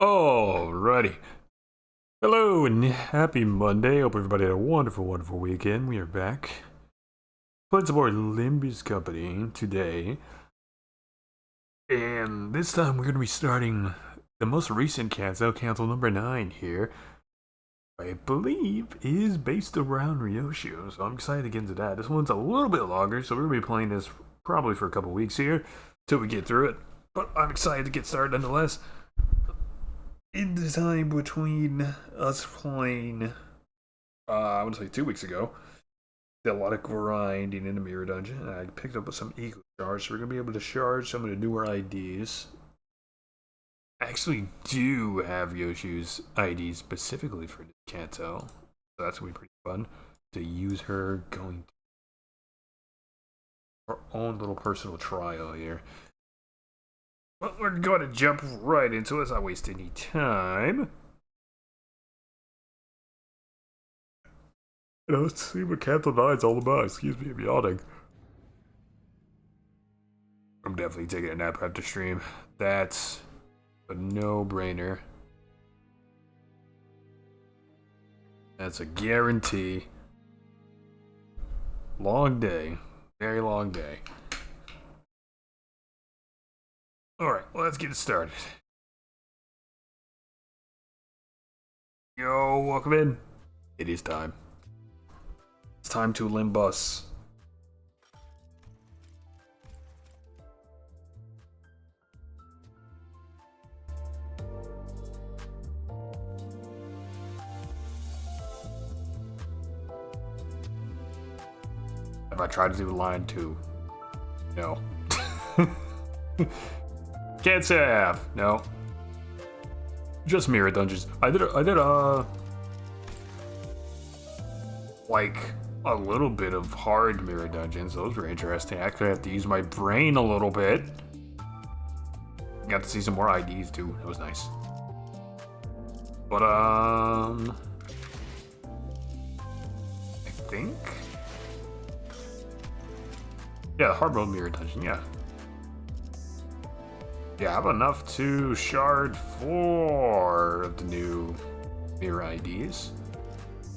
Alrighty. Hello and happy Monday. Hope everybody had a wonderful, wonderful weekend. We are back. Playing some more Limbus Company today. And this time we're going to be starting the most recent cancel number 9 here. I believe is based around Ryoshu, so I'm excited to get into that. This one's a little bit longer, so we're going to be playing this probably for a couple weeks here till we get through it. But I'm excited to get started nonetheless. In the time between us playing, I want to say 2 weeks ago, did a lot of grinding in the mirror dungeon. I picked up some eagle shards, so we're going to be able to shard some of the newer IDs. I actually do have Yoshi's ID specifically for this Kanto, so that's going to be pretty fun to use her going through our own little personal trial here. Well, we're going to jump right into it. Let's not waste any time. Let's see what Kanto 9 is all about. Excuse me, I'm yawning. I'm definitely taking a nap after stream. That's a no-brainer. That's a guarantee. Long day. Very long day. Alright, well, let's get it started. Yo, welcome in. It is time. It's time to Limbus. Have I tried to do line 2? No. Can't say I have. No. Just mirror dungeons. I did like a little bit of hard mirror dungeons. Those were interesting. I actually have to use my brain a little bit. Got to see some more IDs too. That was nice. But I think, yeah, the hard mode mirror dungeon. Yeah. Yeah, I have enough to shard 4 of the new mirror IDs.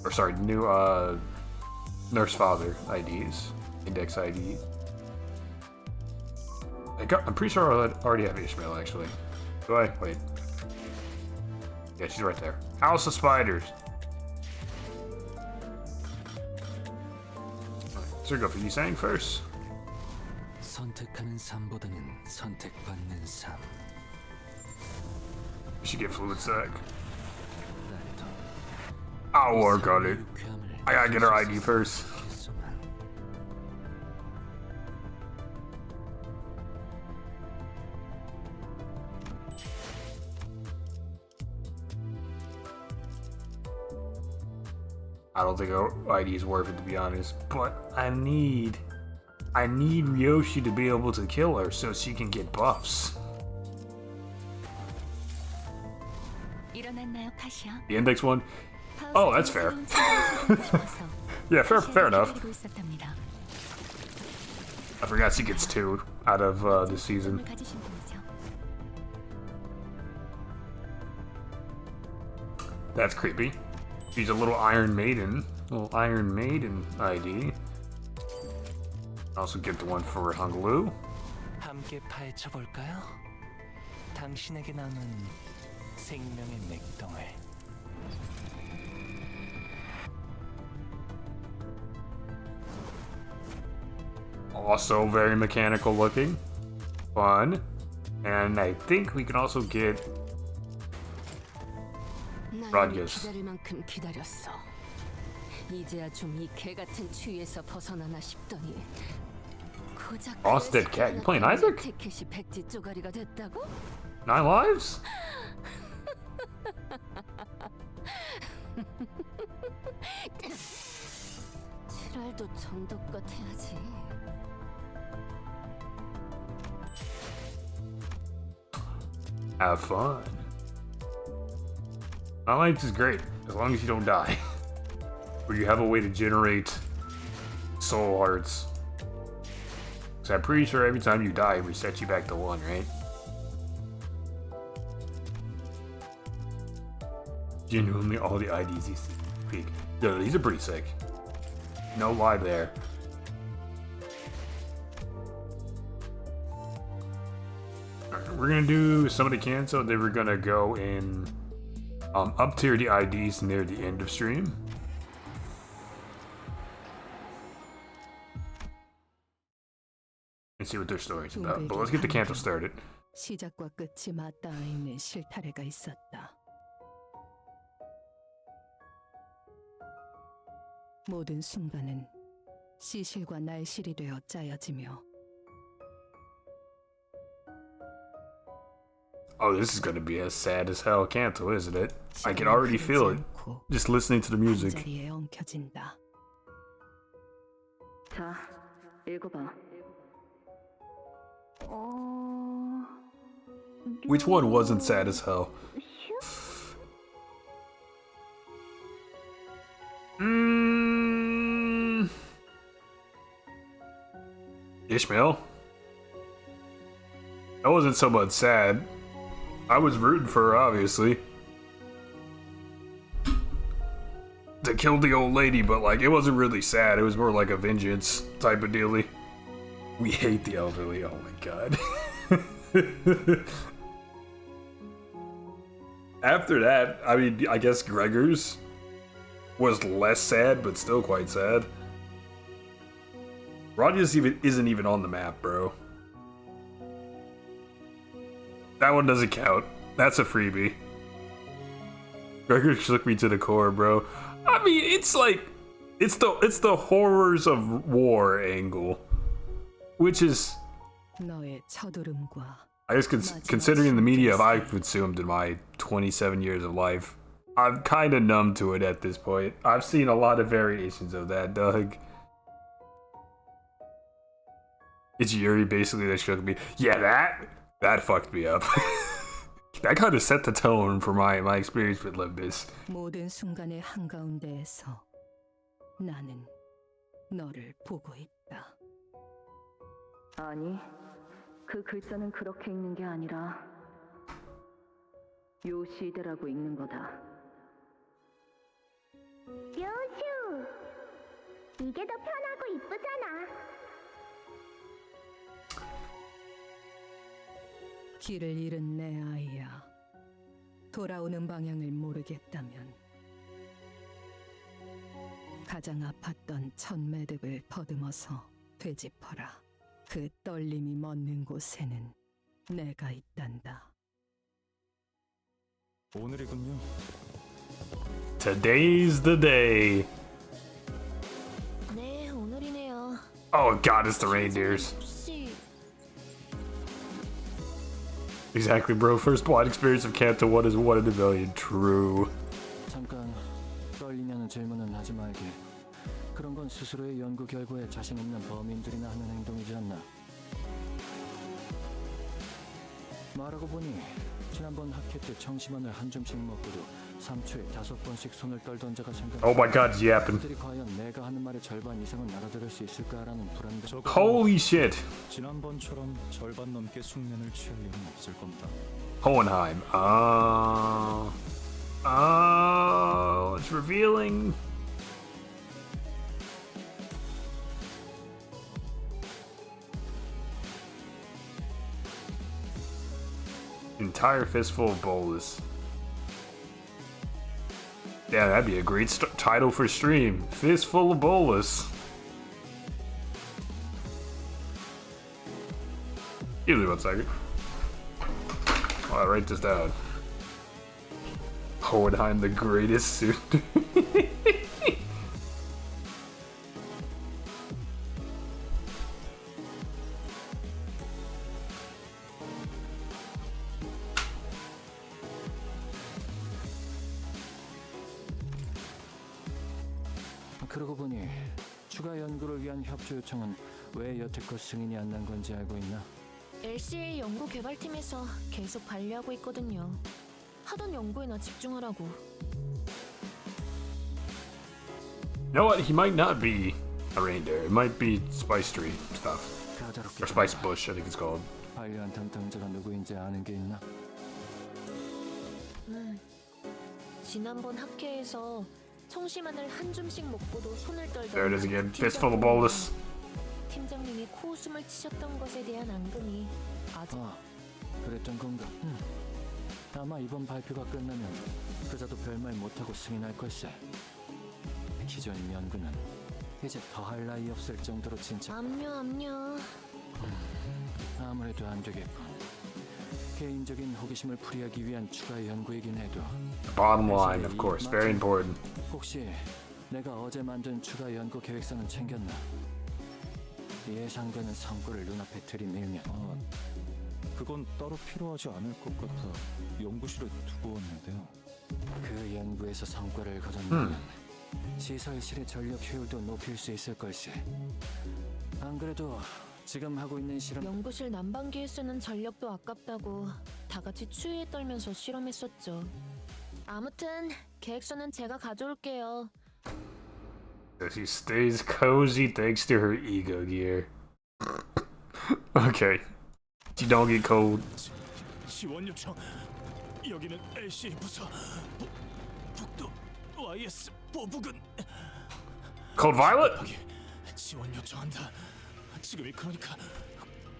Or sorry, new Nurse Father IDs. Index IDs. I'm pretty sure I already have Ishmael actually. Do I? Wait. Yeah, she's right there. House of Spiders. Alright, so go for Yusang first. 선택하는 삶보다는 선택받는 삶. You should get fluid sack. I'll work on it. I gotta get her ID first. I don't think her ID is worth it, to be honest, but I need Ryoshi to be able to kill her so she can get buffs. The index one? Oh, that's fair. Yeah, fair enough. I forgot she gets 2 out of this season. That's creepy. She's a little Iron Maiden ID. Also get the one for Hunglu. 함께 파헤쳐 볼까요? 당신에게 남은 생명의 맥동을. Also very mechanical looking. Fun. And I think we can also get Rodgers. 이제야 좀 이 개 같은 추위에서 벗어나나 싶더니 Lost dead cat. You playing Isaac? 티켓이 백지 쪼가리가 됐다고? 9 lives? 지랄도 정도껏 해야지. Have fun. 9 lives is great as long as you don't die. Or you have a way to generate soul hearts. So I'm pretty sure every time you die, it resets you back to 1, right? Genuinely, all the IDs these peak. Yo, these are pretty sick. No lie there. We're gonna do some of the cancel, then we're gonna go in up tier the IDs near the end of stream. And see what their story's about. But let's get the cancel started. 시작과 끝이 맞닿아 있는 실타래가 있었다. 모든 순간은 시실과 날실이 되어 짜여지며 Oh, this is gonna be as sad as hell cancel, isn't it? I can already feel it. Just listening to the music. 자리에 엉켜진다. 자, 읽어봐. Which one wasn't sad as hell? Ishmael? That wasn't so much sad. I was rooting for her, obviously. To kill the old lady, but like, it wasn't really sad. It was more like a vengeance type of dealy. We hate the elderly, oh my god. After that, I mean, I guess Gregor's was less sad, but still quite sad. Rodia's isn't even on the map, bro. That one doesn't count. That's a freebie. Gregor shook me to the core, bro. I mean, it's like, it's the horrors of war angle, which is, 너의 처두름과 I guess considering the media I've consumed in my 27 years of life, I'm kind of numb to it at this point. I've seen a lot of variations of that, Doug. It's Yuri basically that shook me. Yeah, that fucked me up. That kind of set the tone for my experience with Limbus. 모든 순간의 한가운데에서 나는 너를 보고 있다. 아니, 그 글자는 그렇게 읽는 게 아니라 요시대라고 읽는 거다. 요슈! 이게 더 편하고 이쁘잖아. 길을 잃은 내 아이야. 돌아오는 방향을 모르겠다면 가장 아팠던 첫 매듭을 더듬어서 되짚어라. 그 떨림이 멎는 곳에는 내가 있단다. 오늘이군요. Today's the day. 네, 오늘이네요. Oh god, it's the reindeers. 혹시 Exactly, bro. First blind experience of Kanto 1 is 1 in a million. True. 잠깐 떨리냐는 질문은 하지 말게. 그런 건 스스로의 연구 결과에 자신 있는 범인들이나 하는 행동이지 않나. 말하고 보니 지난번 학회 때 청심환을 한 줌씩 먹고도 3초에 5번씩 손을 떨던 자가 생각. Oh my god, yapping. 들이 과연 내가 하는 말의 절반 이상은 알아들을 수 있을까라는 불안감. Holy shit. 지난번처럼 절반 넘게 숙면을 취할 일은 없을 겁니다. Hohenheim. Oh, it's revealing. Entire fistful of bolus. Yeah, that'd be a great title for stream. Fistful of bolus. Give me 1 second. While I write this down. Hohenheim, the greatest suit. 그러고 보니 추가 연구를 위한 협조 요청은 왜 여태껏 승인이 안 난 건지 알고 있나? LCA 연구 개발팀에서 계속 반려하고 있거든요. 하던 연구에나 집중하라고. You know what? He might not be a reindeer. It might be spice tree stuff. 까다롭게 Or spice bush, I think it's called. 반려한 담당자가 누구인지 아는 게 있나? 지난번 학회에서 청심환을 한 줌씩 먹고도 손을 떨던 There it is again. Fistful of 팀장님이- bolus. 팀장님이 코웃음을 치셨던 것에 대한 앙금이 아직 그랬던 건가? 아마 이번 발표가 끝나면 그자도 별말 못하고 승인할 걸세. 기존 연구는 이제 더할 나위 없을 정도로 진짜 압류. 아무래도 안 되겠군. 개인적인 호기심을 풀이하기 위한 추가 연구이긴 해도 Bottom line, of course, very important. 혹시 내가 어제 만든 추가 연구 계획서는 챙겼나? 예상되는 성과를 눈앞에 들이밀면 그건 따로 필요하지 않을 것 같아 연구실에 두고 왔는데요. 그 연구에서 성과를 거둔다면 시설실의 전력 효율도 높일 수 있을 걸세. 안 그래도 지금 하고 있는 실험 연구실 난방기에 쓰는 전력도 아깝다고 다 같이 추위에 떨면서 실험했었죠. 아무튼 계획서는 제가 가져올게요. So she stays cozy thanks to her ego gear. Okay. She don't get cold. 지원 요청. 여기는 LCA 부서. 북도 YS 보부근. Cold Violet? 여기 지원 요청한다. 지금이 그러니까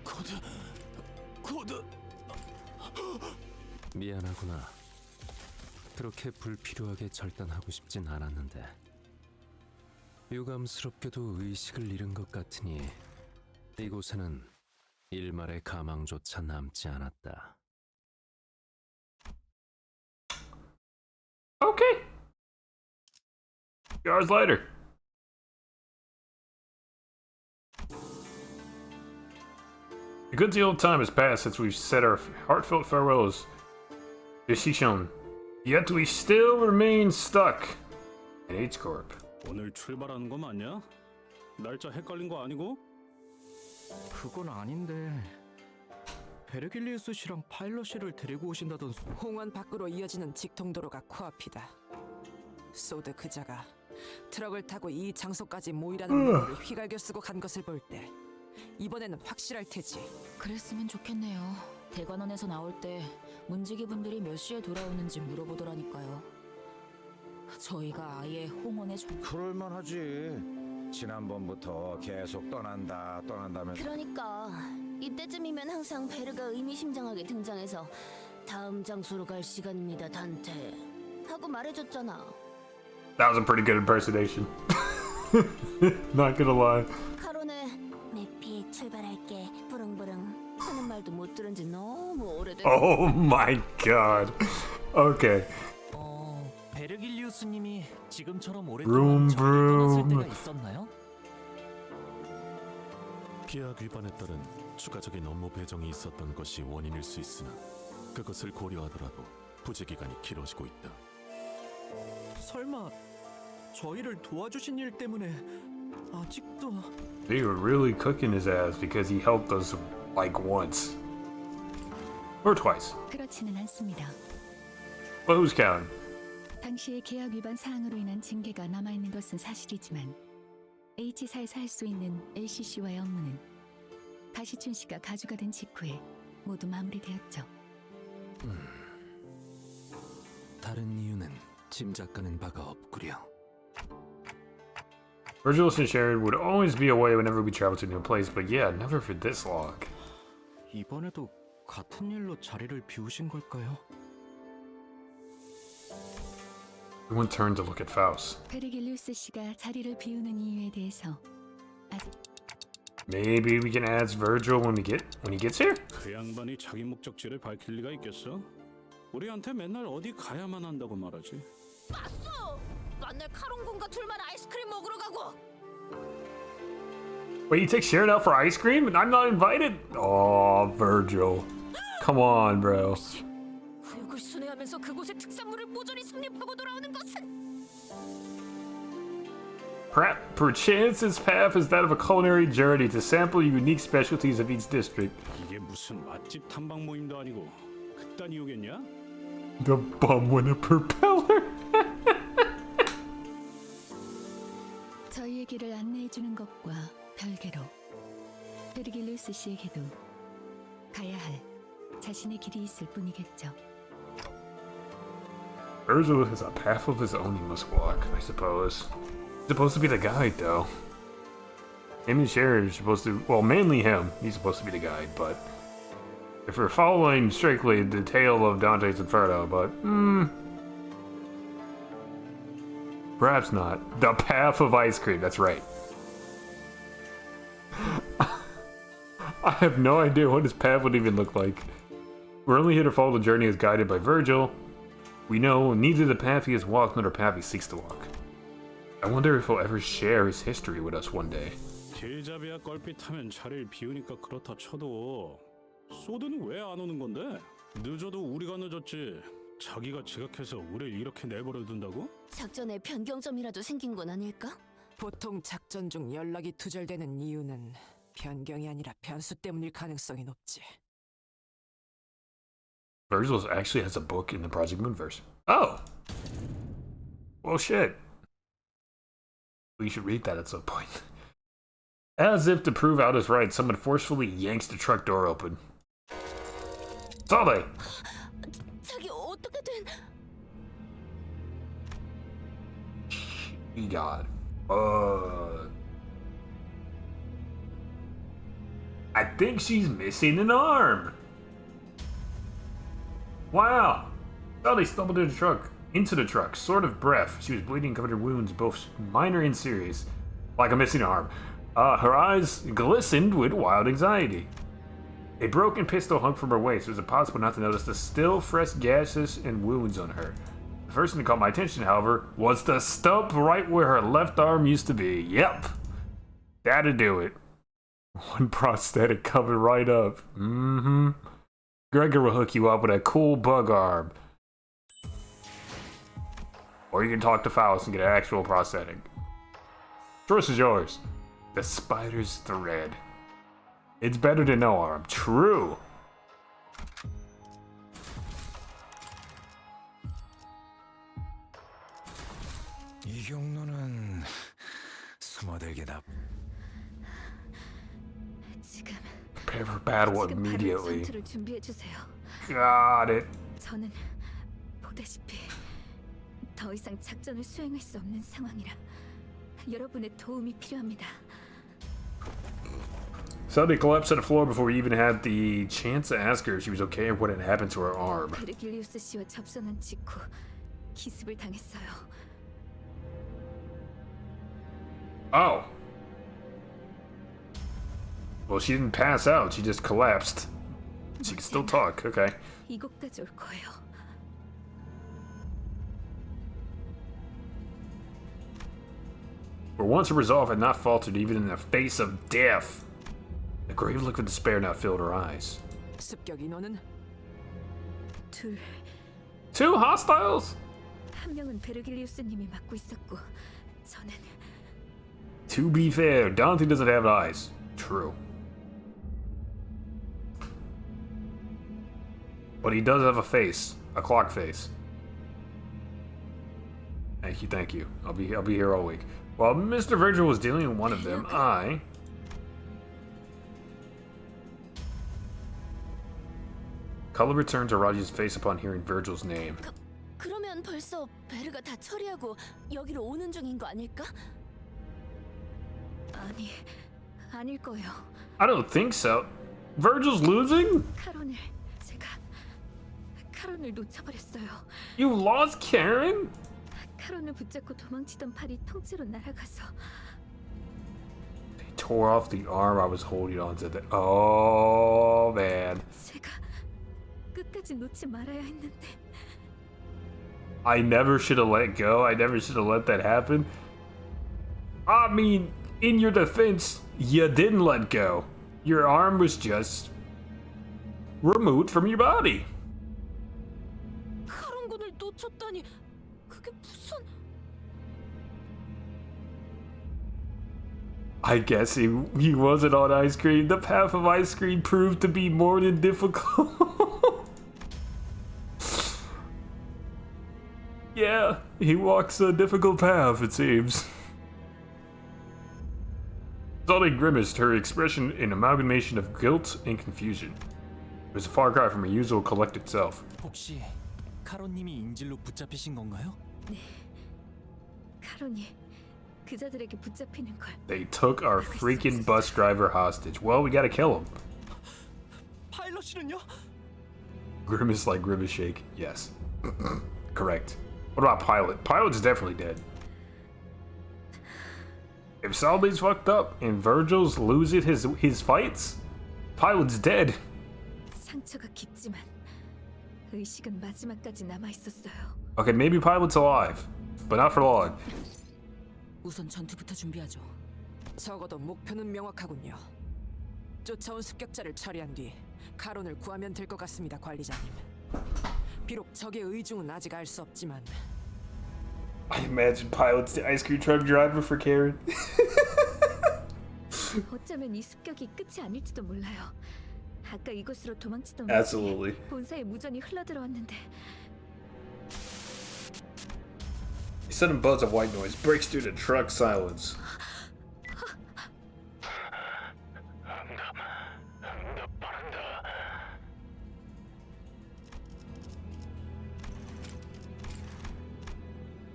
코드. 미안하구나. 그렇게 불필요하게 절단하고 싶진 않았는데 유감스럽게도 의식을 잃은 것 같으니 이곳에는 일말의 가망조차 남지 않았다. Okay. 2 hours later. A good deal of time has passed since we've said our heartfelt farewells to Shishon. Yet we still remain stuck in H-Corp. 오늘 출발하는 거 맞냐? 날짜 헷갈린 거 아니고? 그건 아닌데 베르길리우스 씨랑 파일럿 씨를 데리고 오신다던 홍원 밖으로 이어지는 직통도로가 코앞이다. 소드 그자가 트럭을 타고 이 장소까지 모이라는 명령을 휘갈겨 쓰고 간 것을 볼 때 이번에는 확실할 테지. 그랬으면 좋겠네요. 대관원에서 나올 때 문지기 분들이 몇 시에 돌아오는지 물어보더라니까요. 저희가 아예 홍원에 그럴만하지. 지난번부터 계속 떠난다면서. 그러니까 이때쯤이면 항상 베르가 의미심장하게 등장해서 다음 장소로 갈 시간입니다, 단테 하고 말해줬잖아. That was a pretty good impersonation. Not gonna lie. 카론의 매피 출발할게 부릉부릉 하는 말도 못 들은 지 너무 오래됐고. Oh my god. Okay. 베르길리우스님이 지금처럼 Vroom, 오랫동안 저를 떠났을 vroom. 때가 있었나요? 계약 위반에 따른 추가적인 업무 배정이 있었던 것이 원인일 수 있으나 그것을 고려하더라도 부재 기간이 길어지고 있다. 설마 저희를 도와주신 일 때문에 아직도 They were really cooking his ass because he helped us like once. Or twice. 그렇지는 않습니다. But who's counting? 당시의 계약 위반 사항으로 인한 징계가 남아있는 것은 사실이지만 H사에서 할 수 있는 LCC와의 업무는 가시춘 씨가 가주가 된 직후에 모두 마무리되었죠. 다른 이유는 짐작가는 바가 없구려. Virgilus and Sharon would always be away whenever we traveled to a new place, but yeah, never for this long. 이번에도 같은 일로 자리를 비우신 걸까요? Everyone turned to look at Faust. 베르길리우스 씨가 자리를 비우는 이유에 대해서 아직 Maybe we can ask Virgil when he gets here? 그 양반이 자기 목적지를 밝힐 리가 있겠어? 우리한테 맨날 어디 가야만 한다고 말하지. 맞어! 맨날 카론군과 둘만 아이스크림 먹으러 가고. Wait, you take Sharon out for ice cream and I'm not invited? Oh, Virgil. Come on, bro. 구역을 순회하면서 그곳의 특산물을 모조리 섭렵하고 돌아오는 것은 Perchance his path is that of a culinary journey to sample unique specialties of each district. 이게 무슨 맛집 탐방 모임도 아니고 그딴 이유겠냐? The bum with a propeller. 저희에게를 안내해주는 것과 별개로 베르길리우스 씨에게도 가야 할 자신의 길이 있을 뿐이겠죠. Virgil has a path of his own he must walk, I suppose. He's supposed to be the guide, though. Him and Sherry are supposed to... Well, mainly him. He's supposed to be the guide, but... If we're following strictly the tale of Dante's Inferno, but... Perhaps not. The Path of Ice Cream, that's right. I have no idea what his path would even look like. We're only here to follow the journey as guided by Virgil. We know neither the path he has walked nor the path he seeks to walk. I wonder if he'll ever share his history with us one day. 길잡이야 껄핏하면 자리를 비우니까 그렇다 쳐도 소드는 왜 안 오는 건데? 늦어도 우리가 늦었지. 자기가 지각해서 우릴 이렇게 내버려 둔다고? 작전에 변경점이라도 생긴 건 아닐까? 보통 작전 중 연락이 두절되는 이유는 변경이 아니라 변수 때문일 가능성이 높지. Virgil actually has a book in the Project Moonverse. Oh! Well, shit. We should read that at some point. As if to prove Aldous right, someone forcefully yanks the truck door open. Sade! 자기 어떻게든... God. I think she's missing an arm. Wow. Sade stumbled into the truck, short of breath. She was bleeding, covered in wounds, both minor and serious, like a missing arm. Her eyes glistened with wild anxiety. A broken pistol hung from her waist. It was impossible not to notice the still fresh gashes and wounds on her. The first thing that caught my attention, however, was the stump right where her left arm used to be. Yep. That'd do it. One prosthetic covered right up. Gregor will hook you up with a cool bug arm. Or you can talk to Faust and get an actual prosthetic. Choice is yours. The spider's thread. It's better than no arm. True. 이 경로는 숨어들기다. 지금 Prepare for battle 지금 바로 immediately. 전투를 준비해 주세요. Got it. 저는 보다시피 더 이상 작전을 수행할 수 없는 상황이라 여러분의 도움이 필요합니다. Suddenly collapsed to the floor before we even had the chance to ask her if she was okay or what had happened to her arm. 베르길리우스 씨와 접선한 직후 기습을 당했어요. Oh. Well, she didn't pass out. She just collapsed. She can still talk. Okay. 이곳까지 올 거예요. For once, her resolve had not faltered even in the face of death. A grave look of despair now filled her eyes. 습격 인원은 둘, Two hostiles? 한 명은 베르길리우스님이 맡고 있었고 저는 To be fair, Dante doesn't have eyes. True. But he does have a face. A clock face. Thank you. I'll be here all week. While Mr. Virgil was dealing with one of them, Color returned to Raji's face upon hearing Virgil's name. 그러면 벌써 베르가 다 처리하고 여기로 오는 중인 거 아닐까? 아니, 아닐 거예요. I don't think so. Virgil's losing? 카론을 놓쳐버렸어요. You lost Karen? 카론을 붙잡고 도망치던 팔이 통째로 날아가서 They tore off the arm I was holding onto. Oh man. 제가 끝까지 놓지 말아야 했는데. I never should have let go. I never should have let that happen. I mean, in your defense, you didn't let go. Your arm was just removed from your body. 카론군을 놓쳤다니 그게 무슨... I guess he wasn't on ice cream. The path of ice cream proved to be more than difficult. Yeah, he walks a difficult path, it seems. Zoldy grimaced, her expression an amalgamation of guilt and confusion. It was a far cry from her usual collected self. 혹시 카로님이 인질로 붙잡히신 건가요? 카론이 그자들에게 붙잡히는 걸. They took our freaking bus driver hostage. Well, we gotta kill him. 파일럿이는요? Grimace like Grimace shake. Yes. Correct. What about Pilot? Pilot's definitely dead. If Salby's fucked up and Virgil's losing his fights, Pilot's dead. 상처가 깊지만 의식은 마지막까지 남아 있었어요. Okay, maybe Pilot's alive, but not for long. 우선 전투부터 준비하죠. 적어도 목표는 명확하군요. 쫓아온 습격자를 처리한 뒤 카론을 구하면 될 것 같습니다, 관리자님. 비록 적의 의중은 아직 알 수 없지만 I imagine Pilot's the ice cream truck driver for Karen. 어쩌면 이 습격이 끝이 아닐지도 몰라요. 아까 이곳으로 도망치던 Absolutely. 본사에 무전이 흘러들어왔는데 A sudden buzz of white noise breaks through the truck silence.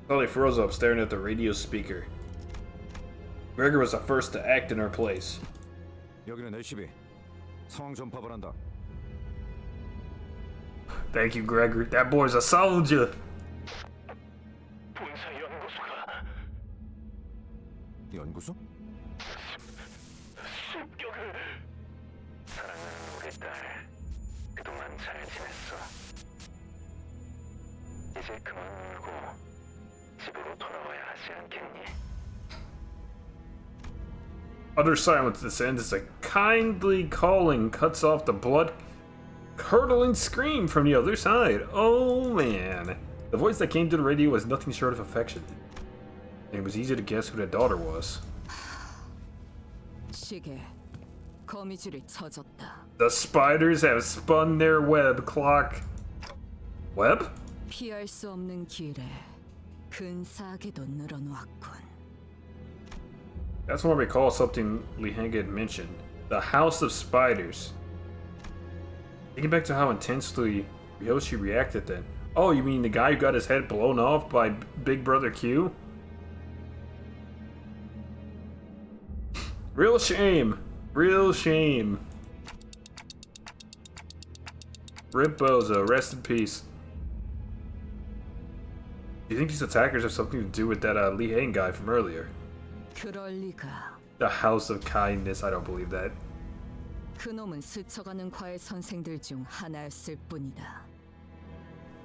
Suddenly froze up, staring at the radio speaker. Gregor was the first to act in her place. 여기는 LCB. 상황 전파를 한다. Thank you, Gregor. That boy's a soldier. 연구소? Utter silence descends as a kindly calling cuts off the blood-curdling scream from the other side. Oh man. The voice that came to the radio was nothing short of affectionate. And it was easy to guess who the daughter was. 시계 거미줄이 쳐졌다. The spiders have spun their web clock. Web? 피할 수 없는 길에 근사하게도 늘어놓았군. That's what I recall something Li Heng had mentioned. The House of Spiders. Thinking back to how intensely Ryoshi reacted then. Oh, you mean the guy who got his head blown off by Big Brother Q? Real shame. Real shame. Rip Bozo, rest in peace. Do you think these attackers have something to do with that Li Heng guy from earlier? 그럴 리가. The House of Kindness, I don't believe that. 그놈은 스쳐가는 과외 선생들 중 하나였을 뿐이다.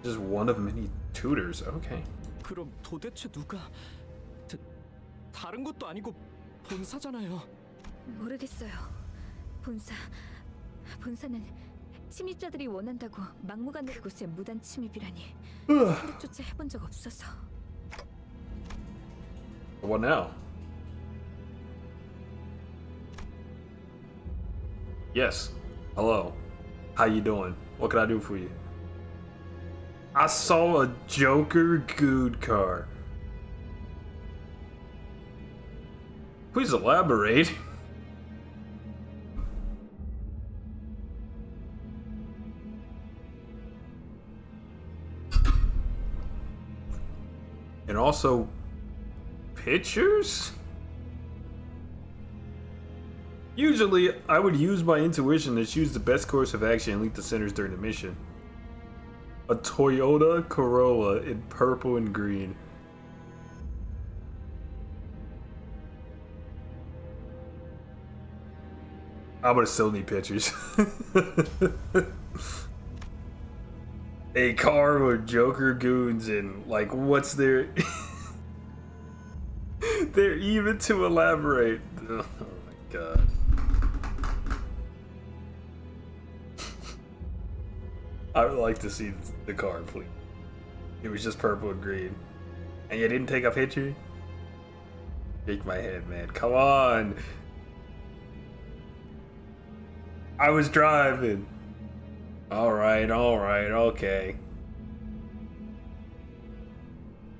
Just one of many tutors, okay. 그럼 도대체 누가 다른 것도 아니고 본사잖아요. 모르겠어요. 본사는 침입자들이 원한다고 막무가내 그곳에 무단 침입이라니 생각조차 해본 적 없어서. What now? Yes. Hello. How you doing? What can I do for you? I saw a Joker good car. Please elaborate. And also pictures? Usually, I would use my intuition to choose the best course of action and lead the sinners during the mission. A Toyota Corolla in purple and green. I'm gonna still need pictures. A car with Joker goons and, like, what's their... They're even to elaborate. Oh my god. I would like to see the car, please. It was just purple and green. And you didn't take a picture? Shake my head, man. Come on. I was driving. Alright, okay.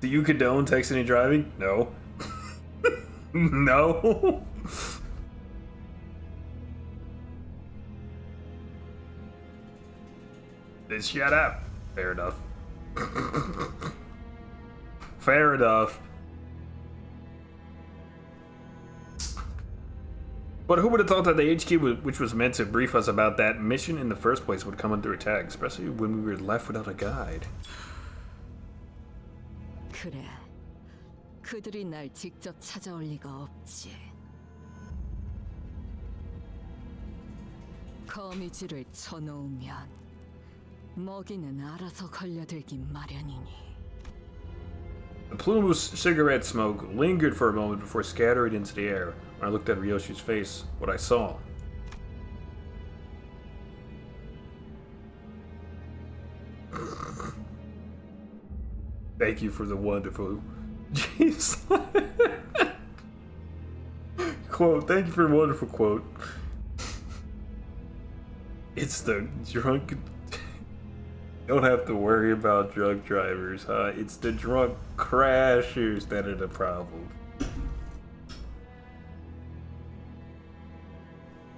Do you condone texting and driving? No. No. Then shut up. Fair enough. Fair enough. But who would have thought that the HQ, which was meant to brief us about that mission in the first place, would come under attack, especially when we were left without a guide? 그래. 그들이 날 직접 찾아올 리가 없지. 거미줄을 쳐놓으면 먹이는 알아서 걸려들기 마련이니. The plume of cigarette smoke lingered for a moment before scattering into the air. When I looked at Ryoshi's face, what I saw. Thank you for the wonderful... Jeez. Quote, thank you for the wonderful quote. It's the drunk... Don't have to worry about drunk drivers, huh? It's the drunk crashers that are the problem.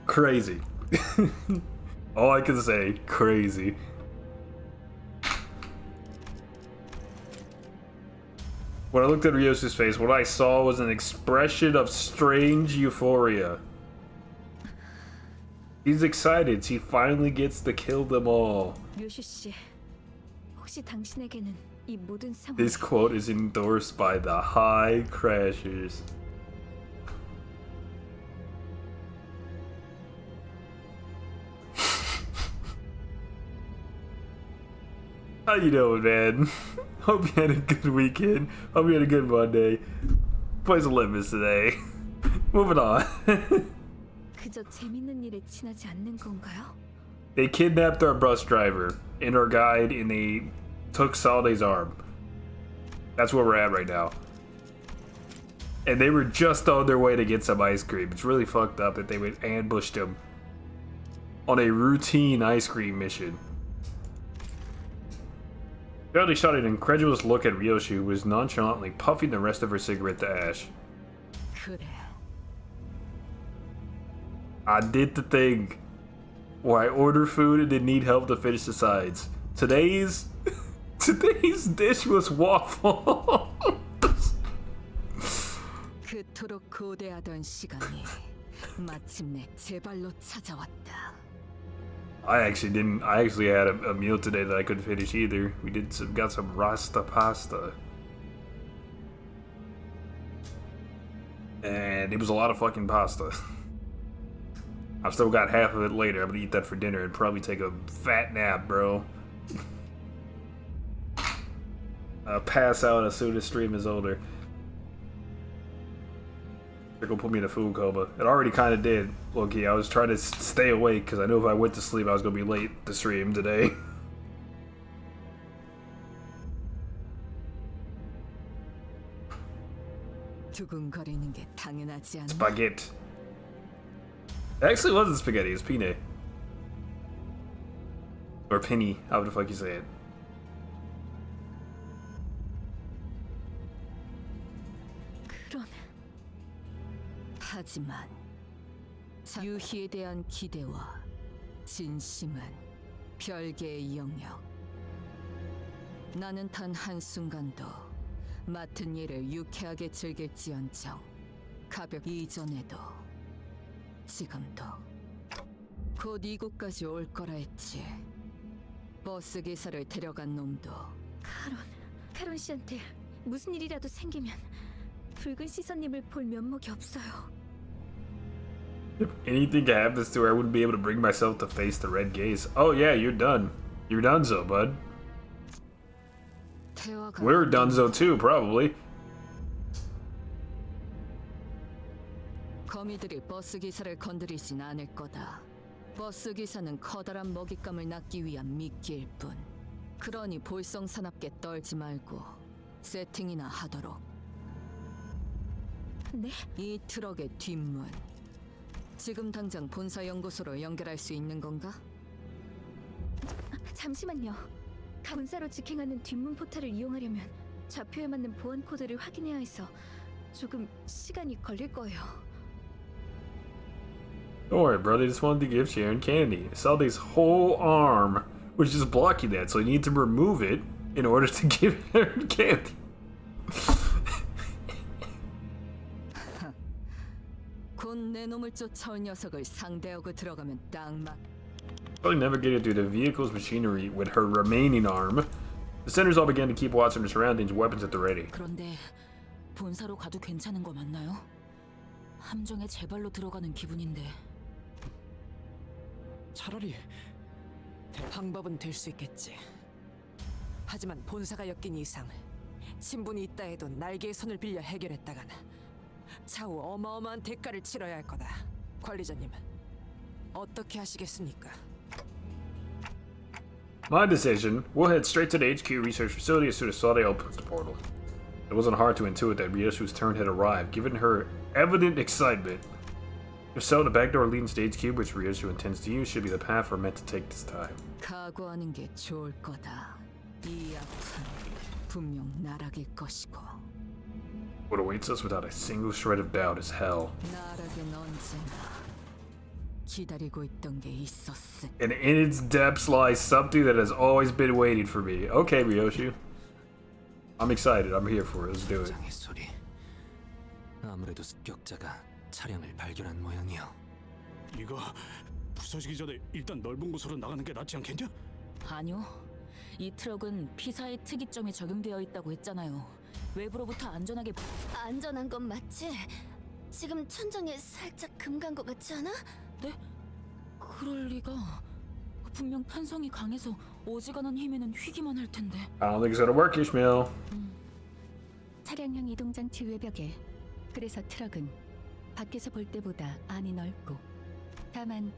Crazy. All I can say, crazy. When I looked at Ryoshi's face, what I saw was an expression of strange euphoria. He's excited. He finally gets to kill them all. 류슈 씨, 혹시 당신에게는 이 모든 상황 This quote is endorsed by the High Crashers. How you doing, man? Hope you had a good weekend. Hope you had a good Monday. Play some Limbus today. Moving on. 그저 재밌는 일에 지나지 않는 건가요? They kidnapped our bus driver and our guide, and they took Salde's arm. That's where we're at right now. And they were just on their way to get some ice cream. It's really fucked up that they would ambushed him on a routine ice cream mission. Charlie shot an incredulous look at Ryoshi, who was nonchalantly puffing the rest of her cigarette to ash. 그래. I did the thing where I order food and then need help to finish the sides. Today's dish was waffle. 그토록 고대하던 시간이 마침내 제 발로 찾아왔다. I actually had a meal today that I couldn't finish either. We got some rasta pasta. And it was a lot of fucking pasta. I've still got half of it later. I'm gonna eat that for dinner and probably take a fat nap, bro. I'll pass out as soon as stream is over. They're gonna put me in a food coma. It already kind of did. Low-key, I was trying to stay awake because I knew if I went to sleep I was gonna be late to stream today. 두근거리는 게 당연하지 않나? Spaghetti. It actually wasn't spaghetti, it's penne. Or penny, however the fuck you say it. 그런 하지만 유희에 대한 기대와 진심은 별개의 영역. 나는 단 한순간도 맡은 일을 유쾌하게 즐길지언정 가볍 이전에도 지금도 곧 이곳까지 올 거라 했지. 버스 기사를 데려간 놈도 카론 씨한테 무슨 일이라도 생기면 붉은 시선님을 볼 면목이 없어요. If anything happens to her, I wouldn't be able to bring myself to face the red gaze. Oh yeah, you're done. You're donezo, bud. We're donezo too, probably. 거미들이 버스 기사를 건드리진 않을 거다. 버스 기사는 커다란 먹잇감을 낚기 위한 미끼일 뿐. 그러니 볼썽사납게 떨지 말고 세팅이나 하도록. 네? 이 트럭의 뒷문. 지금 당장 본사 연구소로 연결할 수 있는 건가? 잠시만요. 본사로 직행하는 뒷문 포탈을 이용하려면 좌표에 맞는 보안 코드를 확인해야 해서 조금 시간이 걸릴 거예요. Don't worry, bro. They just wanted to give Sharon candy. Salde's whole arm was just blocking that, so you need to remove it in order to give her candy. 곧 내 놈을 쫓아온 녀석을 상대하고 들어가면 딱 맞. Probably navigated through the vehicle's machinery with her remaining arm. The sinners all began to keep watch on their surroundings, weapons at the ready. 그런데 본사로 가도 괜찮은 거 맞나요? 함정에 제 발로 들어가는 기분인데. 차라리 방법은 될 수 있겠지. 하지만 본사가 엮인 이상 친분이 있다 해도 날개의 손을 빌려 해결했다간 차후 어마어마한 대가를 치러야 할 거다. 관리자님, 어떻게 하시겠습니까? My decision. We'll head straight to the HQ research facility as soon as Sade opens the portal. It wasn't hard to intuit that Ryoshu's turn had arrived, given her evident excitement. If so, the back door leading to the HQ, which Ryoshu intends to use, should be the path we're meant to take this time. 각오하는 게 좋을 거다. 이 앞은 분명 나락일 것이고. What awaits us without a single shred of doubt is hell. 나락은 언제나 기다리고 있던 게 있었으니. And in its depths lies something that has always been waiting for me. Okay, Ryoshu. I'm excited. I'm here for it. Let's do it. 장의 소리. 아무래도 습격자가 차량을 발견한 모양이요. 이거 부서지기 전에 일단 넓은 곳으로 나가는 게 낫지 않겠냐? 아니요. 이 트럭은 피사의 특이점이 적용되어 있다고 했잖아요. 외부로부터 안전하게. 안전한 건 맞지? 지금 천장에 살짝 금 간 것 같지 않아? 네? 그럴 리가. 분명 탄성이 강해서 어지간한 힘에는 휘기만 할 텐데. I don't think it's gonna work, Ishmael. 차량형 이동장치 외벽에 그래서 트럭은 밖에서 볼 때보다 안이 넓고 다만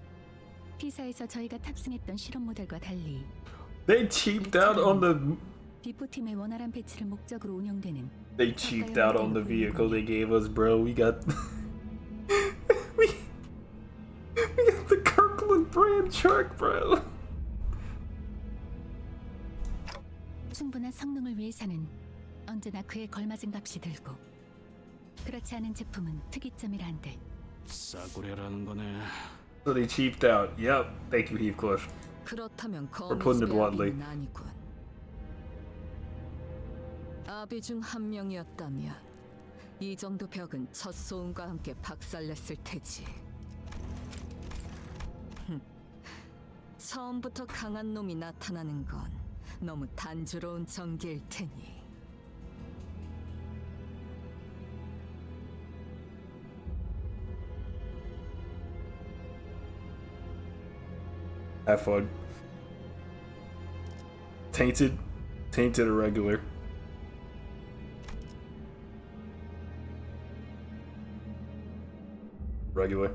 피사에서 저희가 탑승했던 실험 모델과 달리 They cheaped out on the. 비포팀의 원활한 배치를 목적으로 운영되는 They cheaped out on the vehicle they gave us, bro. We got. we got the Kirkland brand truck, bro. 충분한 성능을 위해서는 언제나 그에 걸맞은 값이 들고 그렇지 않은 제품은 특이점이란들. 싸구려라는 거네. So they cheaped out. Yep. Thank you, Heathcliff. 그렇다면 putting it bluntly. 거미수의 아니군. 아비 중 한 명이었다면 이 정도 벽은 첫 소음과 함께 박살냈을 테지. 처음부터 강한 놈이 나타나는 건 너무 단조로운 전개일 테니. Have fun. Tainted irregular. Regular.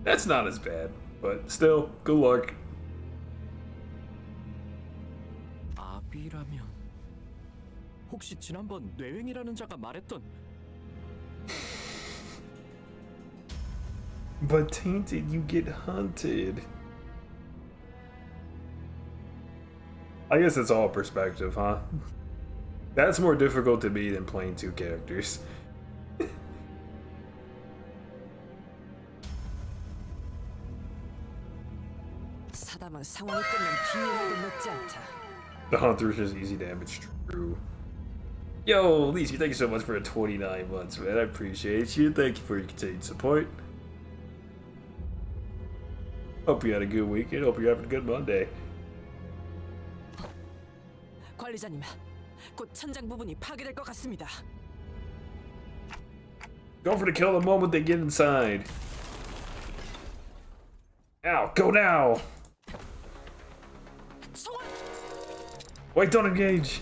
That's not as bad, but still, good luck. 아비라면 혹시 지난번 뇌행이라는 자가 말했던 But tainted, you get hunted. I guess it's all perspective, huh? That's more difficult to be than playing two characters. 사담은 상황이 끝난 뒤에라도 늦지 않다. The hunter is just easy damage, true. Yo, Lisa, thank you so much for 29 months, man. I appreciate you. Thank you for your continued support. Hope you had a good weekend. Hope you're having a good Monday. 관리자님, 곧 천장 부분이 파괴될 것 같습니다. Go for the kill the moment they get inside. Ow, go now! Wait, don't engage!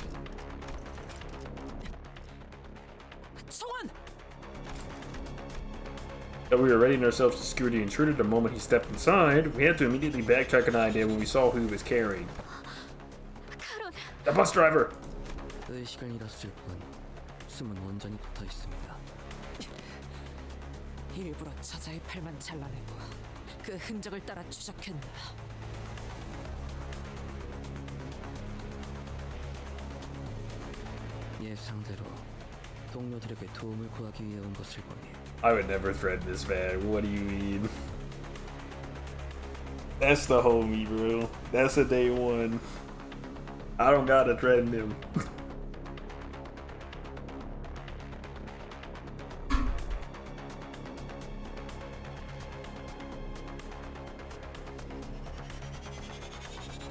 소환! That we were readying ourselves to secure the intruder the moment he stepped inside, we had to immediately backtrack an idea when we saw who he was carrying. The bus driver! 의식을 잃었을 뿐 숨은 온전히 붙어 있습니다. 일부러 저자의 팔만 잘라내고 그 흔적을 따라 추적했나. 예상대로 동료들에게 도움을 구하기 위해 온 것을 보니 I would never threaten this man. What do you mean? That's the homie, bro. That's a day one. I don't got a threaten him.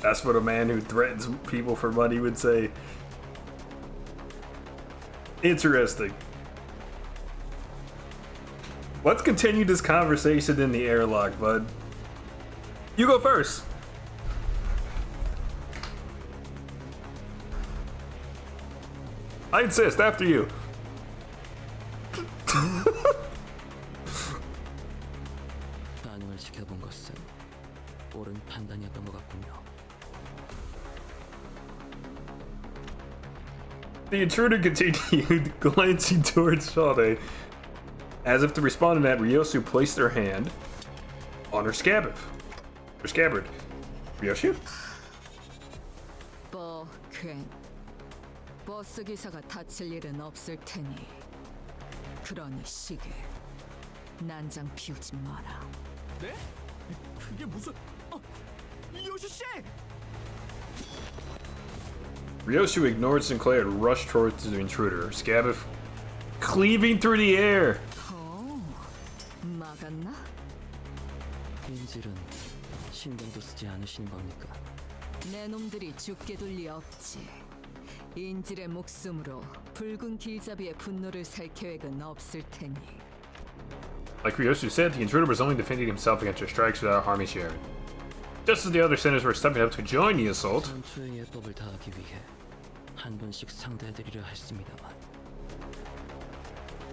That's what a man who threatens people for money would say. Interesting. Let's continue this conversation in the airlock, bud. You go first. I insist, after you. 반응을 지켜본 것은 옳은 판단이었던 것 같군요. The intruder continued, glancing towards Sade, as if to respond to that. Ryosu placed her hand on her scabbard. Ryosu? 버스 기사가 다칠 일은 없을 테니 그러니 시계 난장 피우지 마라. 네? 그게 무슨... 요시 씨! Ryosu ignored Sinclair and rushed towards the intruder, scabbard cleaving through the air. 막았나? 인질은 신경도 쓰지 않으시는 겁니까? 내 놈들이 죽게 둘 리 없지. 인질의 목숨으로 붉은 길잡이의 분노를 살 계획은 없을 테니. Like Ryosu said, the intruder was only defending himself against your strikes without harming Sharon. Just as the other sinners were stepping up to join the assault, 전투의 예법을 다하기 위해 한 번씩 상대해드리려 했습니다만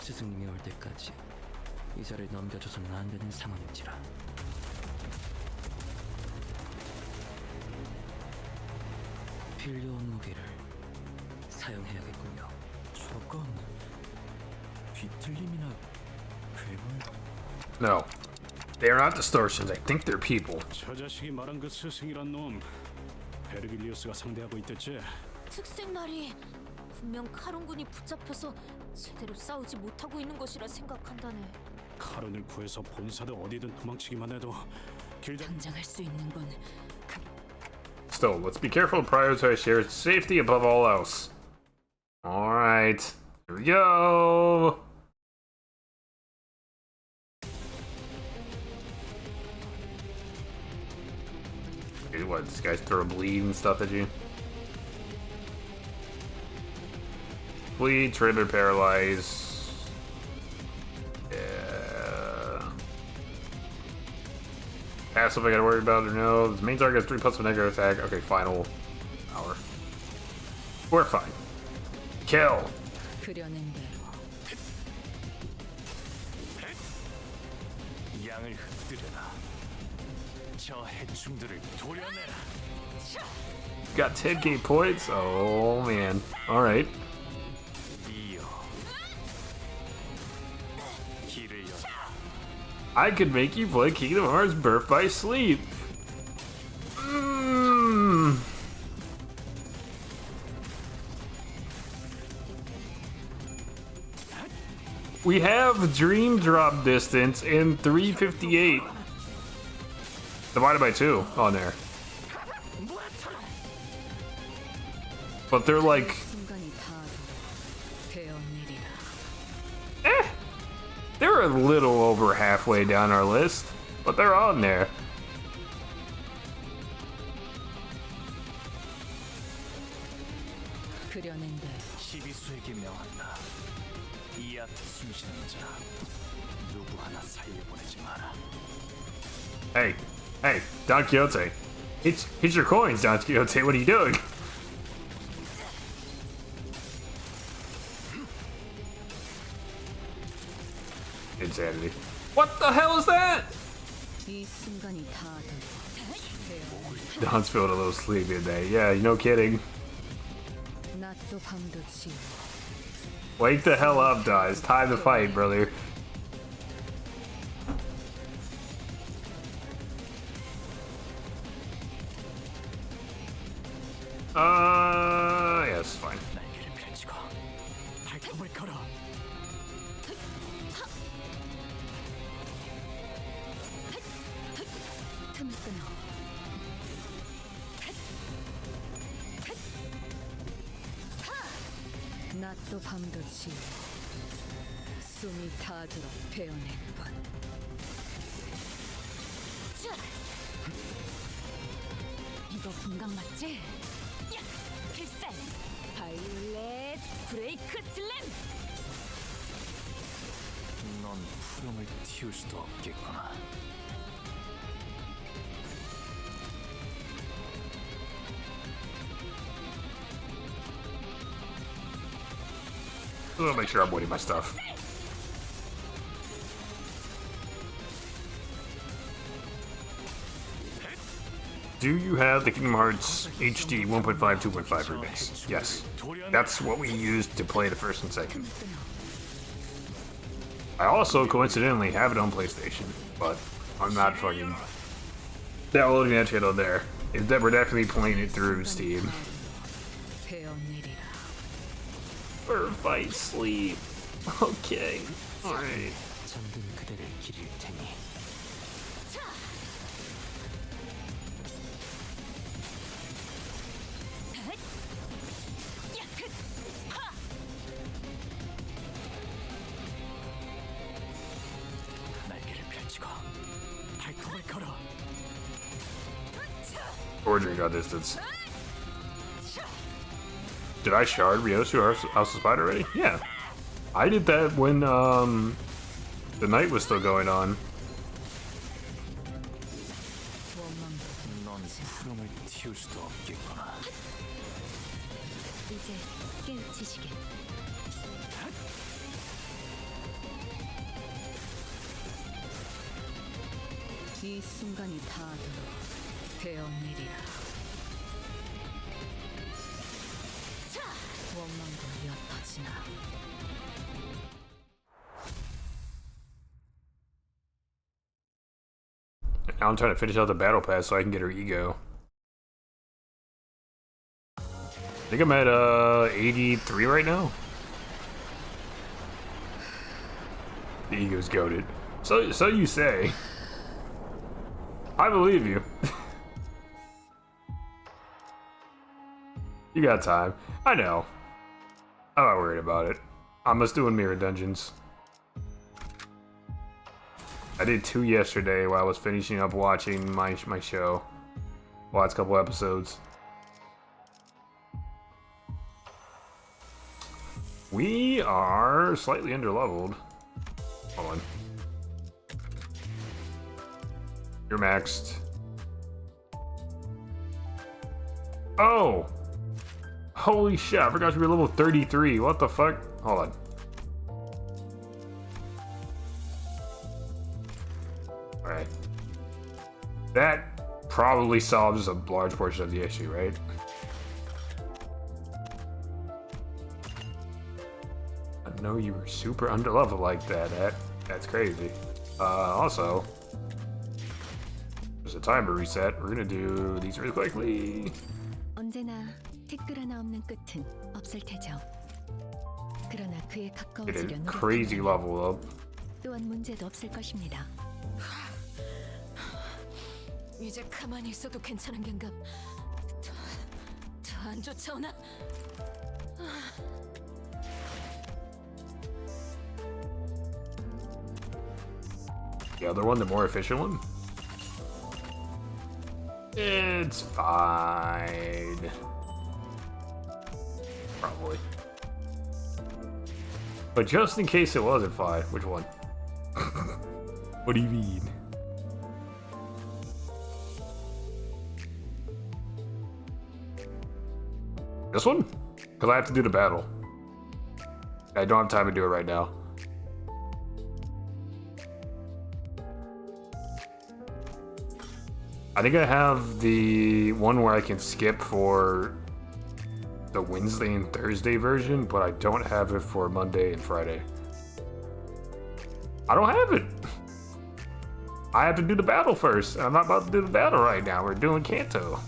스승님이 올 때까지 이 자리를 넘겨줘서는 안 되는 상황인지라. 필요한 무기를 사용해야겠군요. 저건... 뒤틀림이나 괴물... no. They are not distortions. I think they're people. 저 자식이 말한 그 스승이란 놈 베르길리우스가 상대하고 있댔지. 특색 말이 분명 카론군이 붙잡혀서 제대로 싸우지 못하고 있는 것이라 생각한다네. 카론을 구해서 본사도 어디든 도망치기만 해도 길잡이 당장 할 수 있는 건 Still, let's be careful and prioritize Sharon's safety above all else. Alright. Here we go. Dude, what, these guys throw bleed and stuff at you? Bleed, trigger, paralyze. Yeah. Passive I gotta worry about or no. The main target has 3+ of negative attack. Okay, final power. We're fine. Kill. 그려낸 대로. 양을 흩뜨려라. 저 해충들을 도려내라. Got 10k points? Oh man. Alright. I could make you play Kingdom Hearts Birth by Sleep. We have Dream Drop Distance in 358. Divided by 2 on there. But they're like... They're a little over halfway down our list, but they're on there. 시비수에게 명한다. 이 앞에 숨쉬는 자 누구 하나 살려보내지 마라. Hey, Don Quixote. It's your coins, Don Quixote. What are you doing? Insanity. What the hell is that? Don's feeling a little sleepy today. Yeah, no kidding. Wake the hell up, Don. It's time to fight, brother. Yeah, it's fine. 낮도 밤도 지우 숨이 닿도록 베어낼 뿐. 이거 분강 맞지? 야! 필살! 바이올렛 브레이크 슬램! 넌 푸름을 틔울 수도 없겠구나. I'm gonna make sure I'm waiting my stuff. Do you have the Kingdom Hearts HD 1.5 2.5 remix? Yes. That's what we used to play the first and second. I also coincidentally have it on PlayStation, but I'm not fucking downloading that shit on there. We're definitely playing it through Steam. Or if I sleep. Okay. Alright. 잠든 그대를 기릴 테니. 날개를 펼치고 발톱을 걸어. Ordering got distance. Did I shard Ryosu House of Spider already? Yeah. I did that when the night was still going on. 넌 푸름을 틔울 수도 없겠구나. 이제 깨우치시게. 이 순간이 닿도록 베어내리라. 원망도 옅어지나. Now I'm trying to finish out the battle pass so I can get her ego. I think I'm at 83 right now. The ego's goated. So you say. I believe you. You got time. I know. I'm not worried about it. I'm just doing mirror dungeons. I did 2 yesterday while I was finishing up watching my show. Last couple episodes. We are slightly underleveled. Hold on. You're maxed. Oh! Holy shit, I forgot you were level 33. What the fuck? Hold on. Alright. That probably solves a large portion of the issue, right? I know you were super underleveled like that. That's crazy. Also, there's a timer reset. We're gonna do these really quickly. 언제나 댓글 하나 없는 끝은 없을 테죠. 그러나 그에 Get 가까워지려 a crazy 노력한다면 level up. 또한 문제도 없을 것입니다. 이제 가만히 있어도 괜찮은 겐감. 더 안 쫓아오나? The other one, the more efficient one? It's fine. Probably. But just in case it wasn't fine, which one? What do you mean? This one? Because I have to do the battle. I don't have time to do it right now. I think I have the one where I can skip for the Wednesday and Thursday version, but I don't have it for Monday and Friday. I don't have it. I have to do the battle first, and I'm not about to do the battle right now. We're doing Kanto.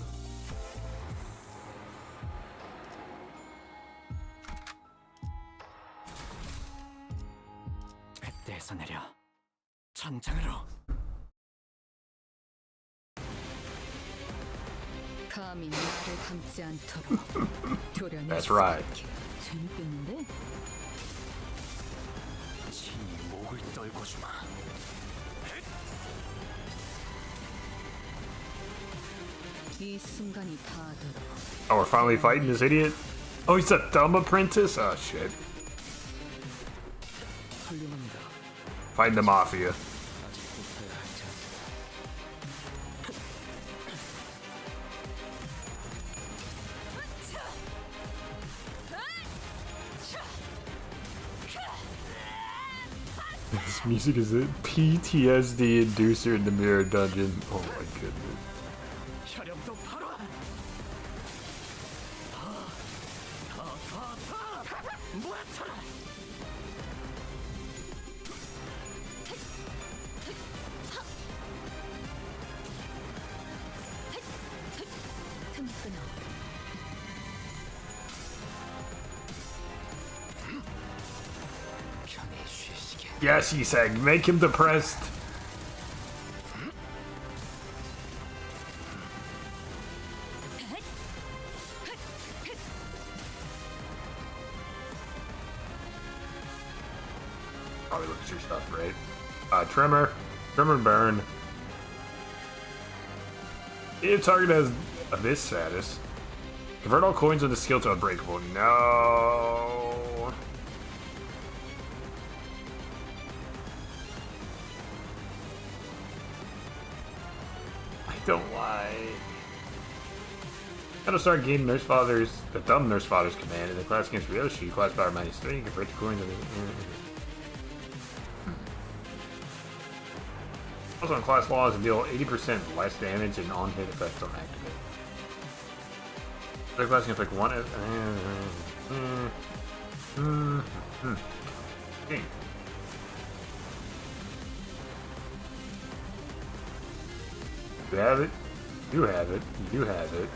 뱃대에서 내려 전장으로. 감히 나를 감지 않도록 교련을 That's right. 재밌겠는데? 떨고 주마. 이 순간이 다 들어. Oh, we're finally fighting this idiot? Oh, he's a dumb apprentice? Oh, shit. 훌륭합니다. Fighting the mafia. 아직 못해야 할지 않습니다. This music is a PTSD inducer in the mirror dungeon. Oh my goodness. 혈염도 바로. 모아쳐라. 틈 끊어. 편히 쉬시게. Yes, he said, make him depressed. Probably look at your stuff, right? Trimmer and burn. If target has this status, convert all coins into skill to unbreakable. No. I don't like. Gotta start gaining the dumb Nurse Father's command in the class against Ryoshi. Class power -3. Convert the coins into. Also on class laws and deal 80% less damage and on-hit effects on activate. The class can inflict one. Okay. You have it. You have it. You have it.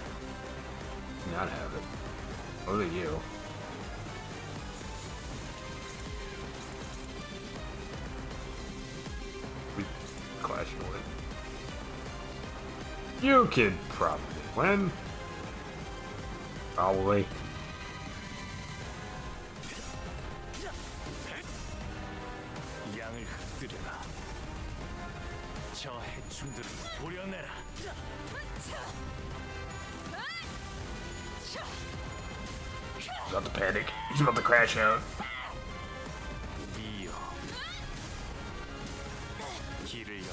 Not have it. What are you? Clashing with. You could probably win. Probably. 양을 흩뜨려라. 저 해충들을 도려내라. He's about to panic. He's about to crash out. 이어 길을 열.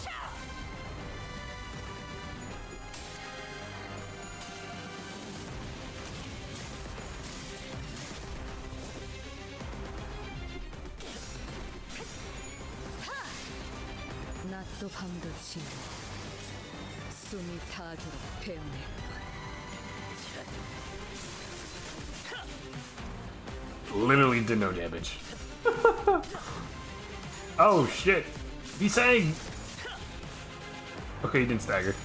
낮도 밤도 지나 숨이 닿도록 베어낼 것. Literally did no damage. Oh shit. He's saying. Okay, he didn't stagger.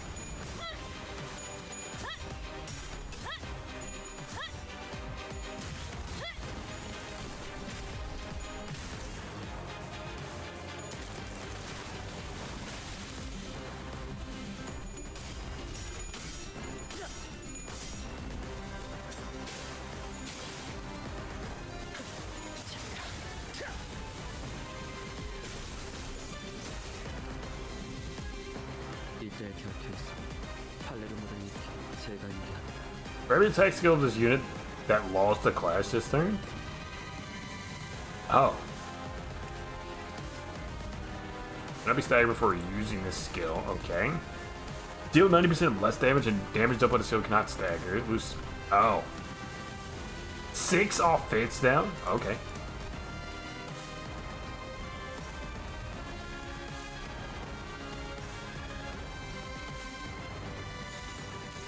이때 곁에 있어. 팔레르모를 일으켜 제가 유리합니다. For every attack skill of this unit that lost the clash this turn? Oh. Cannot be staggered before using this skill. Okay. Deal 90% less damage and damage up with a skill cannot stagger. Lose. Oh. 6 off fits down? Okay.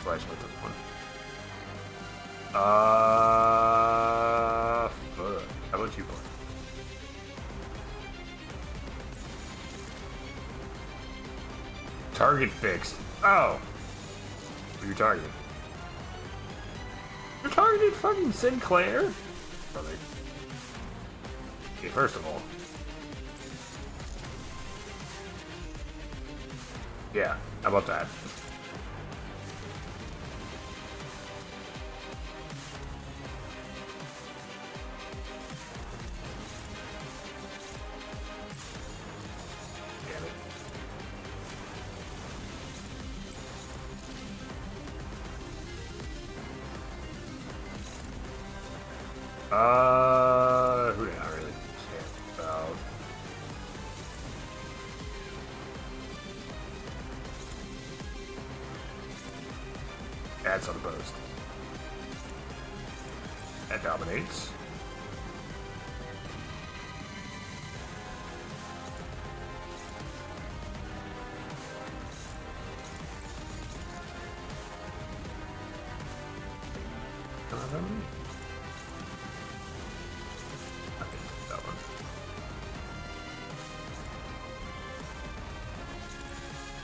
Flash with this one. Fuck. How about you, boy? Target fixed. Oh. Who you targeting? You're targeting fucking Sinclair? Brother. Okay, first of all. Yeah, how about that? Who did I really care about? That's unopposed. That dominates.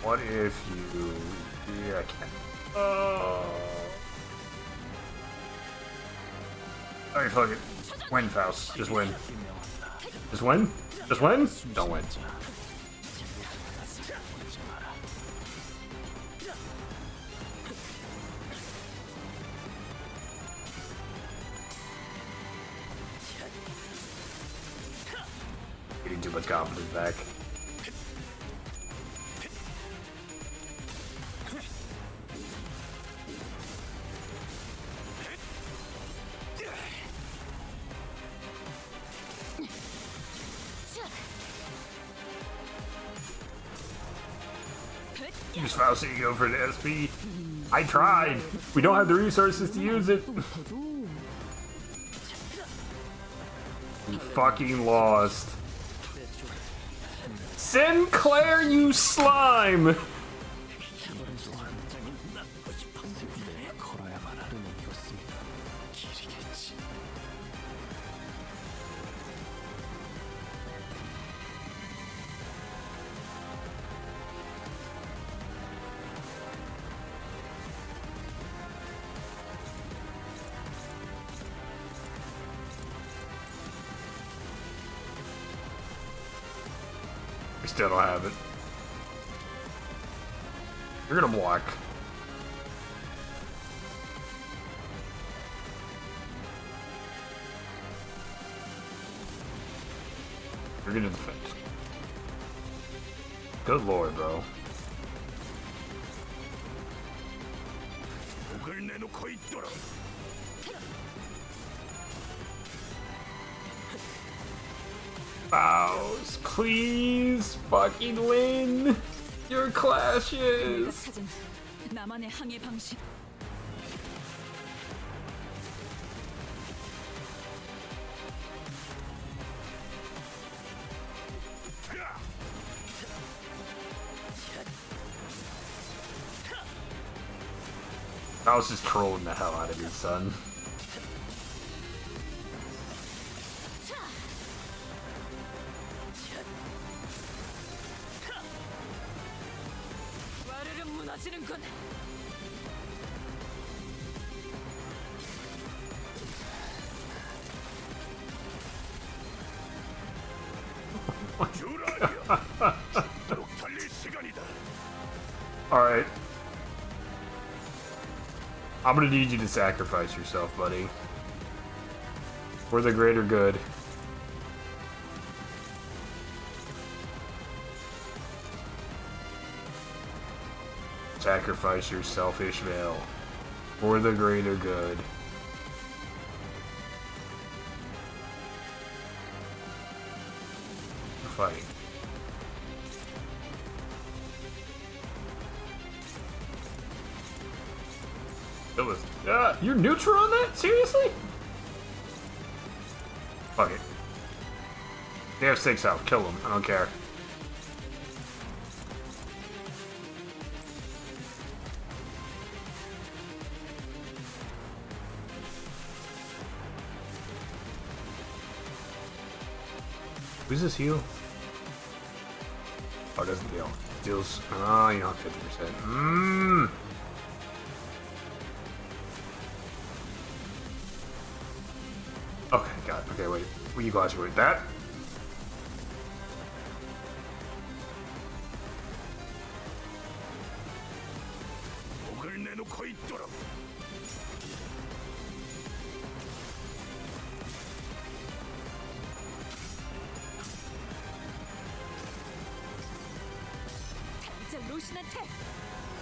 What if you... Yeah, I can't. Oh. Alright, fuck it. Win, Faust. Just win. Just win? Just win? Don't win. Getting too much confidence back. Use Faust Ego for the SP. I tried. We don't have the resources to use it. We fucking lost. Sinclair, you slime! Still don't have it. You're gonna block. You're gonna defend. Good lord, bro. Faust, please fucking win your clashes. 나만의 항해 방식. Faust is trolling the hell out of his son. Alright. I'm gonna need you to sacrifice yourself, buddy. For the greater good. Sacrifice yourself, Ishmael. For the greater good. Fight. It was. You're neutral on that? Seriously? Fuck it. They have 6 health. Kill them. I don't care. Who's this heal? Oh, it doesn't deal. Deals. Oh, you know, 50%. Mmm. Okay, God. Okay, wait. Will you guys wait that? 로신한테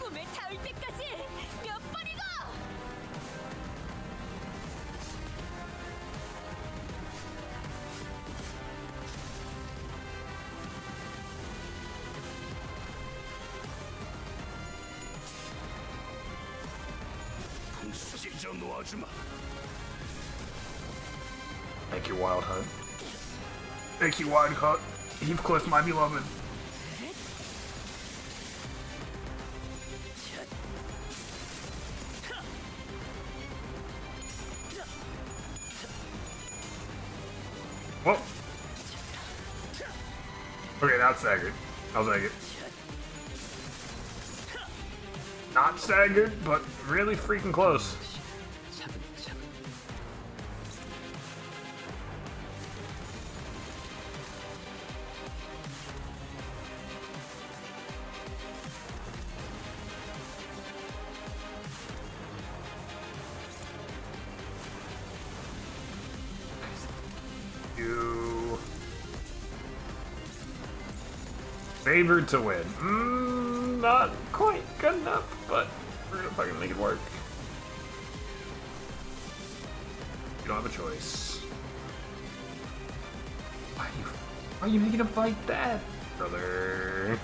꿈에 닿을 때까지 몇 번이고! Thank you, Wild Hunt. Thank you, Wild Hunt. Heathcliff, my beloved. Whoa. Okay, now it's staggered. I'll take it. Not staggered, but really freaking close. You favored to win. Not quite good enough, but we're gonna fucking make it work. You don't have a choice. Why are you making him fight that, brother?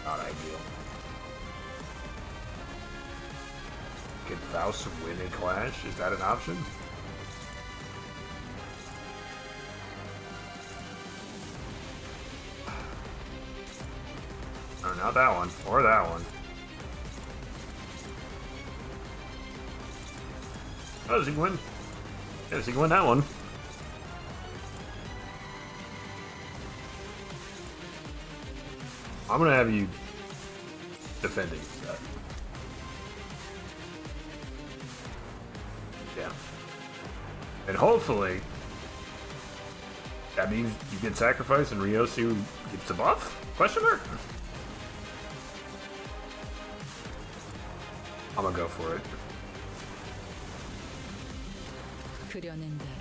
Not ideal. Can Faust win a clash? Is that an option? Oh, not that one. Or that one. Oh, does he win? Yeah, does he win that one? I'm gonna have you defending that. Yeah. And hopefully that means you get sacrificed and Ryosu gets a buff? Question mark? I'm gonna go for it. 그려낸 대로.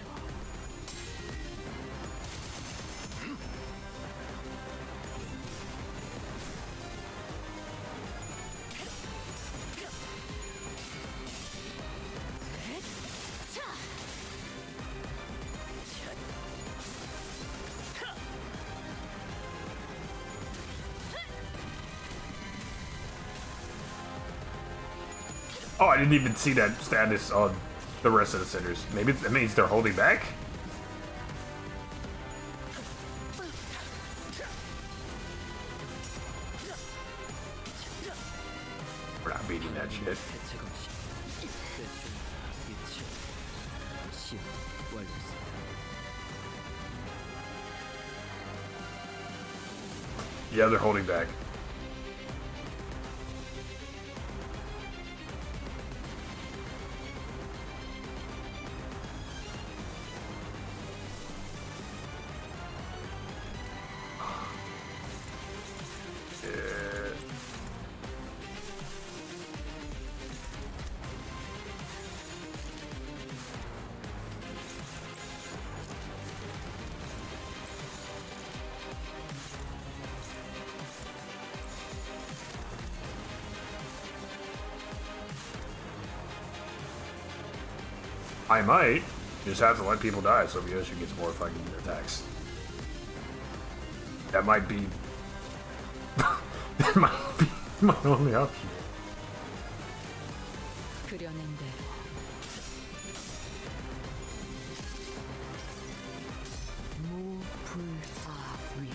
Oh, I didn't even see that status on the rest of the centers. Maybe that means they're holding back? We're not beating that shit. Yeah, they're holding back. I might. You just have to let people die so Yoshi gets more fucking attacks. That might be... that might be my only option. 그려낸 대로. 무불사위.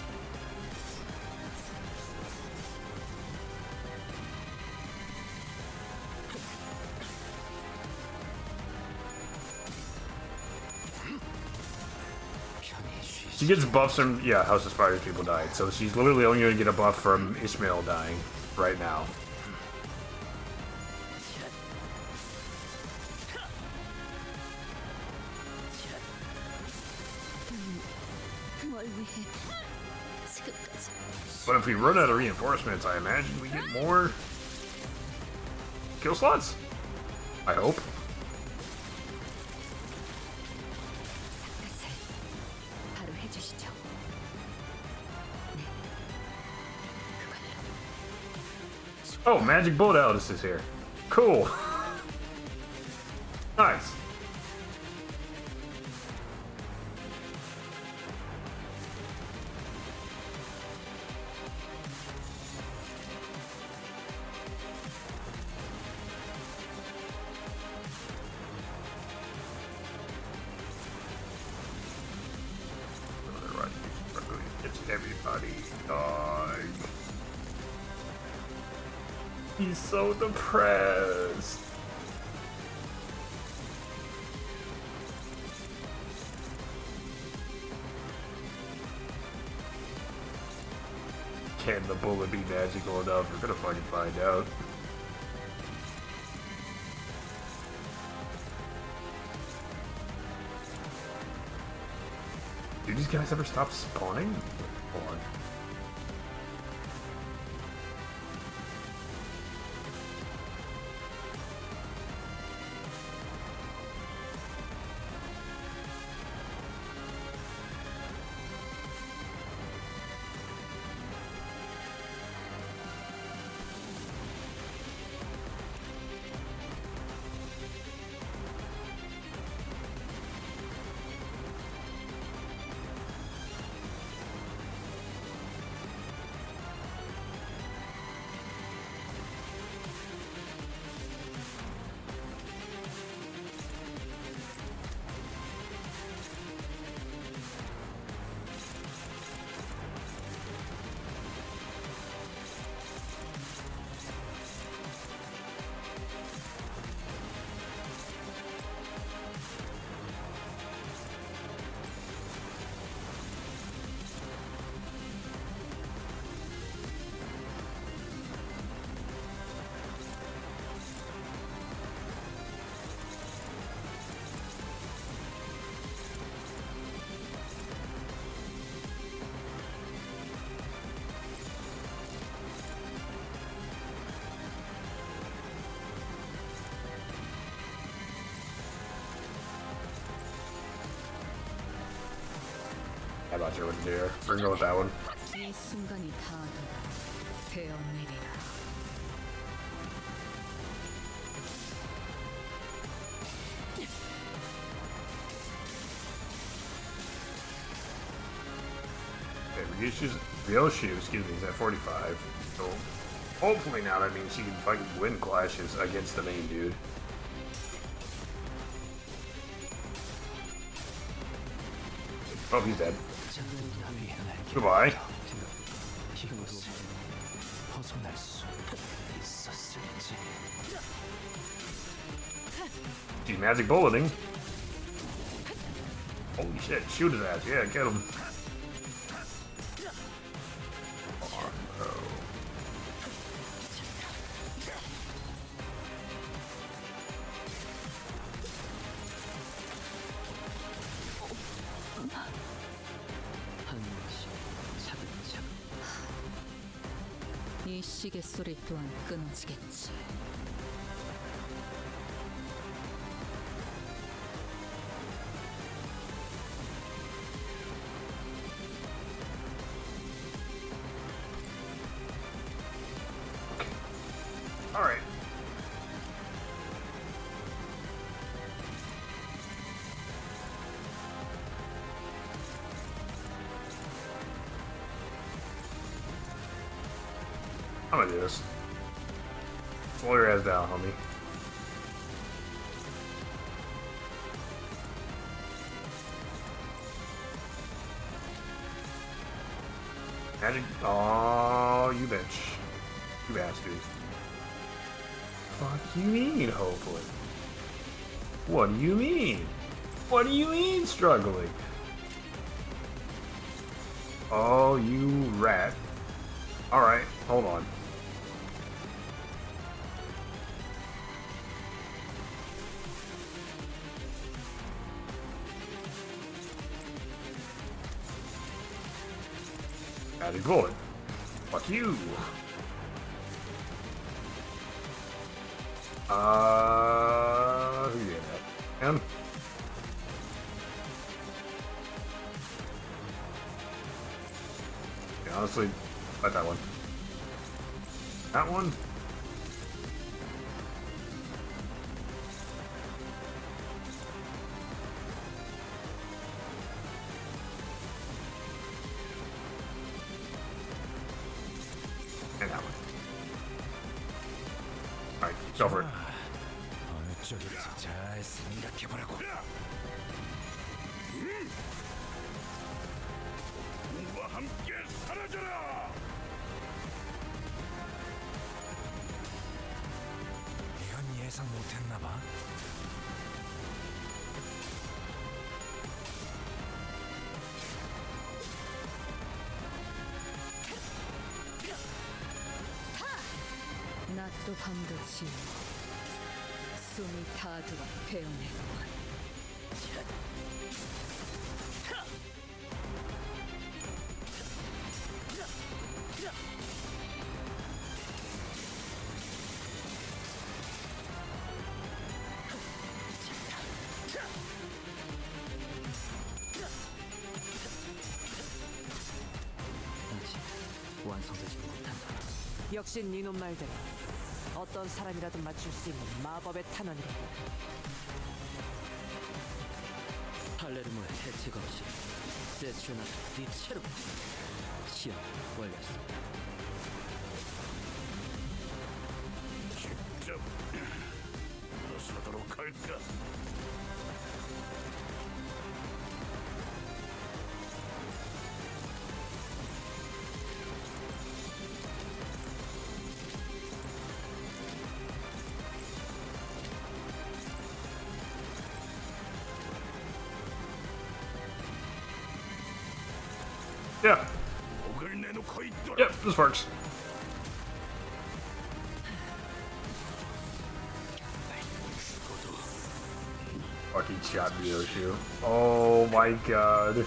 She gets buffs from, yeah, House of Spiders people died. So she's literally only going to get a buff from Ishmael dying right now. But if we run out of reinforcements, I imagine we get more kill slots? I hope. 바로 해주시죠. 네, 그걸로. Oh, magic bullet Aldous is here. Cool. Nice. It's everybody dying. He's so depressed. Can the bullet be magical enough? We're gonna fucking find out. Do these guys ever stop spawning? Hold on. How about you in there? We're gonna go with that one. 이 순간이 닿아도 되었느리라. Okay, Ryoshu, excuse me, is at 45. So hopefully now that means she can fucking win clashes against the main dude. Oh, he's dead. Goodbye. She's magic bulleting. Holy shit, shoot his ass. Yeah, get him. Oh, no. 이 시계 소리 또한 끊어지겠지. All right. I'm gonna do this. Slow your ass down, homie. Magic. Oh, you bitch. You bastard. Fuck you mean, hopefully? What do you mean? What do you mean, struggling? Oh, you rat. Alright, hold on. Magic bullet. Fuck you. Who did that? Him? Yeah, honestly, like that one. That one? Go for it. 어느 쪽일지 잘 생각해보라고. 우와 함께 사라져라. 이건 예상 못했나봐. 낮도 밤도 지우 숨이 타도록 베어내구만. 아직 완성되지 못한다. 역시 네놈 말대로 어떤 사람이라도 맞출 수 있는 마법의 탄원이래. 팔레르모의 해체가 없이 세츠나를 뒤채로 시험 완료했습니다. 직접 나서도록 할까? Yeah. 목을 내놓고 있도록. Yep, this works. Fucking shot Ryoshu. Oh my god.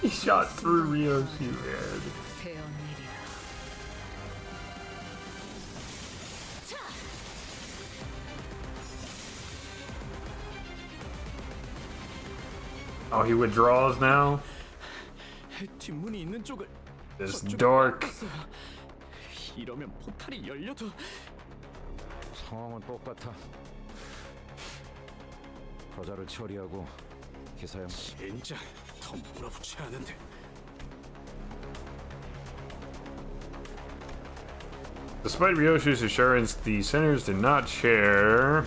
He shot through Ryoshu, man. 베어내리라. Oh, he withdraws now? 뒷문이 있는 쪽을 This 저쪽에 dark. 막았어요. 이러면 포탈이 열려도 상황은 똑같아. 저자를 처리하고 기사형. 진짜 더 몰아붙여야 하는데. Despite Ryoshu's assurance, the sinners did not share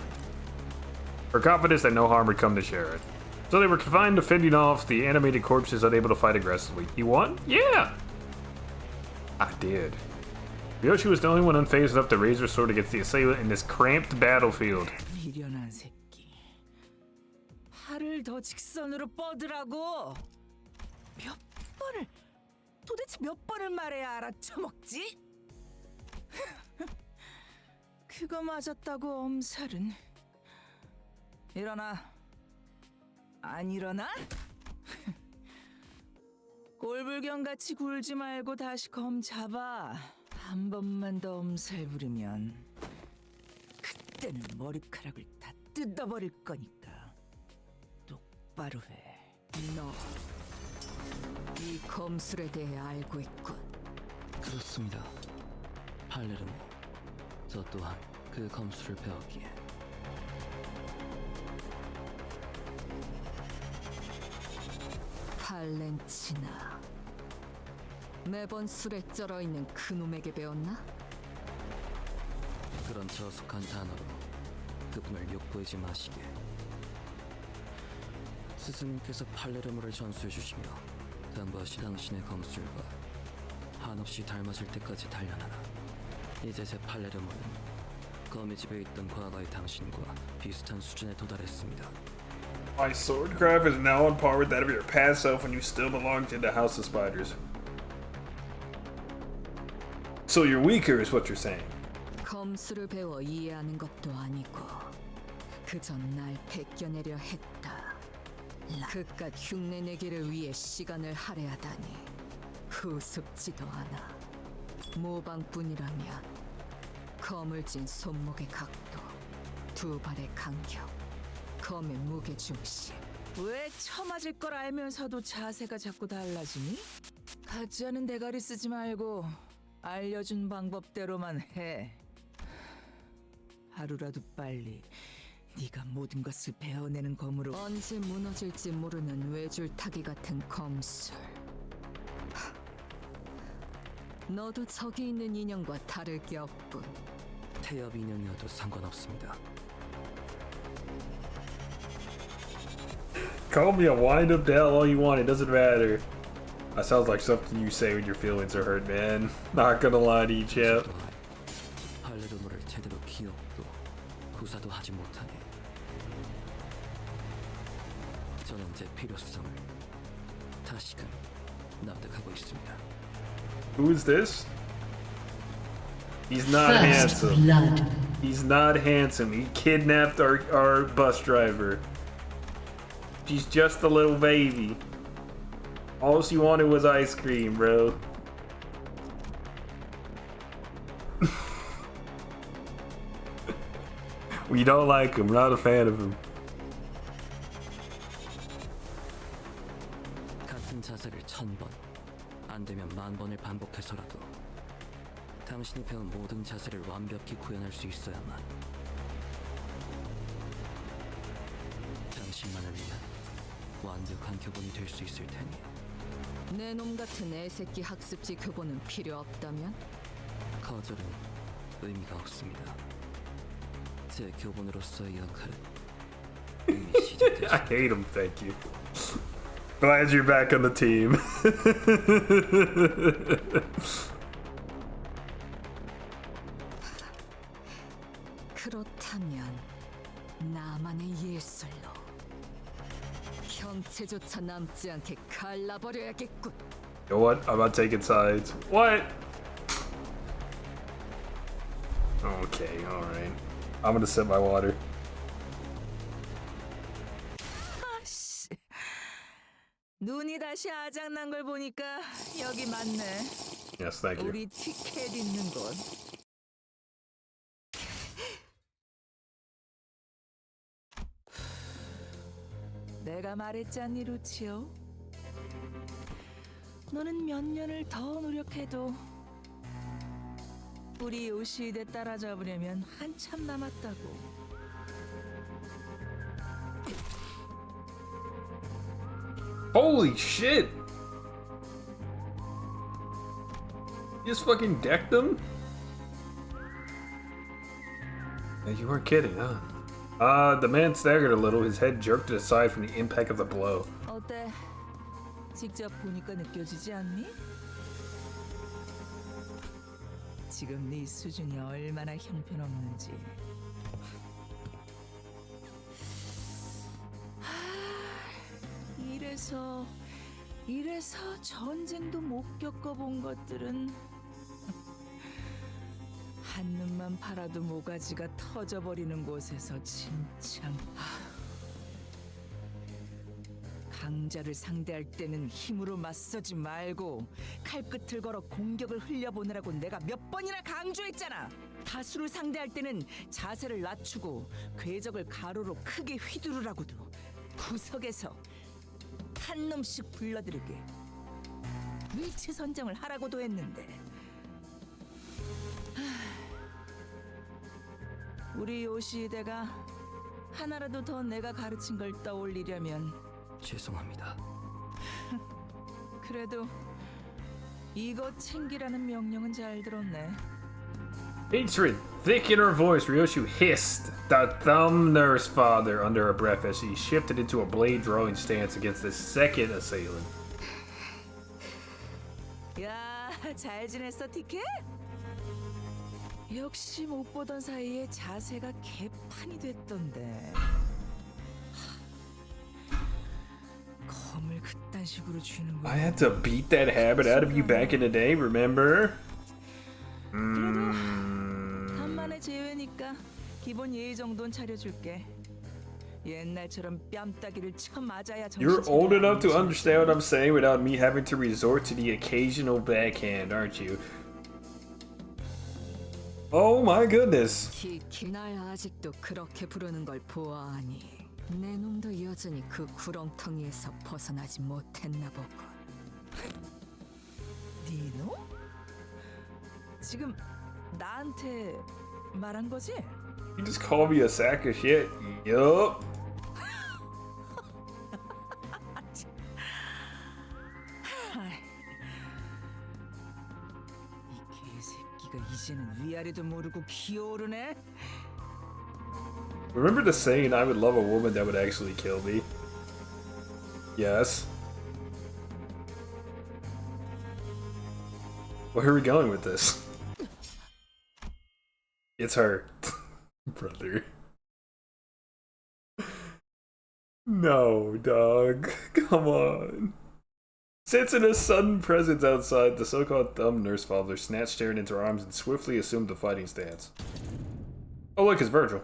her confidence that no harm would come to Sharon. So they were confined to fending off the animated corpses, unable to fight aggressively. He won? Yeah! I did. Ryoshu was the only one unfazed enough to raise her sword against the assailant in this cramped battlefield. 미련한 새끼. 팔을 더 직선으로 뻗으라고. 도대체 몇 번을 말해야 알아쳐먹지? 그거 맞았다고 엄살은. 일어나. 안 일어나? 꼴불견같이 굴지 말고 다시 검 잡아. 한 번만 더 엄살 부리면 그때는 머리카락을 다 뜯어버릴 거니까 똑바로 해. 너 이 검술에 대해 알고 있군. 그렇습니다. 팔레르모, 저 또한 그 검술을 배웠기에. 팔렌치나 매번 술에 쩔어 있는 그놈에게 배웠나? 그런 저속한 단어로 그분을 욕보이지 마시게. 스승님께서 팔레르모를 전수해 주시며 당부하시 당신의 검술과 한없이 닮아질 때까지 단련하라. 이제 제 팔레르모는 거미 집에 있던 과거의 당신과 비슷한 수준에 도달했습니다. My swordcraft is now on par with that of your past self when you still belonged to the House of Spiders. So you're weaker is what you're saying. 검술을 배워 이해하는 것도 아니고 그저 날 베껴내려 했다. 그깟 흉내내기를 위해 시간을 할애하다니 우습지도 않아. 모방뿐이라면 검을 쥔 손목의 각도, 두 발의 간격, 검의 무게 중심. 왜 처맞을 걸 알면서도 자세가 자꾸 달라지니? 같지 않은 대가리 쓰지 말고 알려준 방법대로만 해. 하루라도 빨리 네가 모든 것을 배워내는 검으로. 언제 무너질지 모르는 외줄타기 같은 검술. 하, 너도 저기 있는 인형과 다를 게 없군. 태엽 인형이어도 상관없습니다. Call me a wind-up doll all you want, it doesn't matter. That sounds like something you say when your feelings are hurt, man. Not gonna lie to you, champ. 발레르노를 제대로 기억도 구사도 하지 못하네. 저는 제 필요성을 다시금 납득하고 있습니다. Who is this? He's not handsome. He's not handsome. He kidnapped our bus driver. She's just a little baby. All she wanted was ice cream, bro. We don't like him. We're not a fan of him. 같은 자세를 1000번, 안 되면 10,000번을 반복해서라도 당신이 배운 모든 자세를 완벽히 구현할 수 있어야만 당신만을 위한 완벽한 교본이 될 수 있을 테니. 내 놈 같은 애새끼 학습지 교본은 필요 없다면? 거절은 의미가 없습니다. 제 교본으로서의 역할은 이미 I 시작됐습니다. hate him, thank you. Glad you're back on the team. 그렇다면 나만의 예술로 형체조차 남지 않게 갈라버려야겠군. You know what? I'm not taking sides. What? Okay, alright. I'm gonna sip my water. 아씨, 눈이 다시 아작난 걸 보니까 여기 맞네. Yes, thank you. 우리 티켓 있는 곳. 내가 말했잖니, 루치오. 너는 몇 년을 더 노력해도 우리 요시히데 따라잡으려면 한참 남았다고. Holy shit! You just fucking decked them? Yeah, you weren't kidding, huh? The man staggered a little, his head jerked aside from the impact of the blow. 어때? 직접 보니까 느껴지지 않니? 지금 네 수준이 얼마나 형편없는지. 이래서 전쟁도 못 겪어본 것들은 한눈만 팔아도 모가지가 터져버리는 곳에서 진짜 강자를 상대할 때는 힘으로 맞서지 말고 칼끝을 걸어 공격을 흘려보내라고 내가 몇 번이나 강조했잖아. 다수를 상대할 때는 자세를 낮추고 궤적을 가로로 크게 휘두르라고도. 구석에서 한 놈씩 불러들이게 위치 선정을 하라고도 했는데. 우리 요시히데가 하나라도 더 내가 가르친 걸 떠올리려면 죄송합니다. 그래도 이거 챙기라는 명령은 잘 들었네. Hatred thick in her voice, Ryoshu hissed the thumb nurse father under her breath as she shifted into a blade drawing stance against the second assailant. 야, 잘 지냈어, 티켓? 역시 못 보던 사이에 자세가 개판이 됐던데. 검을 그딴 식으로 쥐는 거야. I had to beat that habit out of you back in the day, remember? 그래도 간만에 제외니까 기본 예의 정도는 차려줄게. 옛날처럼 뺨따기를 쳐 맞아야 정신 You're old 차려. enough to understand what I'm saying without me having to resort to the occasional backhand, aren't you? Oh my goodness. 티키 날 아직도 그렇게 부르는 걸 보아하니 내 놈도 여전히 그 구렁텅이에서 벗어나지 못했나 보군. 네 놈? 지금 나한테 말한 거지? You just called me a sack of shit. Yup. 이제는 위아래도 모르고 기어오르네. Remember the saying, I would love a woman that would actually kill me? Yes. Where are we going with this? It's her. Brother. No, dog. Come on. Sensing a sudden presence outside, the so-called thumb nurse father snatched Aaron into her arms and swiftly assumed the fighting stance. Oh look, it's Virgil.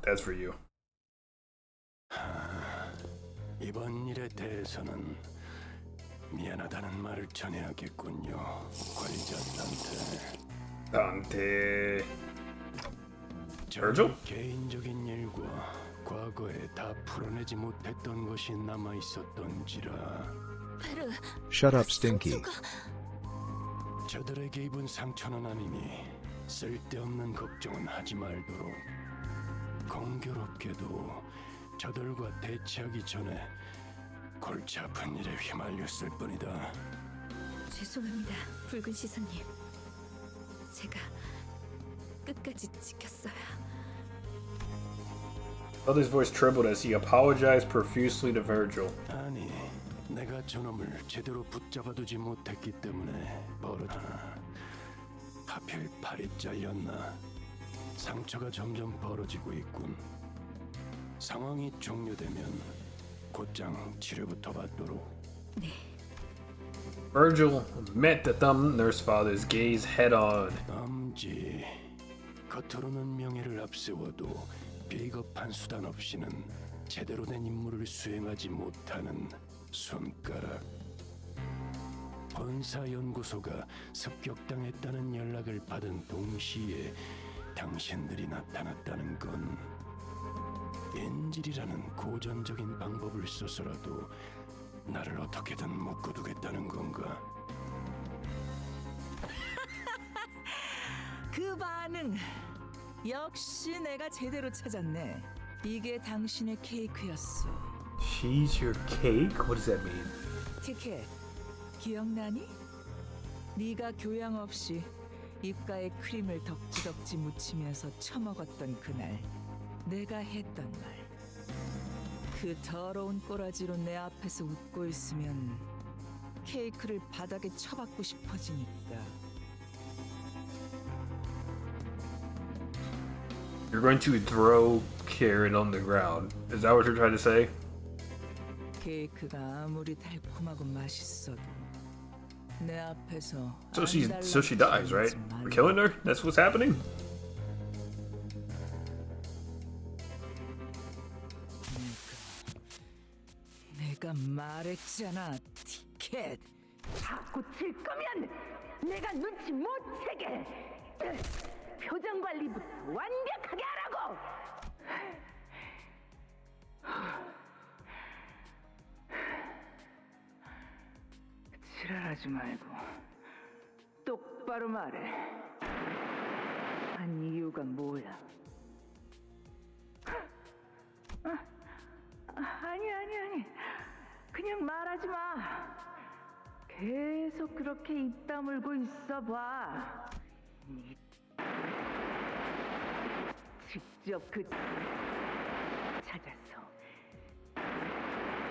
That's for you. 이번 일에 대해서는 미안하다는 말을 전해야겠군요. 관리자한테. Dante. 저는 Virgil? 개인적인 일과 과거에 다 풀어내지 못했던 것이 남아 있었던지라. 베르, Shut up, Stinky. 저들에게 입은 상처는 아니니 쓸데없는 걱정은 하지 말도록. 공교롭게도 저들과 대치하기 전에 골치 아픈 일에 휘말렸을 뿐이다. 죄송합니다, 붉은 시선님. 제가 끝까지 지켰어요. Father's voice trembled as he apologized profusely to Virgil. 아니, 내가 저놈을 제대로 붙잡아두지 못했기 때문에 벌어졌나. 하필 팔이 잘렸나. 상처가 점점 벌어지고 있군. 상황이 종료되면 곧장 치료부터 받도록. 네. Virgil met the thumb nurse father's gaze head on. 엄지. 겉으로는 명예를 앞세워도 비겁한 수단 없이는 제대로 된 임무를 수행하지 못하는 손가락. 본사연구소가 습격당했다는 연락을 받은 동시에 당신들이 나타났다는 건 인질이라는 고전적인 방법을 써서라도 나를 어떻게든 묶어두겠다는 건가? 그 반응 역시 내가 제대로 찾았네. 이게 당신의 케이크였어. She's your cake? What does that mean? 티켓 기억나니? 네가 교양 없이 입가에 크림을 덕지덕지 묻히면서 처먹었던 그날 내가 했던 말. 그 더러운 꼬라지로 내 앞에서 웃고 있으면 케이크를 바닥에 쳐박고 싶어지니까. You're going to throw Karen on the ground. Is that what you're trying to say? 케이크가 아무리 달콤하고 맛있어도 내 앞에서 So she dies, right? We're killing her? That's what's happening? 내가 말했잖아, 티켓. 자꾸 칠 거면 내가 눈치 못 채게. 표정 관리부터 완벽하게 하라고. 지랄하지 말고 똑바로 말해. 한 이유가 뭐야? 아니. 그냥 말하지 마. 계속 그렇게 입 다물고 있어봐. 직접 그 찾아서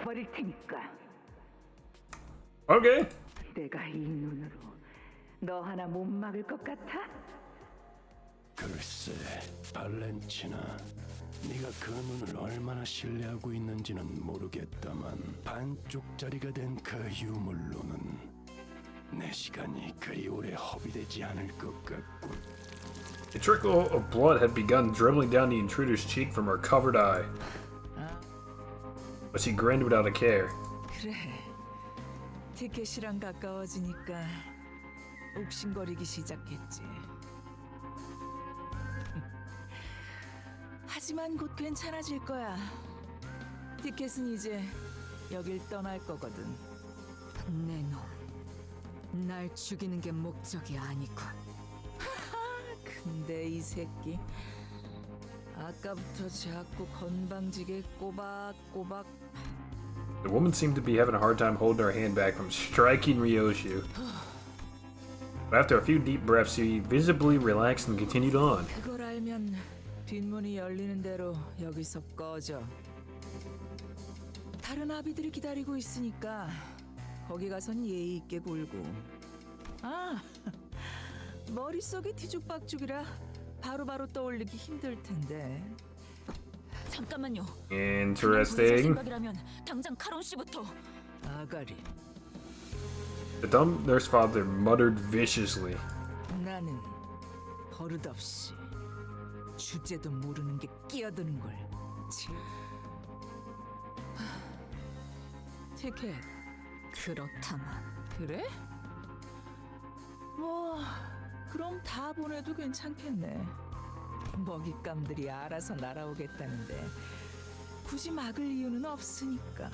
버릴 테니까. Okay. 내가 이 눈으로 너 하나 못 막을 것 같아? 글쎄, 발렌치나. 네가 그 눈을 얼마나 신뢰하고 있는지는 모르겠다만 반쪽짜리가 된 그 유물로는 내 시간이 그리 오래 허비되지 않을 것 같군. A trickle of blood had begun dribbling down the intruder's cheek from her covered eye. But she grinned without a care. 그래. 티켓이랑 가까워지니까 욱신거리기 시작했지. 하지만 곧 괜찮아질 거야. 티켓은 이제 여길 떠날 거거든. 내 놈. 날 죽이는 게 목적이 아니고. 근데 이 새끼 아까부터 자꾸 건방지게 꼬박꼬박. The woman seemed to be having a hard time holding her hand back from striking Ryoshu. But after a few deep breaths, she visibly relaxed and continued on. 그걸 알면 뒷문이 열리는 대로 여기서 꺼져. 다른 아비들이 기다리고 있으니까 거기 가선 예의 있게 굴고. 아, 머릿속이 뒤죽박죽이라 바로바로 떠올리기 힘들 텐데. 잠깐만요. Interesting. 생각이라면 당장 카론 씨부터. 아가리. The dumb nurse father muttered viciously. 나는 버릇없이 주제도 모르는 게 끼어드는 걸. 티켓. 그렇다만. 그래? 뭐 그럼 다 보내도 괜찮겠네. 먹잇감들이 알아서 날아오겠다는데 굳이 막을 이유는 없으니까.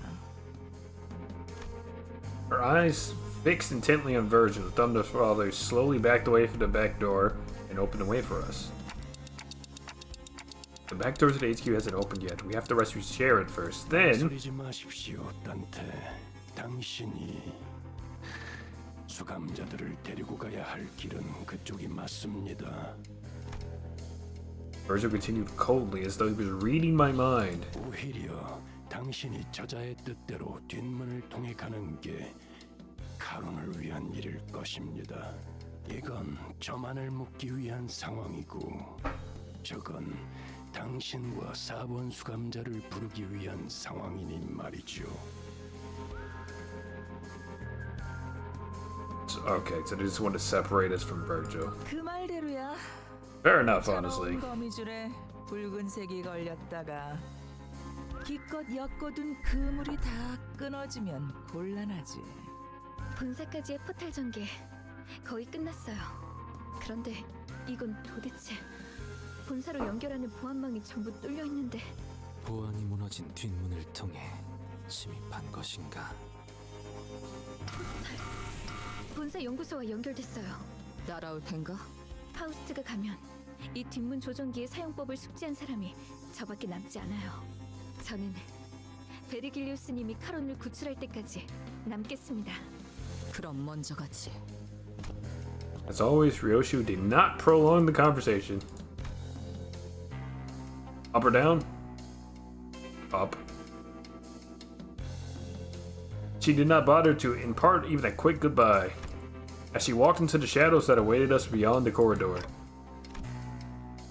Her eyes fixed intently on Virgil, the dumb nurse father slowly backed away from the back door and opened the way for us. The back door to the HQ hasn't opened yet. We have to rescue Sharon first. Then... 소리지 마십시오, 단테. 당신이 수감자들을 데리고 가야 할 길은 그쪽이 맞습니다. Virgil continued coldly as though he was reading my mind. 오히려 당신이 저자의 뜻대로 뒷문을 통해 가는 게 카론을 위한 일일 것입니다. 이건 저만을 묶기 위한 상황이고 저건 당신과 4번 수감자를 부르기 위한 상황이니 말이죠. Okay, so they just want to separate us from Virgil. 그 말대로야. Fair enough, honestly. 거미줄에 붉은색이 걸렸다가 기껏 엮어둔 그물이 다 끊어지면 곤란하지. 본사까지의 포탈 전개 거의 끝났어요. 그런데 이건 도대체 본사로 연결하는 보안망이 전부 뚫려 있는데. 보안이 무너진 뒷문을 통해 침입한 것인가? 본사 연구소와 연결됐어요. 따라올 텐가? 파우스트가 가면 이 뒷문 조정기의 사용법을 숙지한 사람이 저밖에 남지 않아요. 저는 베르길리우스님이 카론을 구출할 때까지 남겠습니다. 그럼 먼저 가지. As always, Ryoshu did not prolong the conversation. Up or down? Up. She did not bother to impart even a quick goodbye, as she walked into the shadows that awaited us beyond the corridor.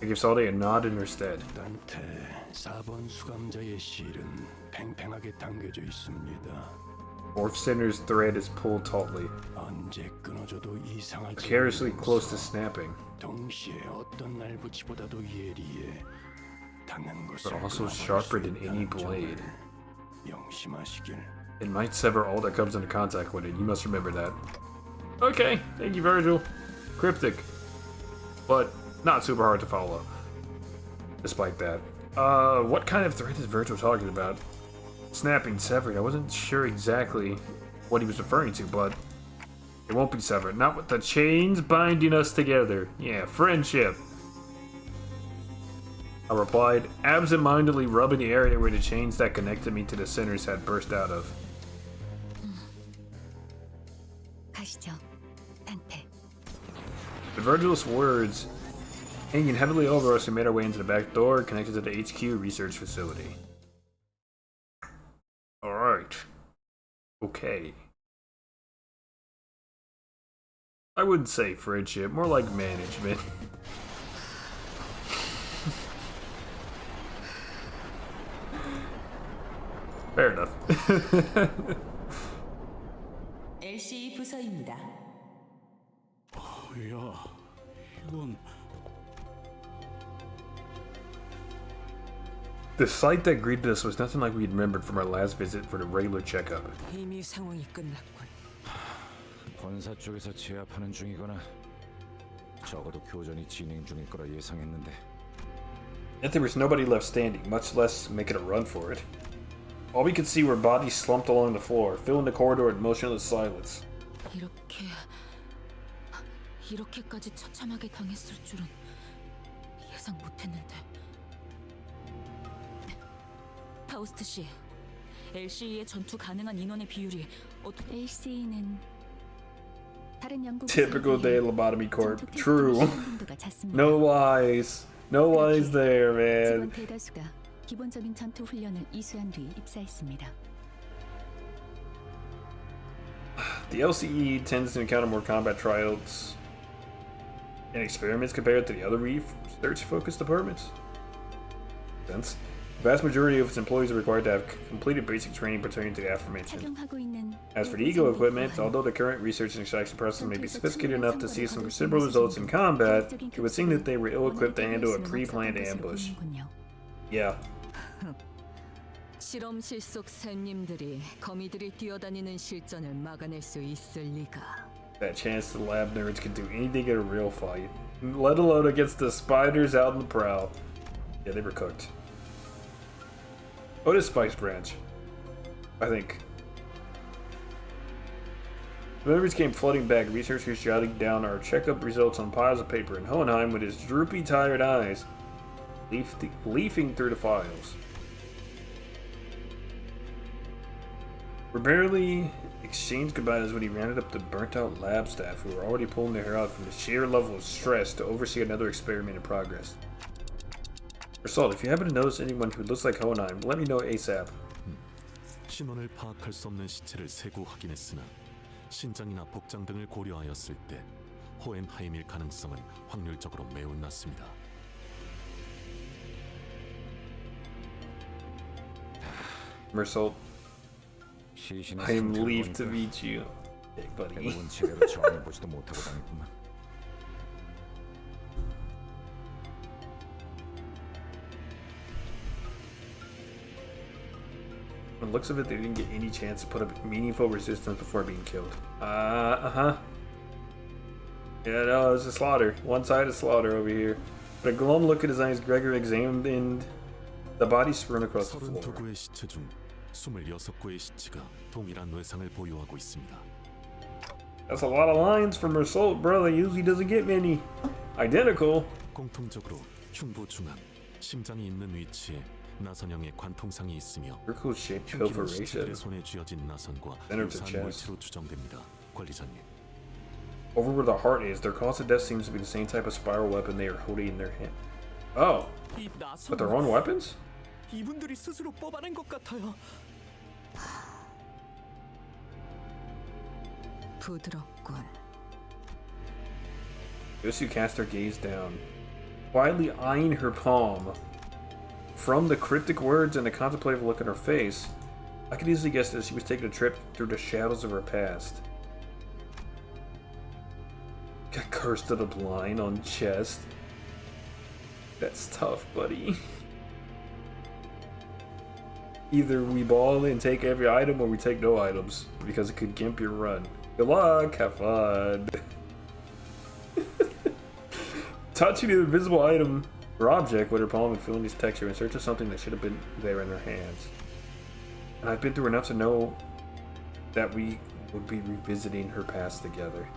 I gave Salde a nod in her stead. 단테 4번 수감자의 실은 팽팽하게 당겨져 있습니다. Fourth sinner's thread is pulled tautly, 언제 끊어져도 이상하지. precariously close to snapping, 동시에 어떤 날붙이보다도 예리해 닿는 것을 but also 끊어버릴 sharper 수 than any 있다는 blade. 점을 명심하시길. It might sever all that comes into contact with it. You must remember that. Okay, thank you, Virgil. Cryptic, but not super hard to follow. Despite that, what kind of thread is Virgil talking about? Snapping, severed. I wasn't sure exactly what he was referring to, but it won't be severed. Not with the chains binding us together. Yeah, friendship. I replied, absent-mindedly rubbing the area where the chains that connected me to the sinners had burst out of. 가시죠, 단테. The Virgil's words hanging heavily over us, we made our way into the back door connected to the HQ research facility. Alright. Okay. I wouldn't say friendship, more like management. Fair enough. LC 부서입니다. 야, 이건 The sight that greeted us was nothing like we had remembered from our last visit for the regular checkup. 이미 상황이 끝났군. 본사 쪽에서 제압하는 중이거나 적어도 교전이 진행 중일 거라 예상했는데. Yet there was nobody left standing, much less making a run for it. All we could see were bodies slumped along the floor, filling the corridor in motionless silence. 이렇게 이렇게까지 처참하게 당했을 줄은 예상 못했는데. 파우스트 씨, LCE의 전투 가능한 인원의 비율이 어떻게? LCE는 다른 영국 Typical day lobotomy corp. True. No lies. No lies there, man. 직원 대다수가 기본적인 전투 훈련을 이수한 뒤 입사했습니다. The LCE tends to encounter more combat trials and experiments compared to the other research-focused departments. Since the vast majority of its employees are required to have completed basic training pertaining to the aforementioned. As for the Eagle equipment, although the current research and extraction process may be sophisticated enough to see some considerable results in combat, it would seem that they were ill-equipped to handle a pre-planned ambush. Yeah. 실험실 속 샘님들이 거미들이 뛰어다니는 실전을 막아낼 수 있을 리가. That chance the lab nerds can do anything in a real fight, let alone against the spiders out in the prowl. Yeah, they were cooked. Oh, it is Spice Branch, I think. The memories came flooding back, researchers jotting down our checkup results on piles of paper, and Hohenheim, with his droopy, tired eyes, leafing through the files. We barely exchanged goodbyes when he rounded up the burnt-out lab staff who were already pulling their hair out from the sheer level of stress to oversee another experiment in progress. Result, if you happen to notice anyone who looks like Hohenheim, let me know ASAP. 신원을 파악할 수 없는 시체를 세고 확인했으나 신장이나 복장 등을 고려하였을 때 호헨하임일 가능성은 확률적으로 매우 낮습니다. Result, I am relieved to meet you, hey buddy. 대부분 제대로 정해보지도 못하고 다녔구만. From the looks of it, they didn't get any chance to put up meaningful resistance before being killed. Yeah, no, it's a slaughter. One-sided slaughter over here. But a glum look at his eyes, Gregor examined the body strewn across the floor. 32구의 시체 중 26구의 시체가 동일한 뇌상을 보유하고 있습니다. That's a lot of lines from Result, bro. He usually doesn't get many. Identical. 공통적으로 흉부 중앙, 심장이 있는 위치에 나선형의 관통상이 있으며 Circle-shaped 흉기는 시체들의 perforation. 손에 쥐어진 나선과 Center of the 유사한 chest. 물체로 추정됩니다. 관리자님. Over where the heart is, their cause of death seems to be the same type of spiral weapon they are holding in their hand. Oh, but their own weapons? 이분들이 스스로 뽑아낸 것 같아요. 부드럽군. Yosu cast her gaze down, quietly eyeing her palm. From the cryptic words and the contemplative look in her face, I could easily guess that she was taking a trip through the shadows of her past. Got cursed to the blind on chest. That's tough, buddy. Either we ball and take every item, or we take no items, because it could gimp your run. Good luck, have fun. Touching an invisible item or object with her palm and feeling its texture in search of something that should have been there in her hands. And I've been through enough to know that we would be revisiting her past together.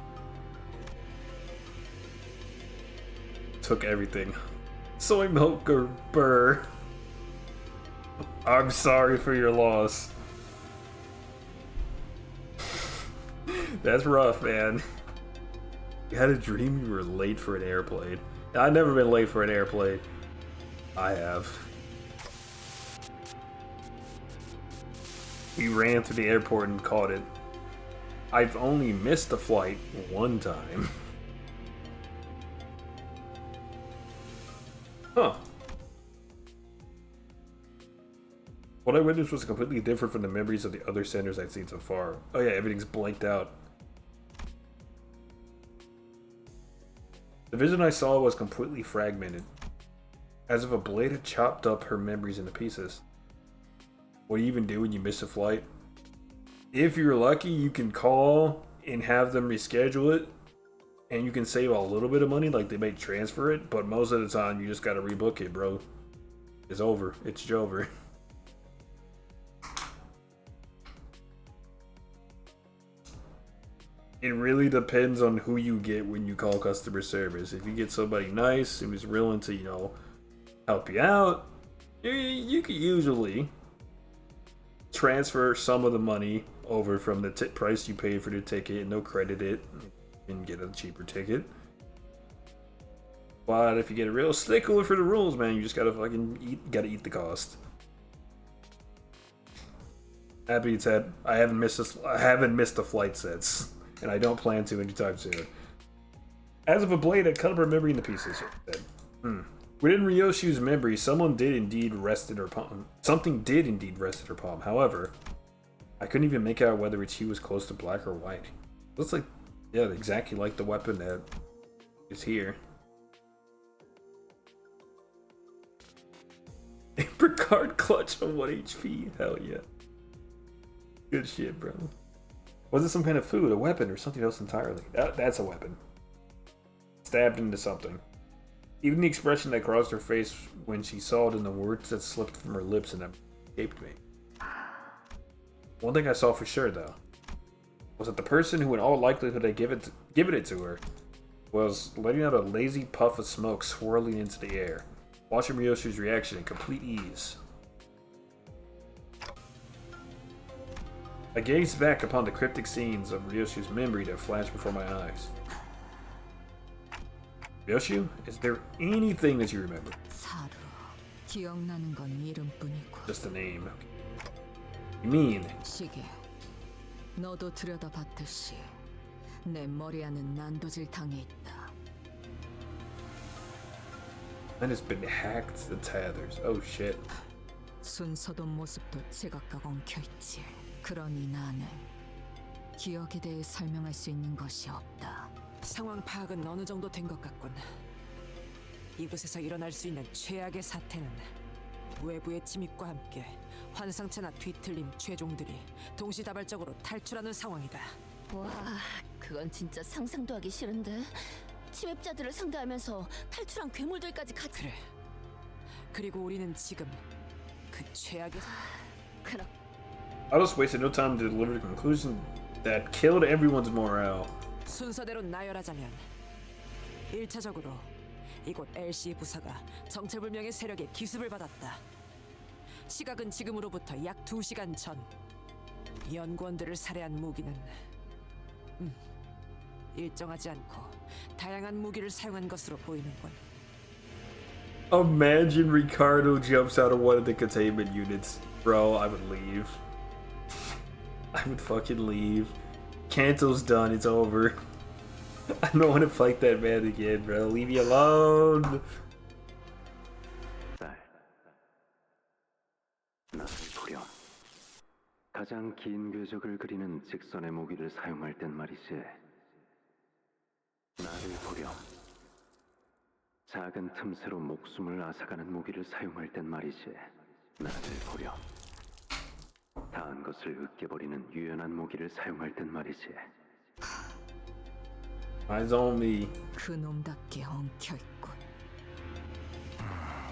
Took everything. Soy milk or burr. I'm sorry for your loss. That's rough, man. You had a dream you were late for an airplane. I've never been late for an airplane. I have. We ran through the airport and caught it. I've only missed a flight one time. Huh. What I witnessed was completely different from the memories of the other centers I'd seen so far. Oh yeah, everything's blanked out. The vision I saw was completely fragmented, as if a blade had chopped up her memories into pieces. What do you even do when you miss a flight? If you're lucky, you can call and have them reschedule it, and you can save a little bit of money, like they may transfer it, but most of the time you just gotta rebook it, bro. It's over. It's Jover. it really depends on who you get when you call customer service. If you get somebody nice who's willing to, you know, help you out, you can usually transfer some of the money over from the price you paid for the ticket and they'll credit it and get a cheaper ticket. But if you get a real stickler for the rules, man, you just gotta fucking eat the cost. That being said, I haven't missed a flight since, and I don't plan to anytime soon. As of a blade, I cut up remembering the pieces. Within Ryoshu's memory, something did indeed rest in her palm. However, I couldn't even make out whether its hue was close to black or white. Looks like, yeah, exactly like the weapon that is here. Picard clutch on 1 HP. Hell yeah. Good shit, bro. Was it some kind of food, a weapon, or something else entirely? That's a weapon. Stabbed into something. Even the expression that crossed her face when she saw it and the words that slipped from her lips and escaped me. One thing I saw for sure, though, was that the person who in all likelihood had given it to her was letting out a lazy puff of smoke swirling into the air, watching Ryoshu's reaction in complete ease. I gazed back upon the cryptic scenes of Ryoshu's memory that flashed before my eyes. Ryoshu, is there anything that you remember? Just the name. You mean? 시계. 너도 들여다봤듯이 내 머리 안은 난도질 당해 있다. Mine has been hacked to tatters. Oh shit. 순서도 모습도 제각각 엉켜 있지. 그러니 나는 기억에 대해 설명할 수 있는 것이 없다. 상황 파악은 어느 정도 된 것 같군. 이곳에서 일어날 수 있는 최악의 사태는 외부의 침입과 함께 환상체나 뒤틀린 최종들이 동시다발적으로 탈출하는 상황이다. 와, 그건 진짜 상상도 하기 싫은데. 침입자들을 상대하면서 탈출한 괴물들까지 같이. 그래. 그리고 우리는 지금 그 최악의 그럼 I just wasted no time to deliver the conclusion that killed everyone's morale. 순서대로 나열하자면 1차적으로 이곳 LC 부사가 정체불명의 세력의 기습을 받았다. 시각은 지금으로부터 약 2시간 전. 연구원들을 살해한 무기는 일정하지 않고 다양한 무기를 사용한 것으로 보이는군. Imagine Ricardo jumps out of one of the containment units. Bro, I would leave. I would fucking leave. Kanto's done, it's over. I don't want to fight that man again, bro. Leave me alone. 나를 보렴. 가장 긴 궤적을 그리는 직선의 무기를 사용할 땐 말이지. 나를 보렴. 작은 틈새로 목숨을 앗아가는 무기를 사용할 땐 말이지. 나를 보렴. 다한 것을 으깨버리는 유연한 무기를 사용할 땐 말이지. Eyes on me. 그놈답게 엉켜 있군.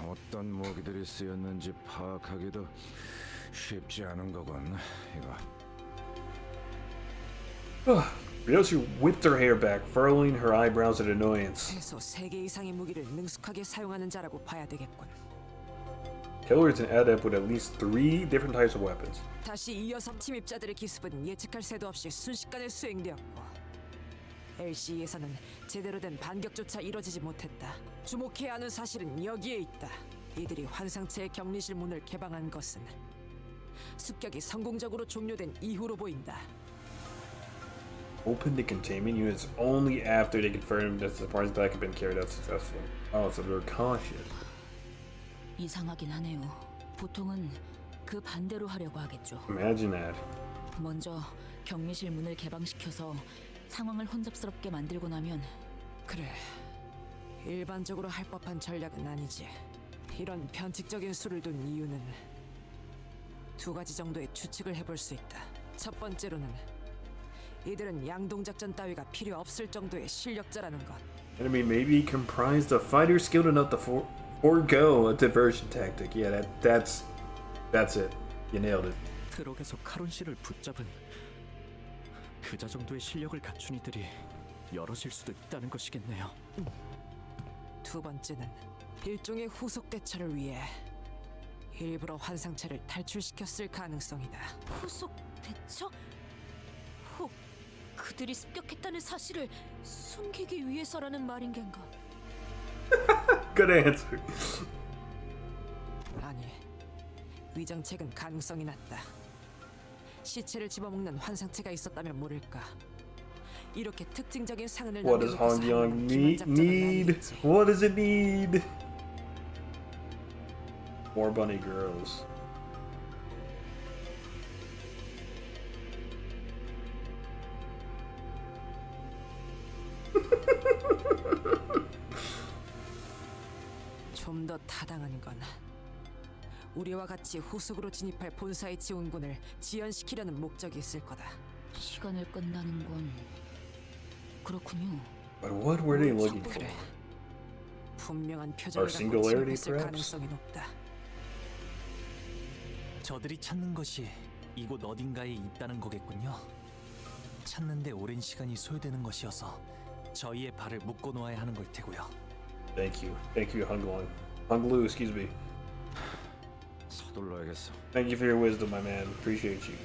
어떤 무기들이 쓰였는지 파악하기도 쉽지 않은 거군. 이거. Ryoshu whipped her hair back, furrowing her eyebrows in annoyance. 최소 3개 이상의 무기를 능숙하게 사용하는 자라고 봐야 되겠군. Killer is an adept with at least 3 different types of weapons. 다시 이어서 침입자들의 기습은 예측할 새도 없이 순식간에 수행되었고 LC에서는 제대로 된 반격조차 이뤄지지 못했다. 주목해야 하는 사실은 여기에 있다. 이들이 환상체의 격리실 문을 개방한 것은 습격이 성공적으로 종료된 이후로 보인다. Open the containment units only after they confirm that the surprise attack had been carried out successfully. Oh, so they're cautious. 이상하긴 하네요. 보통은 그 반대로 하려고 하겠죠. Imagine that. 먼저 격리실 문을 개방시켜서 상황을 혼잡스럽게 만들고 나면 그래. 일반적으로 할 법한 전략은 아니지. 이런 변칙적인 수를 둔 이유는 2가지 정도의 추측을 해볼 수 있다. 첫 번째로는 이들은 양동작전 따위가 필요 없을 정도의 실력자라는 것. Enemy may be comprised of fighters skilled enough to forego a diversion tactic. Yeah, that's it. You nailed it. 트럭에서 카론 씨를 붙잡은 그자 정도의 실력을 갖춘 이들이 여럿일 수도 있다는 것이겠네요. 두 번째는 일종의 후속 대처를 위해 일부러 환상체를 탈출시켰을 가능성이다. 후속 대처? 혹 그들이 습격했다는 사실을 숨기기 위해서라는 말인 겐가? Good answer. 아니, 위장책은 가능성이 낮다. 시체를 집어먹는 환상체가 있었다면 모를까. 이렇게 특징적인 상흔을 What does 남겨놓고 Hong Young 사용하는 기만 작전은 need? 아니겠지. What does it need? More bunny girls. 좀 더 타당한 건 우리와 같이 후속으로 진입할 본사의 지원군을 지연시키려는 목적이 있을 거다. 시간을 끈다는 건 그렇군요. But what were they looking for? 그래, 분명한 표정을 갖고 singularity, 진입했을 perhaps? 가능성이 높다. 저들이 찾는 것이 이곳 어딘가에 있다는 거겠군요. 찾는데 오랜 시간이 소요되는 것이어서 저희의 발을 묶어 놓아야 하는 걸 테고요. Thank you, Hung-Lu, excuse me. 서둘러야겠어. Thank you for your wisdom, my man. Appreciate you.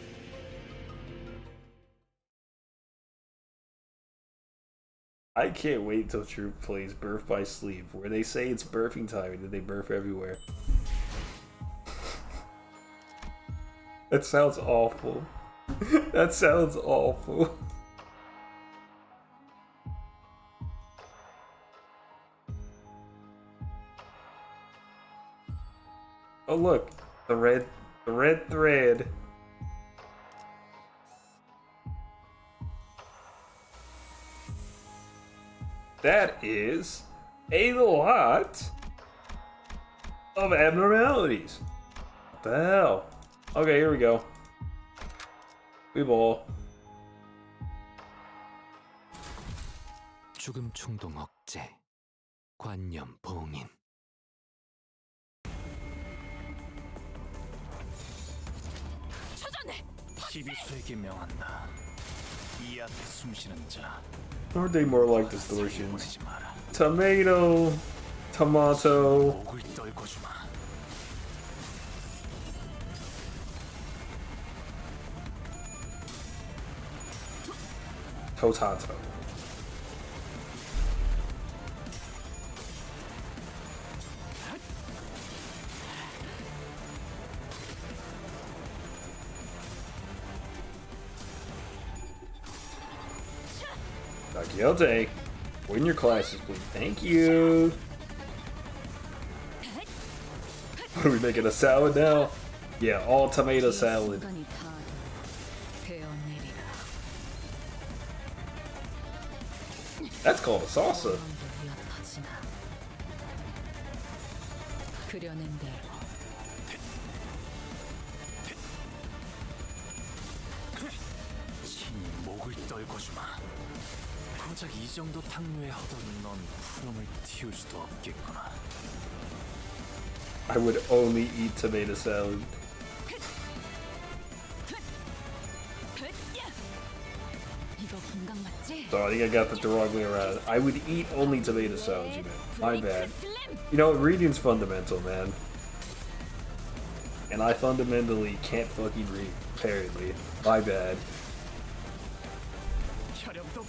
I can't wait till Troop plays Birth by Sleep, where they say it's birthing time and then they birth everywhere. That sounds awful. That sounds awful. Oh look, the red thread. That is a lot of abnormalities. What the hell? Okay, here we go. We ball. 죽음 충동 억제, 관념 봉인. 시비수에게 명한다. 이 앞에 숨쉬는 자. Aren't they more like distortions? 보내지 마라. Tomato. 목을 떨궈주마. Potato. Takiote. Win your classes, please. Thank you. What are we making, a salad now? Yeah, all tomato salad. That's called a salsa. 친히 목을 떨궈주마. 고작 이 정도 탕류에 하던 넌 푸름을 틔울 수도 없겠구나. I would only eat tomato salad. So I think I got that the wrong way around. I would eat only tomato salad, you meant. My bad. You know, reading's fundamental, man. And I fundamentally can't fucking read, apparently. My bad.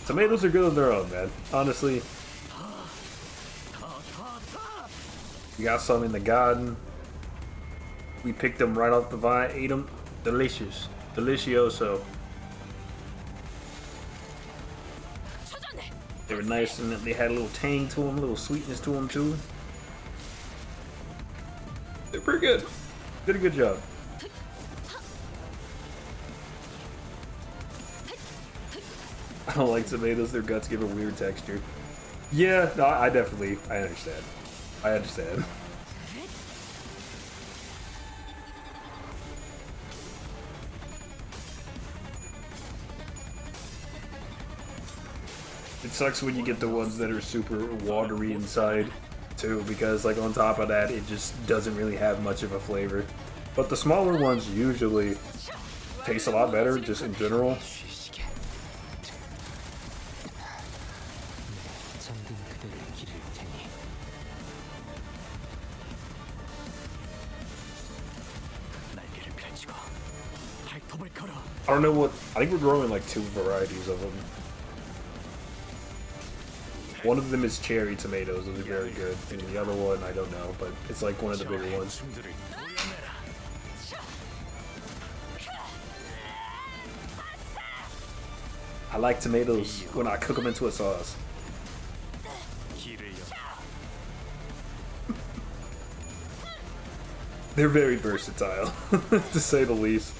Tomatoes are good on their own, man. Honestly. We got some in the garden. We picked them right off the vine, ate them. Delicious. Delicioso. They were nice and they had a little tang to them, a little sweetness to them too. They're pretty good. Did a good job. I don't like tomatoes, their guts give a weird texture. Yeah, no, I understand. I understand. It sucks when you get the ones that are super watery inside, too, because like on top of that, it just doesn't really have much of a flavor. But the smaller ones usually taste a lot better, just in general. 기를 테니. 날개를 펼치고 발톱을 걸어. I don't know what. I think we're growing like 2 varieties of them. One of them is cherry tomatoes, those are very good, and the other one I don't know, but it's like one of the bigger ones. I like tomatoes when I cook them into a sauce. They're very versatile, to say the least.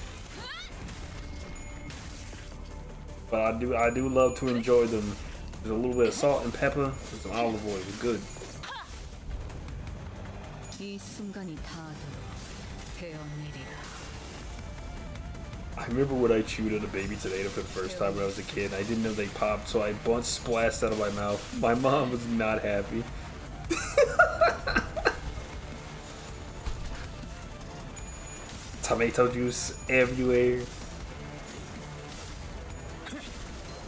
But I do love to enjoy them. There's a little bit of salt and pepper and some olive oil. It's good. 이 순간이 닿아도록 배어내리라. I remember when I chewed on a baby tomato for the first time when I was a kid. I didn't know they popped, so I bunch splashed out of my mouth. My mom was not happy. Tomato juice everywhere.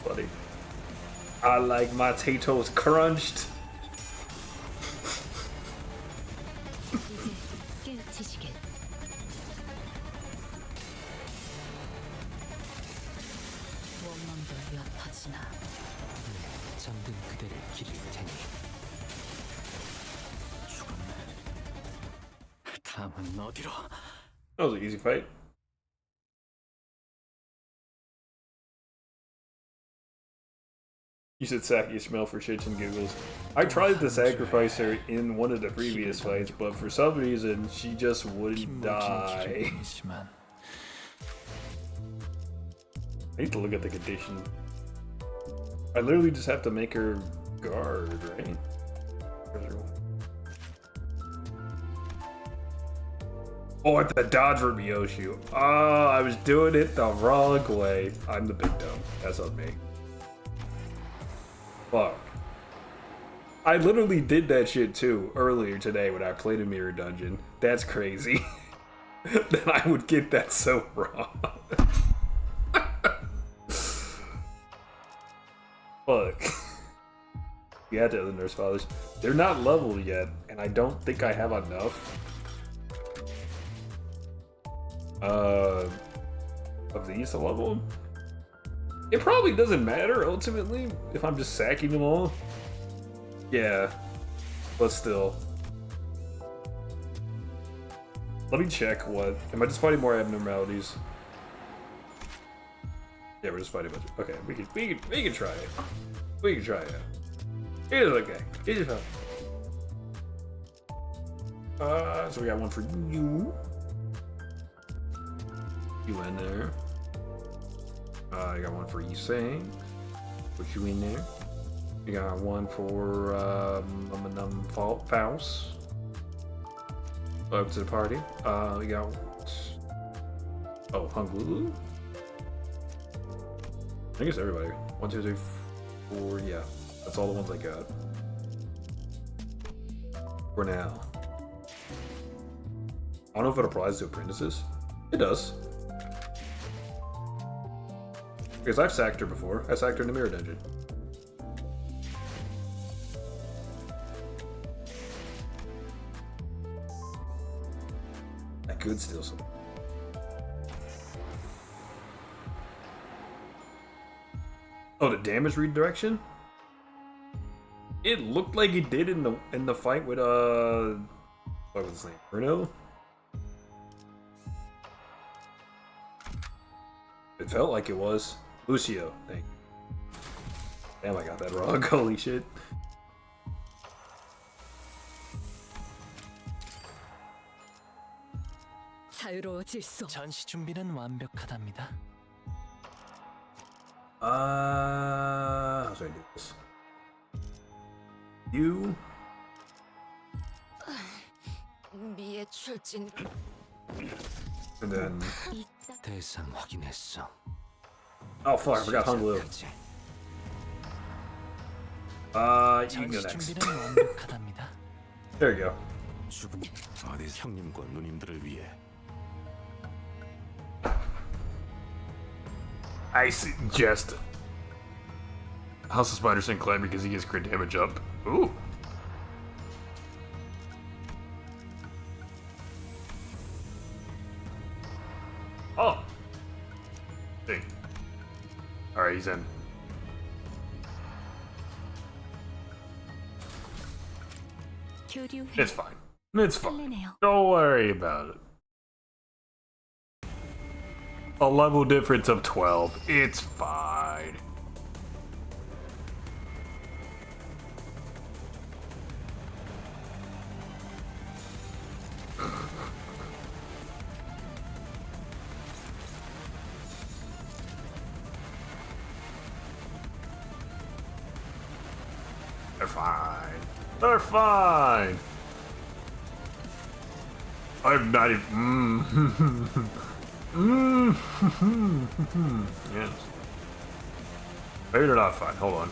Buddy. I like my potatoes crunched. 이제 깨우치시길. 원망도 엿하지나. 잠든 그대를 기를 테니. 죽었네. 다음은 어디로? That was an easy fight. You said Saki smell for shits and giggles. I tried to sacrifice her in one of the previous fights, but for some reason she just wouldn't die. I need to look at the condition. I literally just have to make her guard, right? Oh, at the dodge for Myoshu. Oh, I was doing it the wrong way. I'm the big dumb. That's on me. Fuck. I literally did that shit too earlier today when I played a mirror dungeon. That's crazy. That I would get that so wrong. Fuck. Yeah, the other nurse fathers. They're not leveled yet, and I don't think I have enough. Of these to level them? It probably doesn't matter ultimately if I'm just sacking them all. Yeah, but still. Let me check what. Am I just fighting more abnormalities? Yeah, we're just fighting a bunch. Okay, we can try it. We can try it. It's okay. It's fine. So we got one for you. You in there. I got one for Yusang. Put you in there. We got one for Faust. Up to the party. We got Hungulu. I think it's everybody. 1, 2, 3, 4. Yeah, that's all the ones I got for now. I don't know if it applies to apprentices. It does. Because I've sacked her before. I sacked her in the mirror dungeon. I could steal some. Oh, the damage redirection? It looked like it did in the fight with what was his name? Bruno? It felt like it was. Lucio, thank you. Damn, I got that wrong. Holy shit. 자유로워질소. 전시 준비는 완벽하답니다. How should I do this? You. 미의 출진. And then. 대상 확인했어. Oh fuck, I forgot Hung Lu. You can go next. There you go. 형님과 누님들을 위해. I suggest House of Spiders and climb because he gets crit damage up. Ooh. Oh! Dang. Alright, he's in. It's fine. It's fine. Don't worry about it. A level difference of 12. It's fine. They're fine. They're fine. I'm not even. Yes. Maybe they're not fine. Hold on.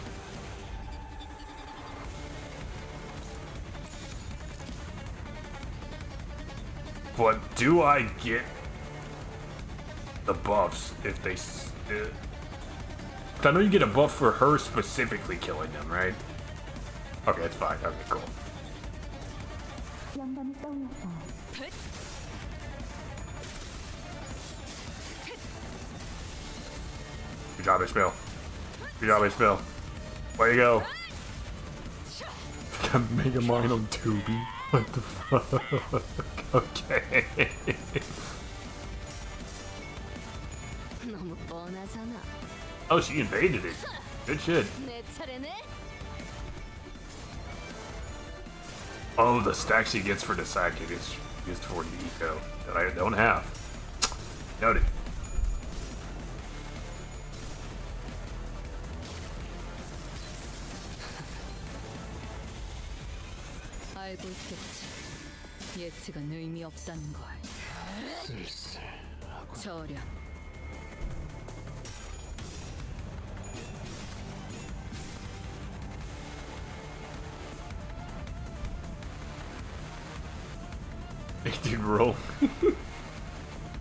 But do I get the buffs if they? I know you get a buff for her specifically killing them, right? Okay, it's fine. Okay, cool. Good job, Ishmael. Good job, Ishmael. Way to go. Got Mega Mine on Tubi. What the fuck? Okay. Oh, she invaded it. Good shit. Oh, the stack she gets for the sidekick is used for the eco that I don't have. Noted. 알고 있겠지. 예측은 의미 없다는 걸. 저렴. Did roll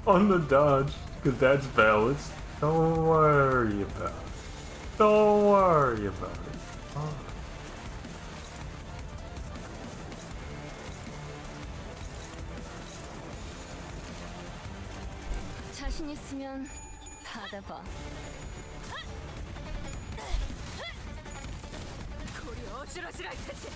on the dodge because that's balanced. Don't worry about it. Don't worry about it. Oh. 자신 있으면 받아봐. 골이 어지러지랄 테지.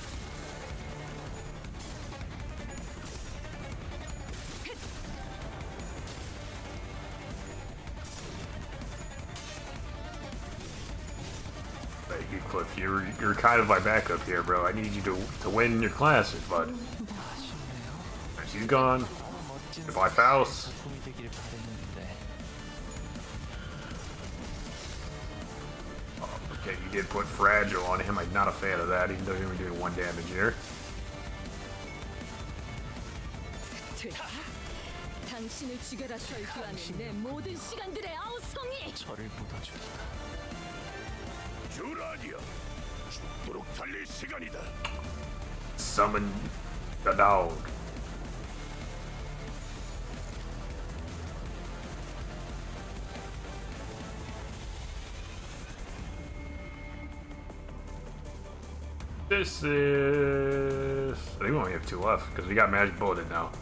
Hey, Cliff, you're kind of my backup here, bro. I need you to win your classes, bud. She's gone. Goodbye, Faust. Okay, you did put Fragile on him. I'm not a fan of that, even though you're only doing 1 damage here. 당신을 죽여라 절규하는 내 모든 시간들의 아우성이. 저를 묻어주기다. 주라니야, 죽도록 달릴 시간이다. Summon the dog. This is... I think we only have 2 left, because we got Magic Bulleted now.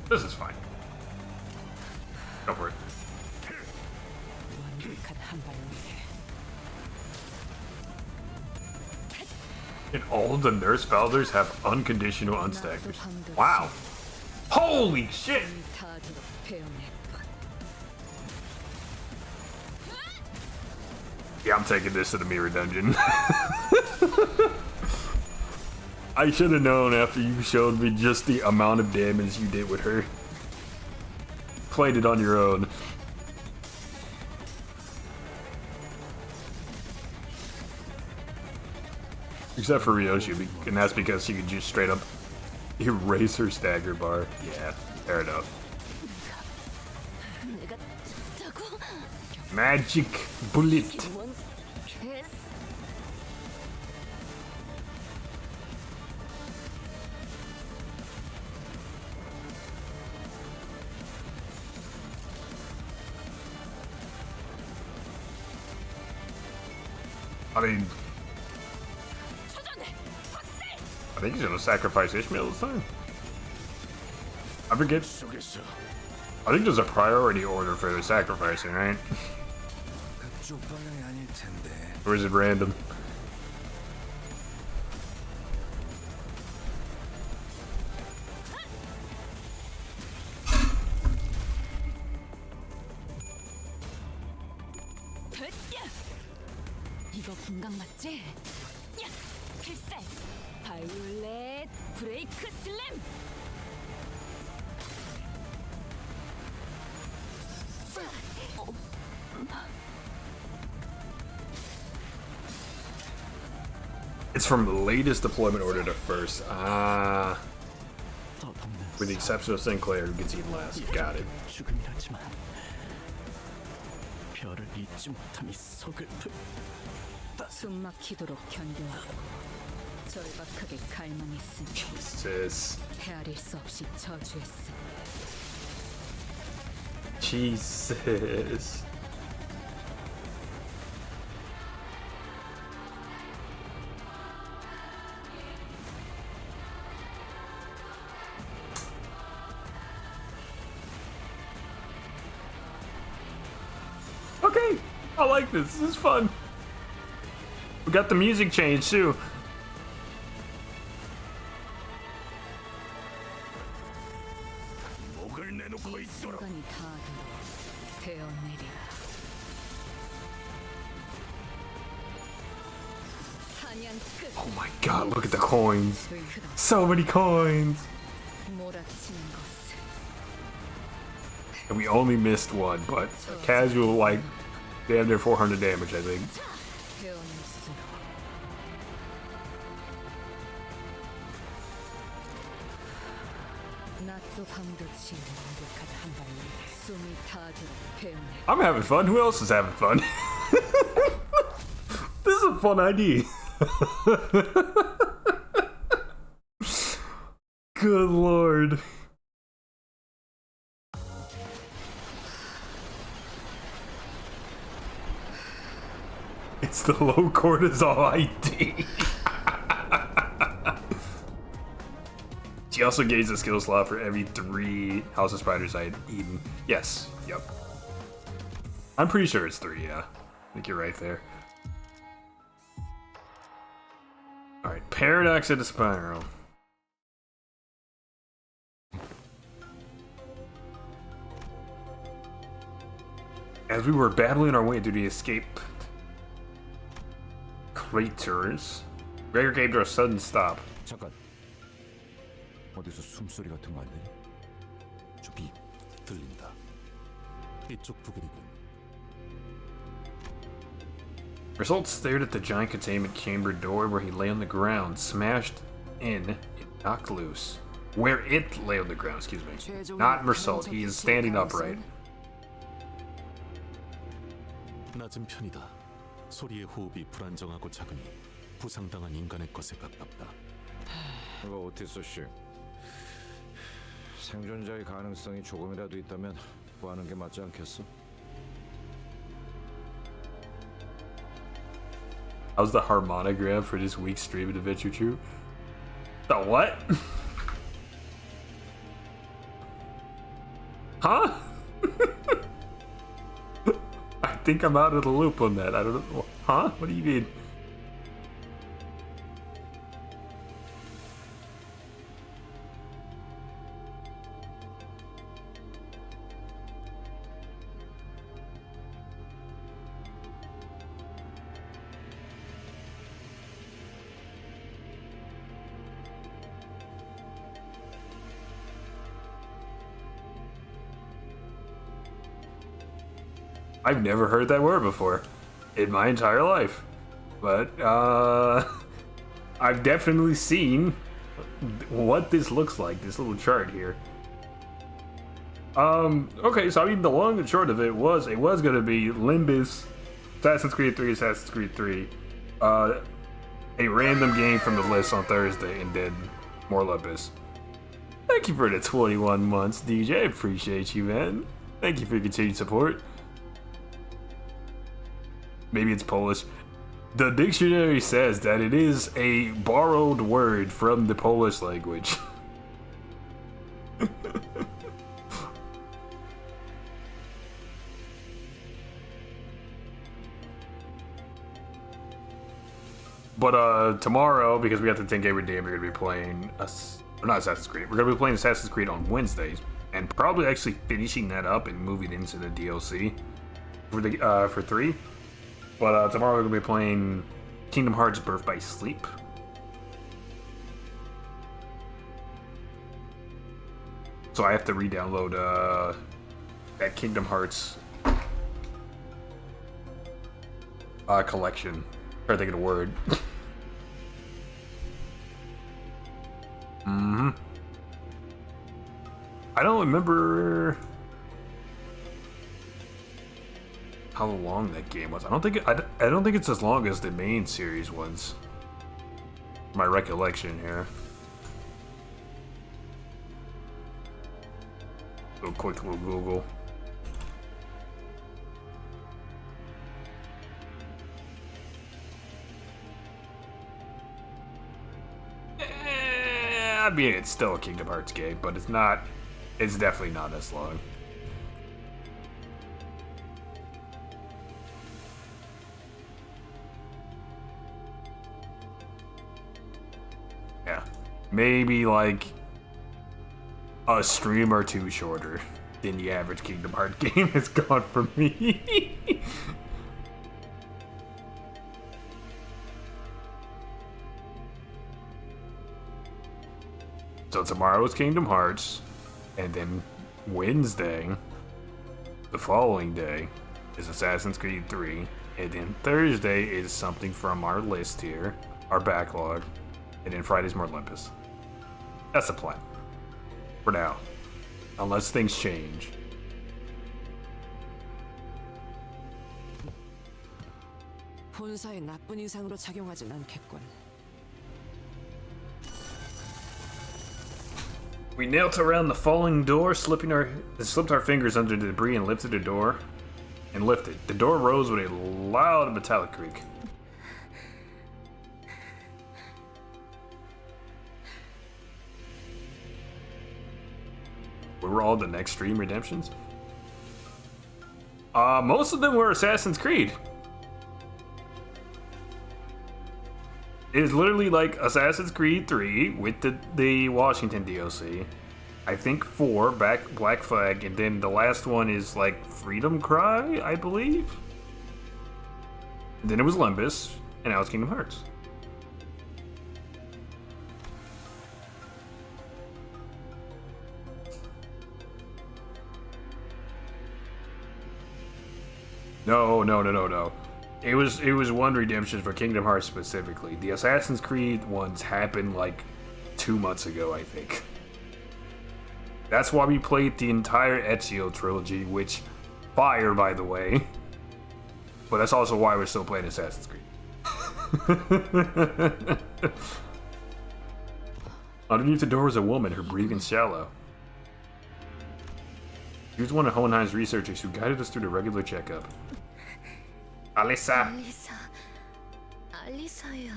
This is fine. Go for it. And all the Nurse Balders have unconditional unstackers. Wow. Holy shit! Yeah, I'm taking this to the Mirror Dungeon. I should have known after you showed me just the amount of damage you did with her. Played it on your own. Except for Ryoshi, and that's because she could just straight up erase her stagger bar. Yeah, fair enough. Magic bullet. I mean, I think he's gonna sacrifice Ishmael this time. I forget. I think there's a priority order for the sacrificing, right? Or is it random? 이거 분강 맞지? 야! 필살! 바이올렛 브레이크 슬램! It's from latest deployment order to first. Ah. With the exception of Sinclair, who gets eaten last. Got it. 죽음이라지만 별을 잊지 못함이 서글픔. 숨막히도록 견뎌하고 절박하게 갈망했으니 Jesus. 헤아릴 수 없이 저주했으니 Jesus. Okay, I like this. This is fun. We got the music change too. 이 순간이 닿아도록 베어내리라. 사냥 끝. Oh my god, look at the coins. 의흐다. So many coins. 몰아치는 것을 And we only missed one, but a casual, like, damn near 400 damage, I think. 베어낼수록 낮도 밤도 지는 완벽한 한 발로 숨이 닿아도록 베어내. I'm having fun. Who else is having fun? This is a fun idea. Good lord. It's the low cortisol ID. She also gains a skill slot for every 3 House of Spiders I had eaten. Yes, yep. I'm pretty sure it's 3, yeah. I think you're right there. Alright, Paradox of the Spiral. As we were battling our way through the escape craters, Gregor came to a sudden stop. 잠깐. 어디서 숨소리 같은 거 안 되니? 저기 들린다. 이쪽 부근이군. Result stared at the giant containment chamber door where he lay on the ground, smashed in and knocked loose. Where it lay on the ground, excuse me. Not Result, he is standing upright. 낮은 편이다. 소리의 호흡이 불안정하고 작으니 부상당한 인간의 것에 가깝다. 이거 오티스 씨. 생존자의 가능성이 조금이라도 있다면 구하는 게 맞지 않겠어? How's the harmonogram for this week's stream of Adventure True? The what? Huh? I think I'm out of the loop on that. I don't know. Huh? What do you mean? I've never heard that word before in my entire life. But, I've definitely seen what this looks like, this little chart here. Okay, so I mean, the long and short of it was gonna be Limbus, Assassin's Creed 3, Assassin's Creed 3, a random game from the list on Thursday, and then more Limbus. Thank you for the 21 months, DJ. I appreciate you, man. Thank you for your continued support. Maybe it's Polish. The dictionary says that it is a borrowed word from the Polish language. But tomorrow, because we got the 10K every day, we're gonna be playing not Assassin's Creed. We're gonna be playing Assassin's Creed on Wednesdays, and probably actually finishing that up and moving into the DLC for 3. But tomorrow we're gonna be playing Kingdom Hearts Birth by Sleep. So I have to re-download that Kingdom Hearts collection. Try to think of the word. I don't remember how long that game was. I don't think it's as long as the main series ones. My recollection here. Do a quick little Google. I mean, it's still a Kingdom Hearts game, but it's not. It's definitely not as long. Yeah, maybe like a stream or two shorter than the average Kingdom Hearts game has gone for me. So tomorrow is Kingdom Hearts, and then Wednesday, the following day, is Assassin's Creed 3, and then Thursday is something from our list here, our backlog, and then Friday's more Limbus. That's the plan. For now. Unless things change. 본사에 나쁜 이상으로 작용하진 않겠군. We knelt around the falling door, slipped our fingers under the debris and lifted the door. And lifted. The door rose with a loud metallic creak. We were all the next stream redemptions? Most of them were Assassin's Creed. It is literally like Assassin's Creed 3 with the Washington DLC. I think 4, Black Flag, and then the last one is like Freedom Cry, I believe. And then it was Limbus, and now it's Kingdom Hearts. No. It was one redemption for Kingdom Hearts specifically. The Assassin's Creed ones happened like 2 months ago, I think. That's why we played the entire Ezio trilogy, which fire, by the way. But that's also why we're still playing Assassin's Creed. Underneath the door is a woman, her breathing shallow. She was one of Hohenheim's researchers who guided us through the regular checkup. Alisa. 알리사예요.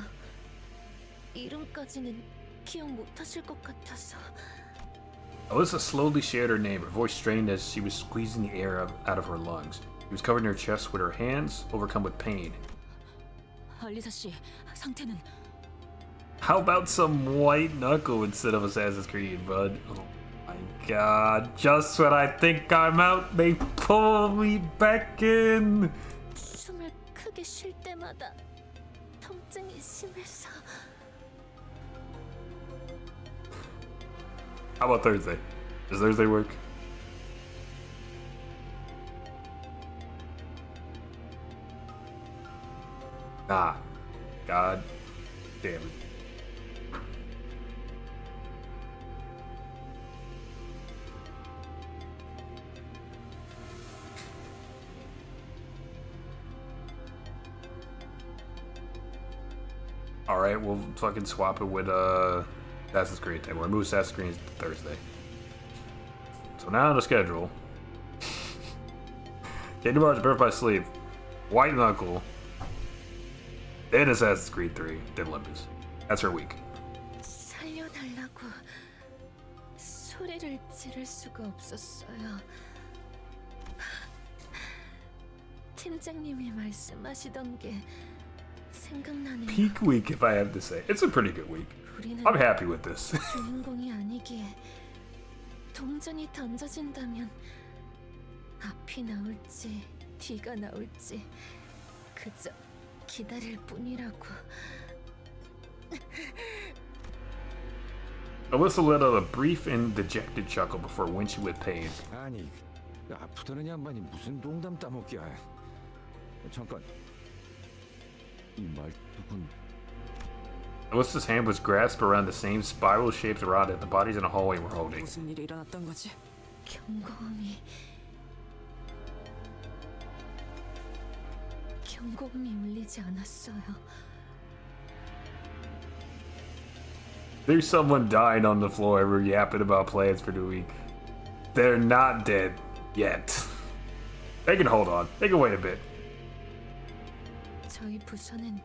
이름까지는 기억 못하실 것 같아서. Alyssa slowly shared her name, her voice strained as she was squeezing the air out of her lungs. She was covering her chest with her hands, overcome with pain. 알리사 씨, 상태는? How about some white knuckle instead of Assassin's Creed, bud? Oh my god, just when I think I'm out, they pull me back in! 숨을 크게 쉴 때마다 통증이 심해서. How about Thursday? Does Thursday work? Nah. God damn it. Alright, we'll fucking swap it with Assassin's Creed. Then we'll move Assassin's Creed to Thursday. So now on the schedule. Kingdom Hearts Birth by Sleep, White Knuckle, then Assassin's Creed 3, then Limbus. That's her week. 살려달라고 소리를 지를 수가 없었어요. 팀장님이 말씀하시던 게 생각나네요. Peak week, if I have to say. It's a pretty good week. 우리는 I'm happy with this. 주인공이 아니기에 동전이 던져진다면 앞이 나올지 뒤가 나올지 그저 기다릴 뿐이라고. Alyssa let out a brief and dejected chuckle before winching with pain. 아니, 아프다는 양반이 무슨 농담 따먹기야. 잠깐, 이 말뚝은 Alyssa's hand was grasped around the same spiral-shaped rod that the bodies in the hallway were holding. 무슨 일이 일어났던 거지? 경고음이 울리지 않았어요. There's someone dying on the floor. We're yapping about plans for the week. They're not dead yet. They can hold on. They can wait a bit. 저희 부서는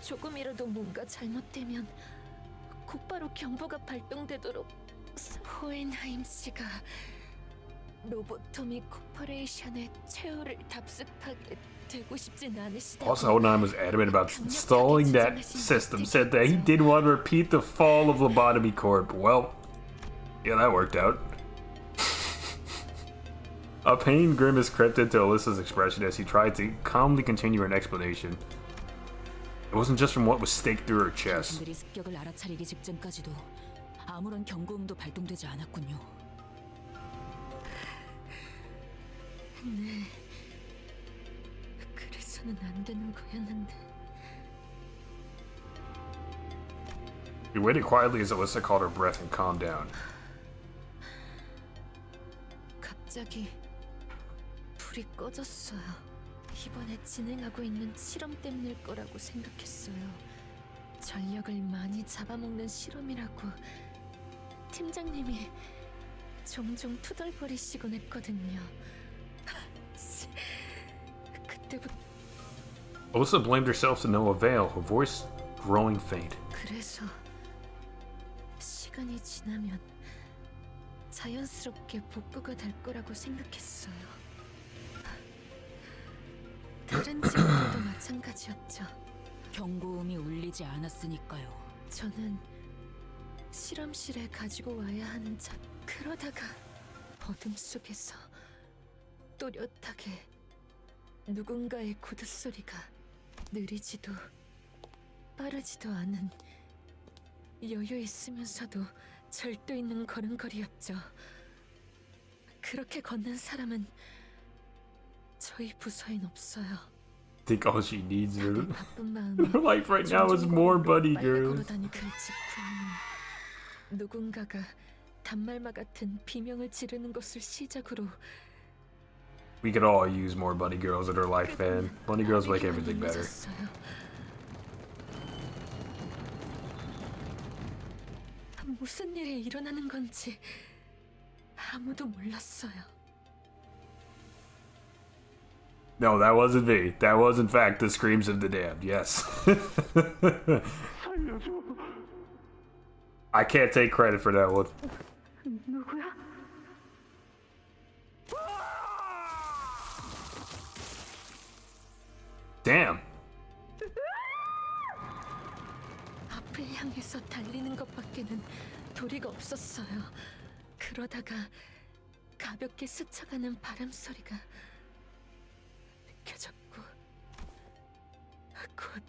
조금이라도 뭔가 잘못되면 곧바로 경보가 발동되도록 호엔하임 씨가 로보토미 코퍼레이션의 최후를 답습하게 되고 싶진 않으시다고. Also, Onan was adamant about installing that system. Said that he didn't want to repeat the fall of Lobotomy Corp. Well, yeah, that worked out. A pained grimace crept into Alyssa's expression as he tried to calmly continue an explanation. It wasn't just from what was staked through her chest. 그들이 습격을 알아차리기 직전까지도 아무런 경고음도 발동되지 않았군요. 네, 그래서는 안 되는 거였는데. He waited quietly as Alyssa caught her breath and calmed down. 갑자기 불이 꺼졌어요. 이번에 진행하고 있는 실험 때문일 거라고 생각했어요. 전력을 많이 잡아먹는 실험이라고 팀장님이 종종 투덜거리시곤 했거든요. 그때부터 Alyssa blamed herself to no avail, her voice growing faint. 그래서 시간이 지나면 자연스럽게 복구가 될 거라고 생각했어요. 다른 직원들도 마찬가지였죠. 경고음이 울리지 않았으니까요. 저는 실험실에 가지고 와야 하는 자. 그러다가 어둠 속에서 또렷하게 누군가의 구두 소리가 느리지도 빠르지도 않은 여유 있으면서도 절도 있는 걸음걸이였죠. 그렇게 걷는 사람은 저희 부서엔 없어요. I think all she needs in her 바쁜 마음에 life right now is more buddy girls. 그 직후에는 누군가가 단말마 같은 비명을 지르는 것을 시작으로 We could all use more bunny girls in our life, man. Bunny girls make everything better. 무슨 일이 일어나는 건지 아무도 몰랐어요. No, that wasn't me. That was, in fact, the screams of the damned. Yes. I can't take credit for that one. 누구야? Damn. 앞을 향해서 달리는 것밖에는 도리가 없었어요. 그러다가 가볍게 스쳐가는 바람 소리가 느껴졌고 곧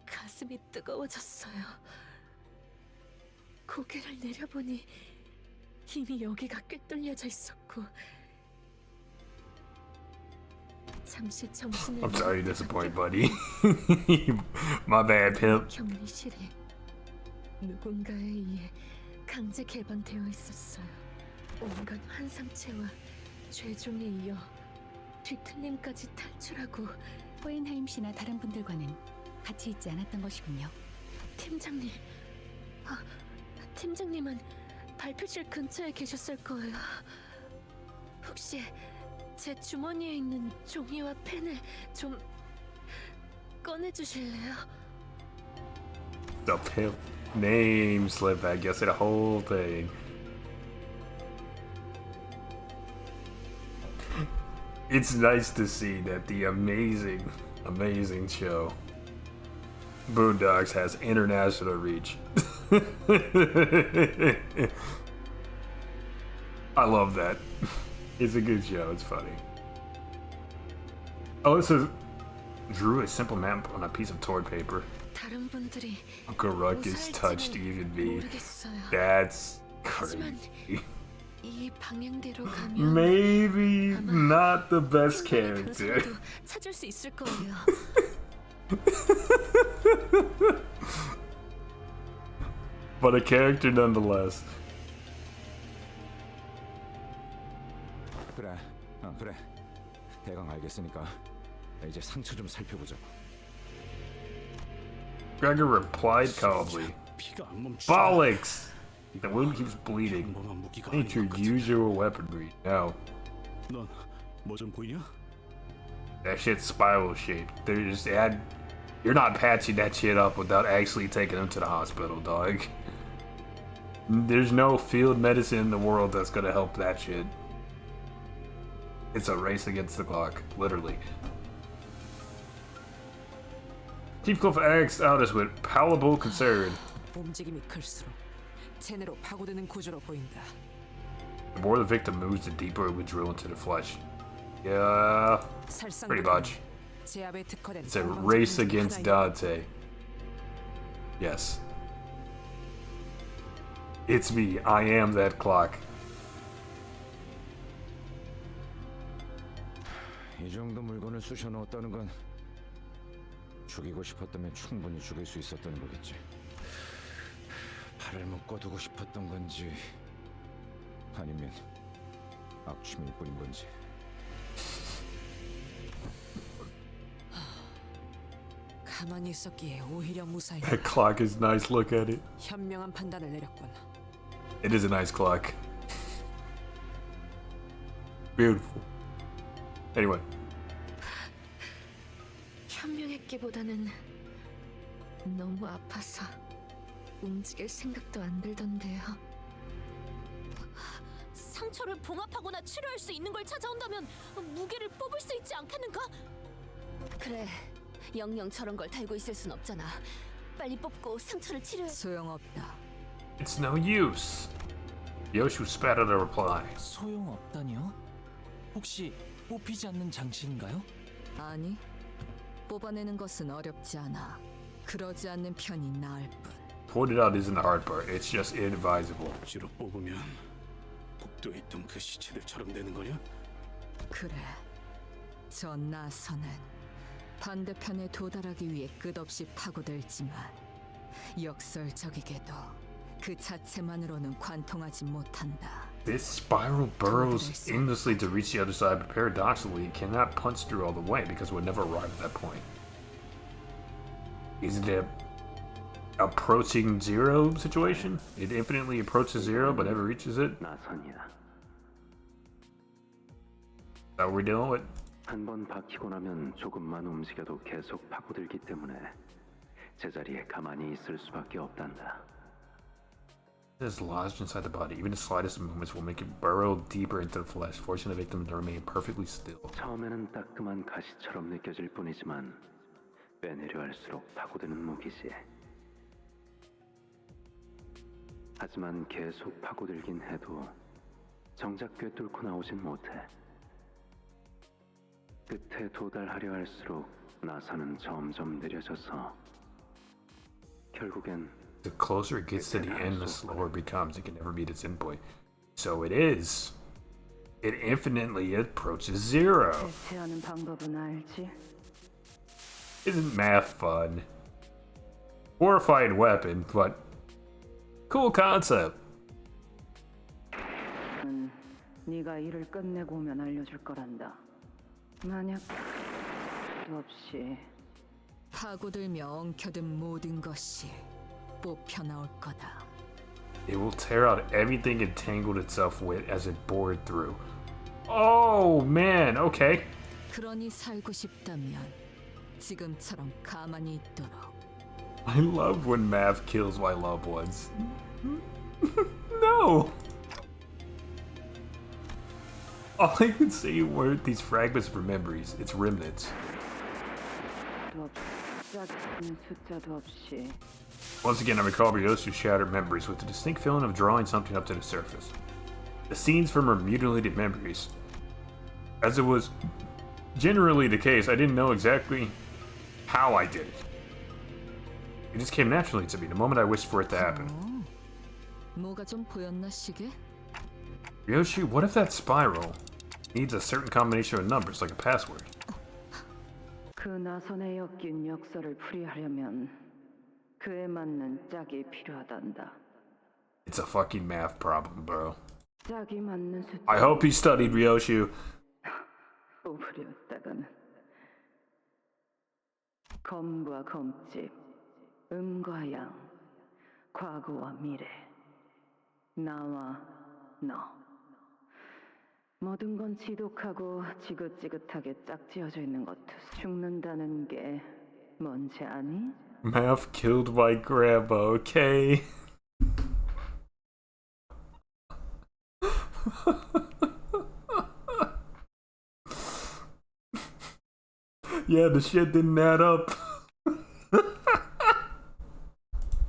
가슴이 뜨거워졌어요. 고개를 내려보니 이미 여기가 꿰뚫려져 있었고 잠시 정신을 I'm sorry to disappoint, buddy. My bad, pimp. 격리실이 누군가에 의해 강제 개방되어 있었어요. 온갖 환상체와 죄종에 이어 뒤틀림까지 탈출하고 호엔하임 씨나 다른 분들과는 같이 있지 않았던 것이군요. 팀장님, 팀장님은 발표실 근처에 계셨을 거예요. 혹시 제 주머니에 있는 종이와 펜을 좀 꺼내주실래요? The pimp name slip, I guess, the whole thing. It's nice to see that the amazing show Boondocks has international reach. I love that. It's a good show. It's funny. Oh, this is drew a simple map on a piece of toilet paper. 다른 분들이 Uncle Ruckus touched even me. That's crazy. 이 방향대로 가면 Maybe not the best character. 찾을 수 있을 거예요. But a character nonetheless. 그래, 그래. 대강 알겠으니까 이제 상처 좀 살펴보자. Gregor replied calmly. 피가 안 멈추. Bollocks! The wound keeps bleeding. 평범한 무기가 Need your usual weaponry. No. 넌뭐 좀 보이냐? That shit's spiral shaped. They're just add. You're not patching that shit up without actually taking them to the hospital, dog. There's no field medicine in the world that's gonna help that shit. It's a race against the clock, literally. Chief Cliff asked Aldous with palpable concern. 움직임이 클수록 체내로 파고드는 구조로 보인다. The more the victim moves, the deeper it would drill into the flesh. Yeah, pretty much. It's a race against Dante. Yes. It's me. I am that clock. 이 정도 물건을 쑤셔 넣었다는 건 죽이고 싶었다면 충분히 죽일 수 있었다는 거겠지. 팔을 묶어두고 싶었던 건지 아니면 악취미일 뿐인 건지. 가만히 있었기에 오히려 무사히. That clock is nice. Look at it. 현명한 판단을 내렸군. It is a nice clock. Beautiful. Anyway. 현명했기보다는 너무 아파서 움직일 생각도 안 들던데요. 상처를 봉합하거나 치료할 수 있는 걸 찾아온다면 무게를 뽑을 수 있지 않겠는가? 그래, 영영 저런 걸 달고 있을 순 없잖아. 빨리 뽑고 상처를 치료해. 소용없다. It's no use. Yoshu spat out a reply. 소용없다니요? 혹시 뽑히지 않는 장치인가요? 아니, 뽑아내는 것은 어렵지 않아. 그러지 않는 편이 나을 뿐. Pointed out isn't the hard part. It's just inadvisable. 억지로 뽑으면 복도에 있던 그 시체들처럼 되는 거냐? 그래. 저 나선은 반대편에 도달하기 위해 끝없이 파고들지만 역설적이게도 그 자체만으로는 관통하지 못한다. This spiral burrows endlessly to reach the other side, but paradoxically, it cannot punch through all the way because it would never arrive at that point. Is it a approaching zero situation? It infinitely approaches zero but never reaches it? Is 나선이야. that what we're dealing with? 한 번 박히고 나면 조금만 움직여도 계속 파고들기 때문에 제자리에 가만히 있을 수밖에 없단다. It is lodged inside the body. Even the slightest movements will make it burrow deeper into the flesh, forcing the victim to remain perfectly still. 처음에는 따끔한 가시처럼 느껴질 뿐이지만 빼내려 할수록 파고드는 무기지. 하지만 계속 파고들긴 해도 정작 꿰뚫고 나오진 못해. 끝에 도달하려 할수록 나선은 점점 느려져서 결국엔 The closer it gets to the end, the slower it becomes. It can never meet its endpoint. So it is. It infinitely approaches zero. 대체하는 방법은 알지? Isn't math fun? Horrifying weapon, but cool concept. 네가 일을 끝내고 오면 알려줄 거란다. 만약 도 없이 파고들며 엉켜든 모든 것이 뽑혀 나올 거다. It will tear out everything it tangled itself with as it bored through. Oh man, okay. 그러니 살고 싶다면 지금처럼 가만히 있도록. I love when math kills my loved ones. No! All I can say were these fragments of memories. It's remnants. 도 없이 짝은 숫자도 없이. Once again, I recall Ryoshu's shattered memories with the distinct feeling of drawing something up to the surface. The scenes from her mutilated memories. As it was generally the case, I didn't know exactly how I did it. It just came naturally to me the moment I wished for it to happen. 뭐가 좀 보였나 시계? Ryoshi, what if that spiral needs a certain combination of numbers, like a password? 그 나선에 엮인 역사를 풀이하려면 그에 맞는 짝이 필요하단다. It's a fucking math problem, bro. 짝이 맞는 숫자. I hope he studied Ryoshu. 오브렸다가는 검과 검집, 음과 양, 과거와 미래, 나와 너. 모든 건 지독하고 지긋지긋하게 짝지어져 있는 것도 죽는다는 게 뭔지 아니? Math killed my grandma, okay? Yeah, the shit didn't add up.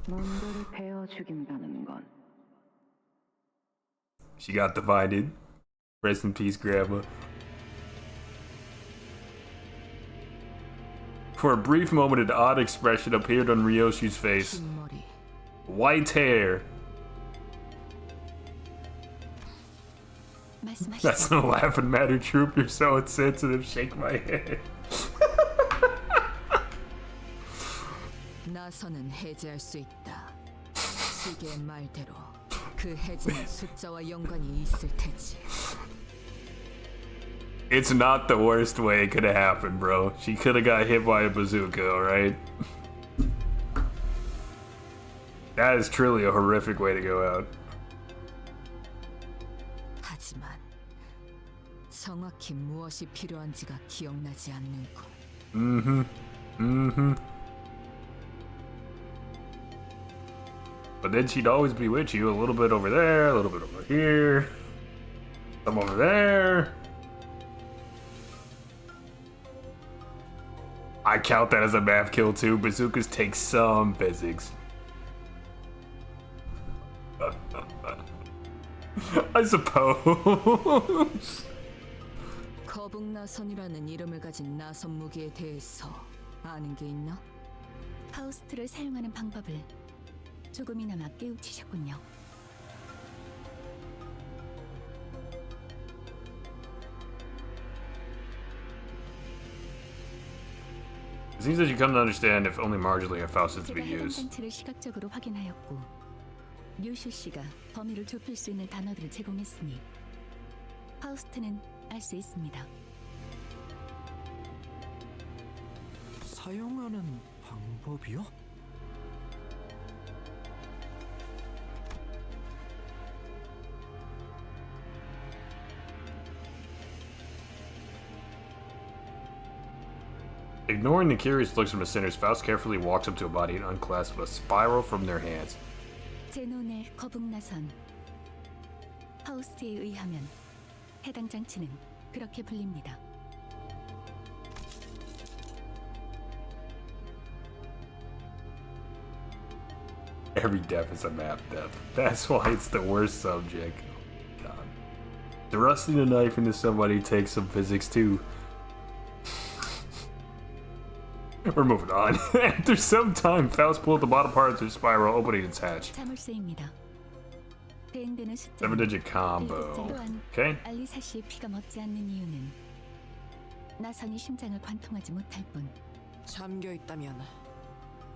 뭔가를 베어 죽인다는 건 She got divided. Rest in peace, grandma. For a brief moment, an odd expression appeared on Ryoshi's face. White hair. That's no laughing matter, Troop. You're so insensitive. Shake my head. 나선은 해제할 수 있다. 시계의 말대로 그 해제는 숫자와 연관이 있을 테지. It's not the worst way it could have happened, bro. She could have got hit by a bazooka, alright? That is truly a horrific way to go out. 하지만 정확히 무엇이 필요한지가 기억나지 않는군. But then she'd always be with you, a little bit over there, a little bit over here, some over there. I count that as a math kill too. Bazookas take some physics. I suppose. 거북나선이라는 이름을 가진 나선 무기에 대해서 아는 게 있나? 파우스트를 사용하는 방법을 조금이나마 깨우치셨군요. It seems that you come to understand if only marginally how Faust is to be 제가 해당 used. 장치를 시각적으로 확인하였고 류슈 씨가 범위를 좁힐 수 있는 단어들을 제공했으니 파우스트는 알 수 있습니다. 사용하는 방법이요? Ignoring the curious looks from the sinners, Faust carefully walks up to a body and unclasps a spiral from their hands. 제논의 거북나선 파우스트에 의하면 해당 장치는 그렇게 불립니다. Every death is a math death. That's why it's the worst subject. God. Thrusting a knife into somebody takes some physics too. We're moving on. After some time, Faust pulled the bottom part of the spiral, opening its hatch. 자물쇠입니다. 대응되는 숫자 7-digit combo. Okay. 알리사 씨의 피가 멎지 않는 이유는 나선이 심장을 관통하지 못할 뿐. 잠겨 있다면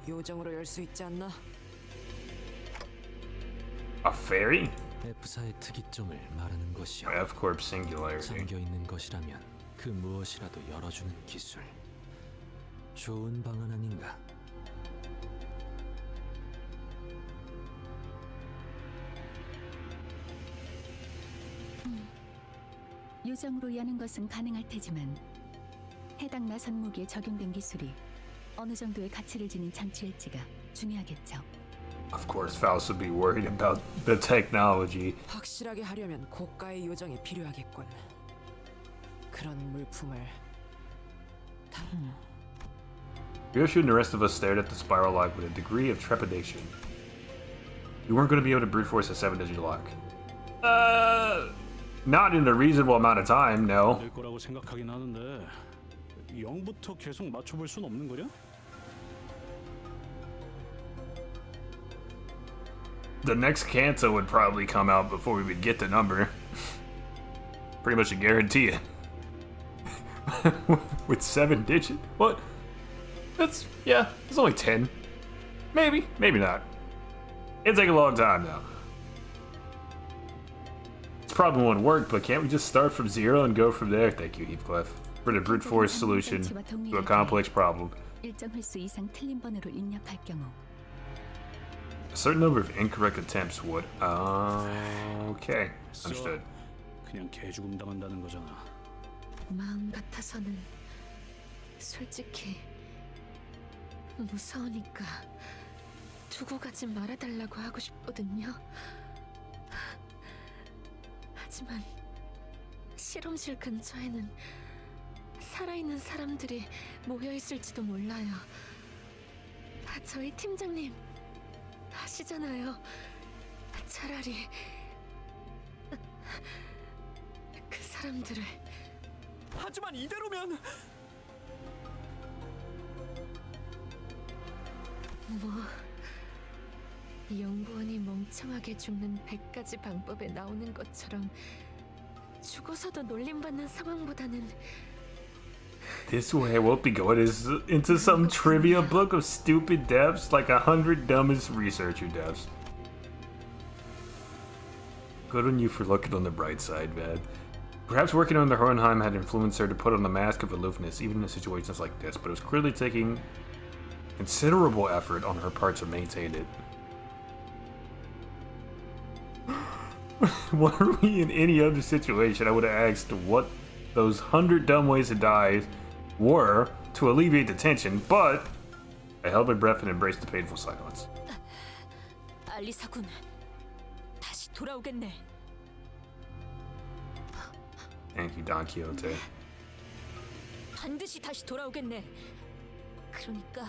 요정으로 열 수 있지 않나? A fairy? F사의 특이점을 말하는 것이요. F-Corp Singularity. 잠겨 있는 것이라면 그 무엇이라도 열어주는 기술. 좋은 방안 아닌가? 요정으로 여는 것은 가능할 테지만 해당 나선 무기에 적용된 기술이 어느 정도의 가치를 지닌 장치일지가 중요하겠죠. Of course, Faust would be worried about the technology. 확실하게 하려면 고가의 요정이 필요하겠군. 그런 물품을 Ryoshu and the rest of us stared at the spiral lock with a degree of trepidation. You weren't going to be able to brute force a 7-digit lock. Not in a reasonable amount of time, no. 될 거라고 생각하긴 하는데 0부터 계속 맞춰볼 순 없는 거냐? The next Kanto would probably come out before we would get the number. Pretty much a guarantee it. With 7 digits? What? That's, yeah, it's only 10. Maybe, maybe not. It'd take a long time though. This probably won't work, but can't we just start from 0 and go from there? Thank you, Heathcliff, for the brute force solution to a complex problem. 일정 횟수 이상 틀린 번호를 입력할 경우 A certain number of incorrect attempts would. Okay, understood. 그냥 개죽음 당한다는 거잖아. 마음 같아서는 솔직히 무서우니까 두고 가지 말아달라고 하고 싶거든요. 하지만 실험실 근처에는 살아있는 사람들이 모여있을지도 몰라요. 저희 팀장님 아시잖아요. 차라리 그 사람들을. 하지만 이대로면 뭐 연구원이 멍청하게 죽는 100가지 방법에 나오는 것처럼 죽어서도 놀림받는 상황보다는 This way I won't be going into some trivia book of stupid deaths like 100 dumbest researcher deaths. Good on you for looking on the bright side, man. Perhaps working on the Hohenheim had influenced her to put on the mask of aloofness even in situations like this, but it was clearly taking considerable effort on her part to maintain it. Were we in any other situation, I would have asked what those 100 dumb ways to die were to alleviate the tension, but I held my breath and embraced the painful silence. 알리사군, 다시 돌아오겠네. Thank you, Don Quixote. 반드시 다시 돌아오겠네. 그러니까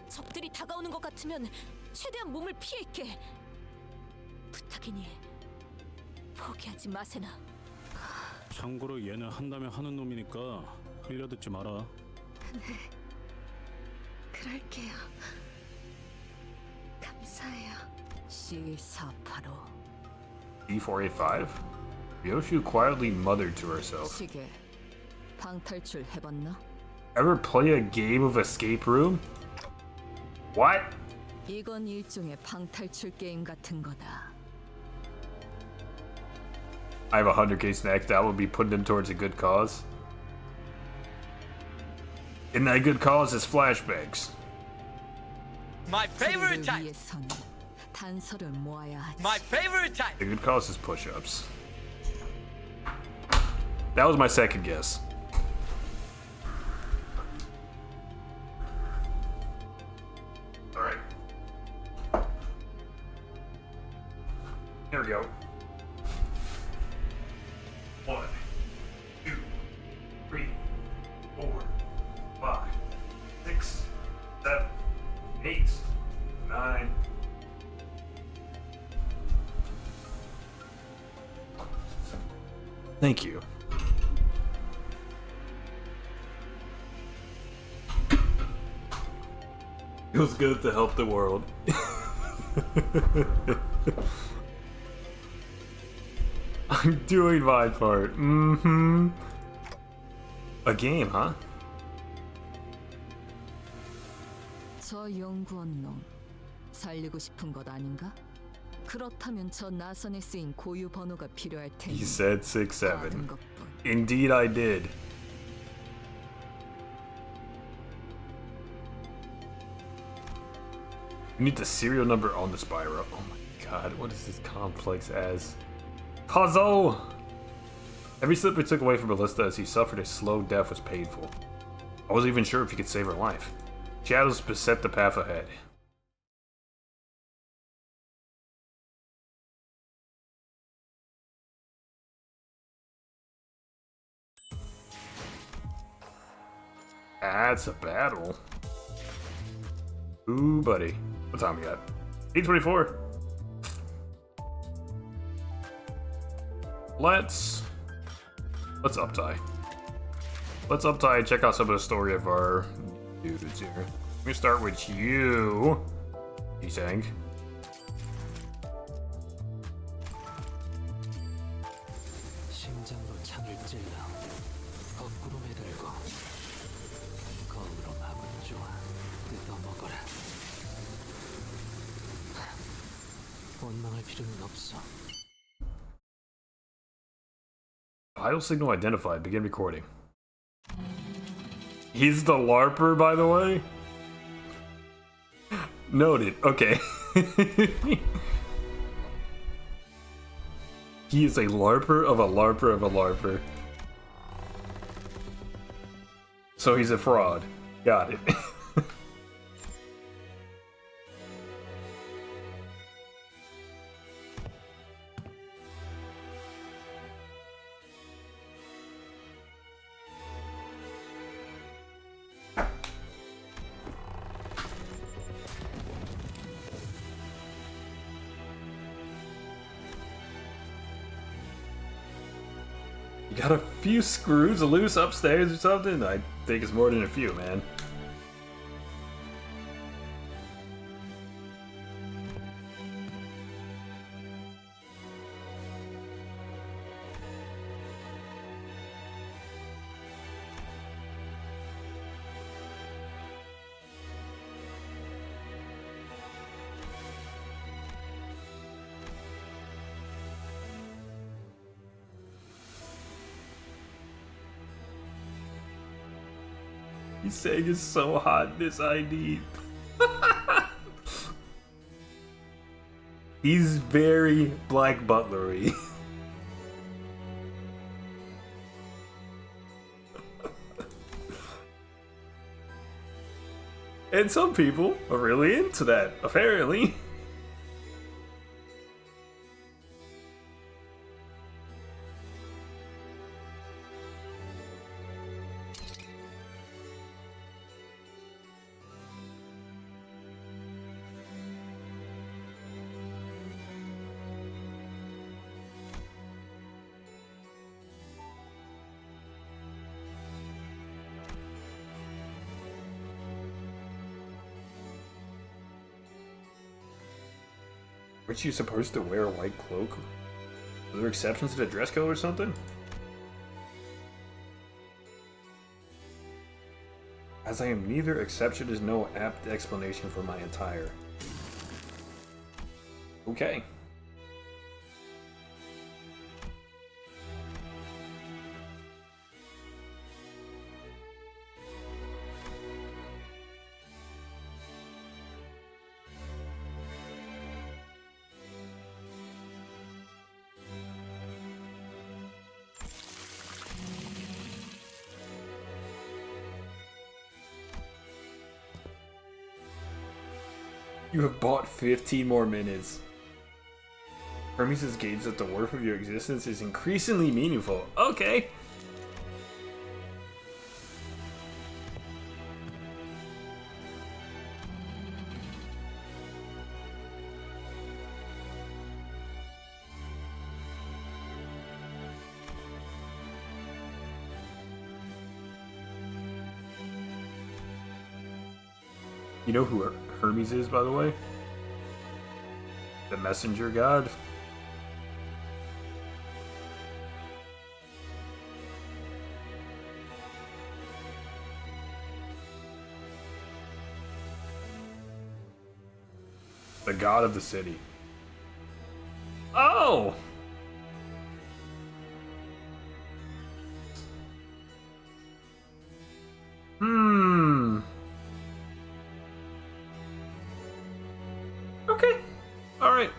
적들이 다가오는 것 같으면 최대한 몸을 피해 있게. 부탁이니 포기하지 마세나. 참고로 얘는 한다면 하는 놈이니까 흘려듣지 마라. 네, 그럴게요. 감사해요. C485. E485? Ryoshu quietly muttered to herself. 시계. 방탈출 해봤나? Ever play a game of escape room? What? 이건 일종의 방탈출 게임 같은 거다. I have 100k snacks. That would be putting them towards a good cause. And that good cause is flashbacks. My favorite type. 위해선 단서를 모아야 하지. My favorite type. The good cause is push-ups. That was my second guess. Alright. Here we go. 1, 2, 3, 4, 5, 6, 7, 8, 9. Thank you. Feels good to help the world. I'm doing my part. Mm-hmm. A game, huh? 저 연구원 놈 살리고 싶은 것 아닌가? 그렇다면 저 나선에 쓰인 고유 번호가 필요할 테니. He said 6-7. 받은 것뿐. Indeed I did. You need the serial number on the spiral. Oh my god, what is this complex as puzzle? Every slip we took away from Ballista as he suffered a slow death was painful. I wasn't even sure if he could save her life. Shadows beset the path ahead. That's a battle. Ooh, buddy. What time we got? 8:24. Let's uptie. Let's uptie and check out some of the story of our dudes here. Let me start with you, Isang. 심장으로 창을 찔러 거꾸로 매달고 거울로 밥은 좋아 뜯어먹어라. 원망할 필요는 없어. Vital signal identified. Begin recording. He's the LARPer, by the way? Noted. Okay. He is a LARPer of a LARPer of a LARPer. So he's a fraud. Got it. Got a few screws loose upstairs or something? I think it's more than a few, man. He's saying it's so hot, this ID. He's very Black Butlery. And some people are really into that, apparently. Weren't you supposed to wear a white cloak? Were there exceptions to the dress code or something? As I am neither, exception is no apt explanation for my attire. Okay. You have bought 15 more minutes. Hermes gauge that the worth of your existence is increasingly meaningful. Okay. You know who Hermes is, by the way? The messenger god. The god of the city. Oh! Okay. Alright.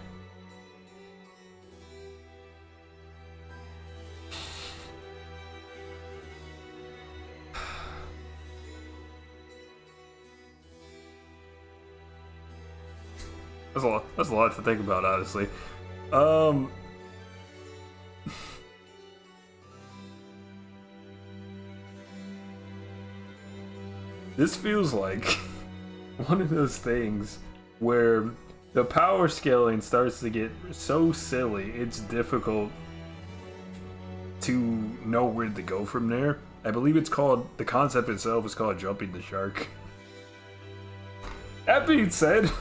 That's a lot to think about, honestly. This feels like one of those things where the power scaling starts to get so silly, it's difficult to know where to go from there. I believe it's called, the concept itself is called jumping the shark. That being said,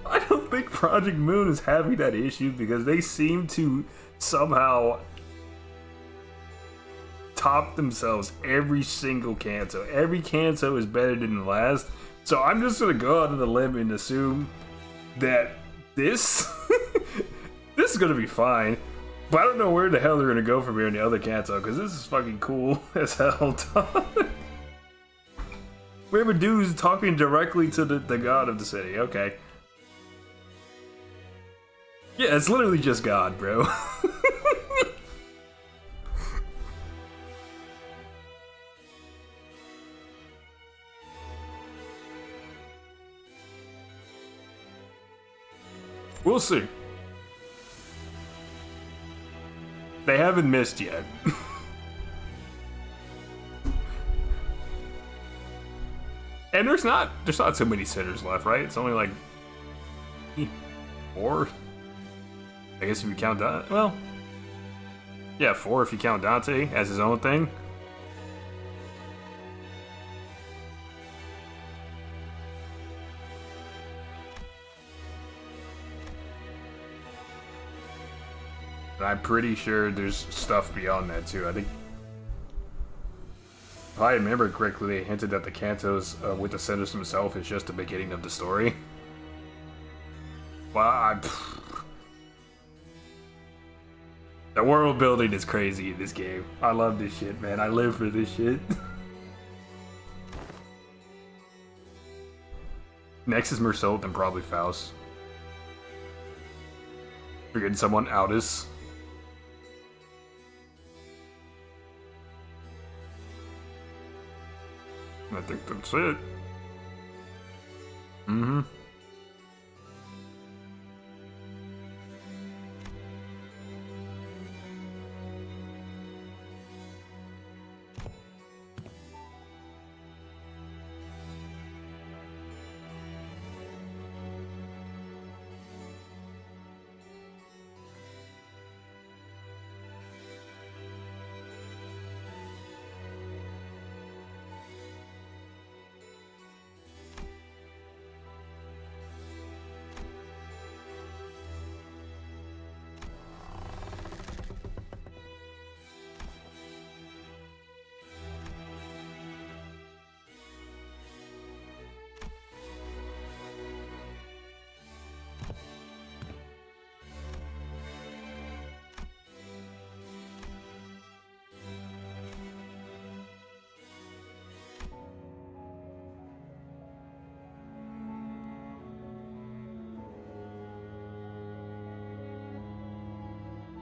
I don't think Project Moon is having that issue because they seem to somehow top themselves every single Kanto. Every Kanto is better than the last. So I'm just gonna go out on the limb and assume that this this is gonna be fine. But I don't know where the hell they're gonna go from here in the other Kanto, because this is fucking cool as hell. We have a dude who's talking directly to the god of the city. Okay. Yeah, it's literally just God, bro. We'll see. They haven't missed yet. And there's not so many sinners left, right? It's only like 4. I guess if you count Dante, well, yeah, 4 if you count Dante as his own thing. And I'm pretty sure there's stuff beyond that too. I think, if I remember correctly, they hinted that the Kantos with the sinners himself is just the beginning of the story. Well, the world building is crazy in this game. I love this shit, man. I live for this shit. Next is Mersault, then probably Faust. Forgetting someone, Aldous. I think that's it. Mm-hmm.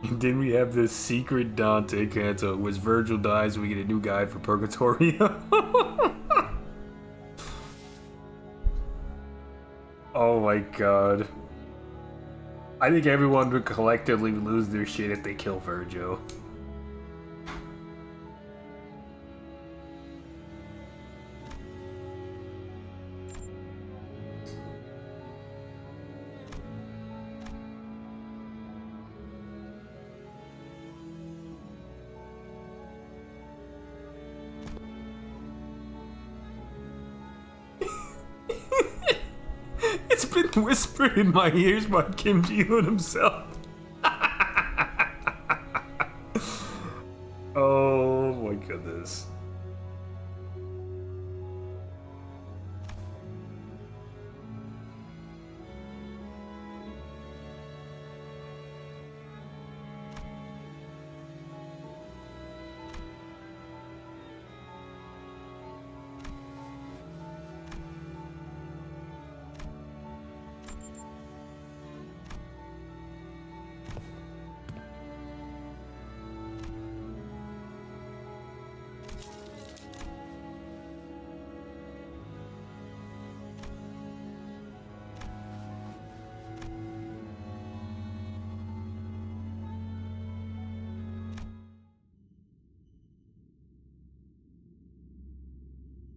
And then we have this secret Dante Kanto, which Virgil dies, we get a new guide for Purgatorio. Oh my god. I think everyone would collectively lose their shit if they kill Virgil. It's been whispered in my ears by Kim Ji-hoon himself. Oh my goodness.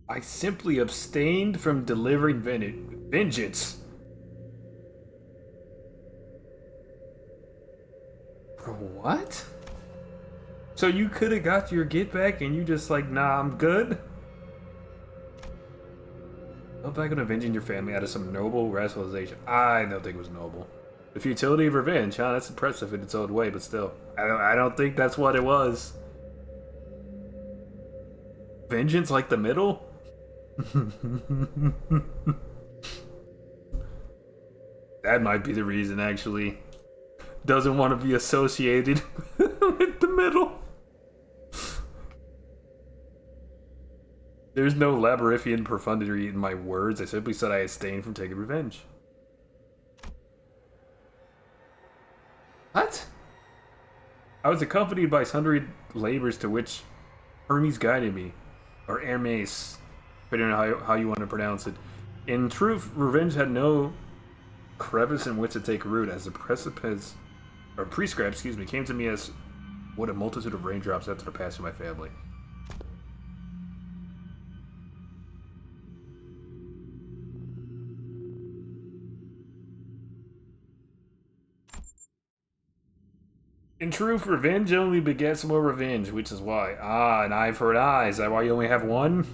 I simply abstained from delivering vengeance. For what? So you could have got your get back and you just like, nah, I'm good? Go back on avenging your family out of some noble rationalization. I don't think it was noble. The futility of revenge, huh? That's impressive in its own way, but still. I don't think that's what it was. Vengeance like the middle? That might be the reason, actually. Doesn't want to be associated with the middle. There's no labyrinthian profundity in my words. I simply said I abstained from taking revenge. What? I was accompanied by sundry labors to which Hermes guided me. Or Hermes, depending on how you want to pronounce it. In truth, revenge had no crevice in which to take root, as the precipice, or prescribe, excuse me, came to me as what a multitude of raindrops after the passing of my family. In truth, revenge only begets more revenge, which is why. Ah, an eye for an eye. Is that why you only have one?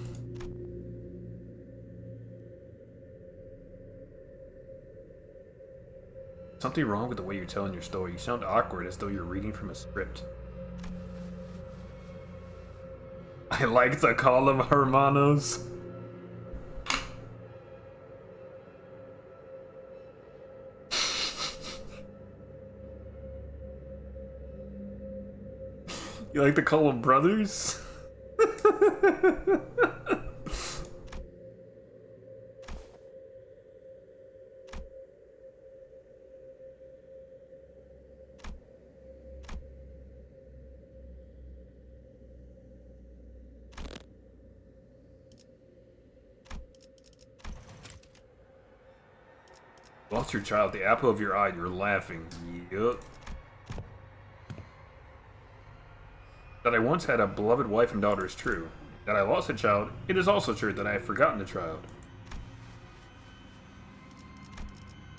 Something wrong with the way you're telling your story. You sound awkward, as though you're reading from a script. I like to call them hermanos. You like to call them brothers? Lost your child, the apple of your eye, you're laughing. Yup. That I once had a beloved wife and daughter is true. That I lost a child, it is also true that I have forgotten the child.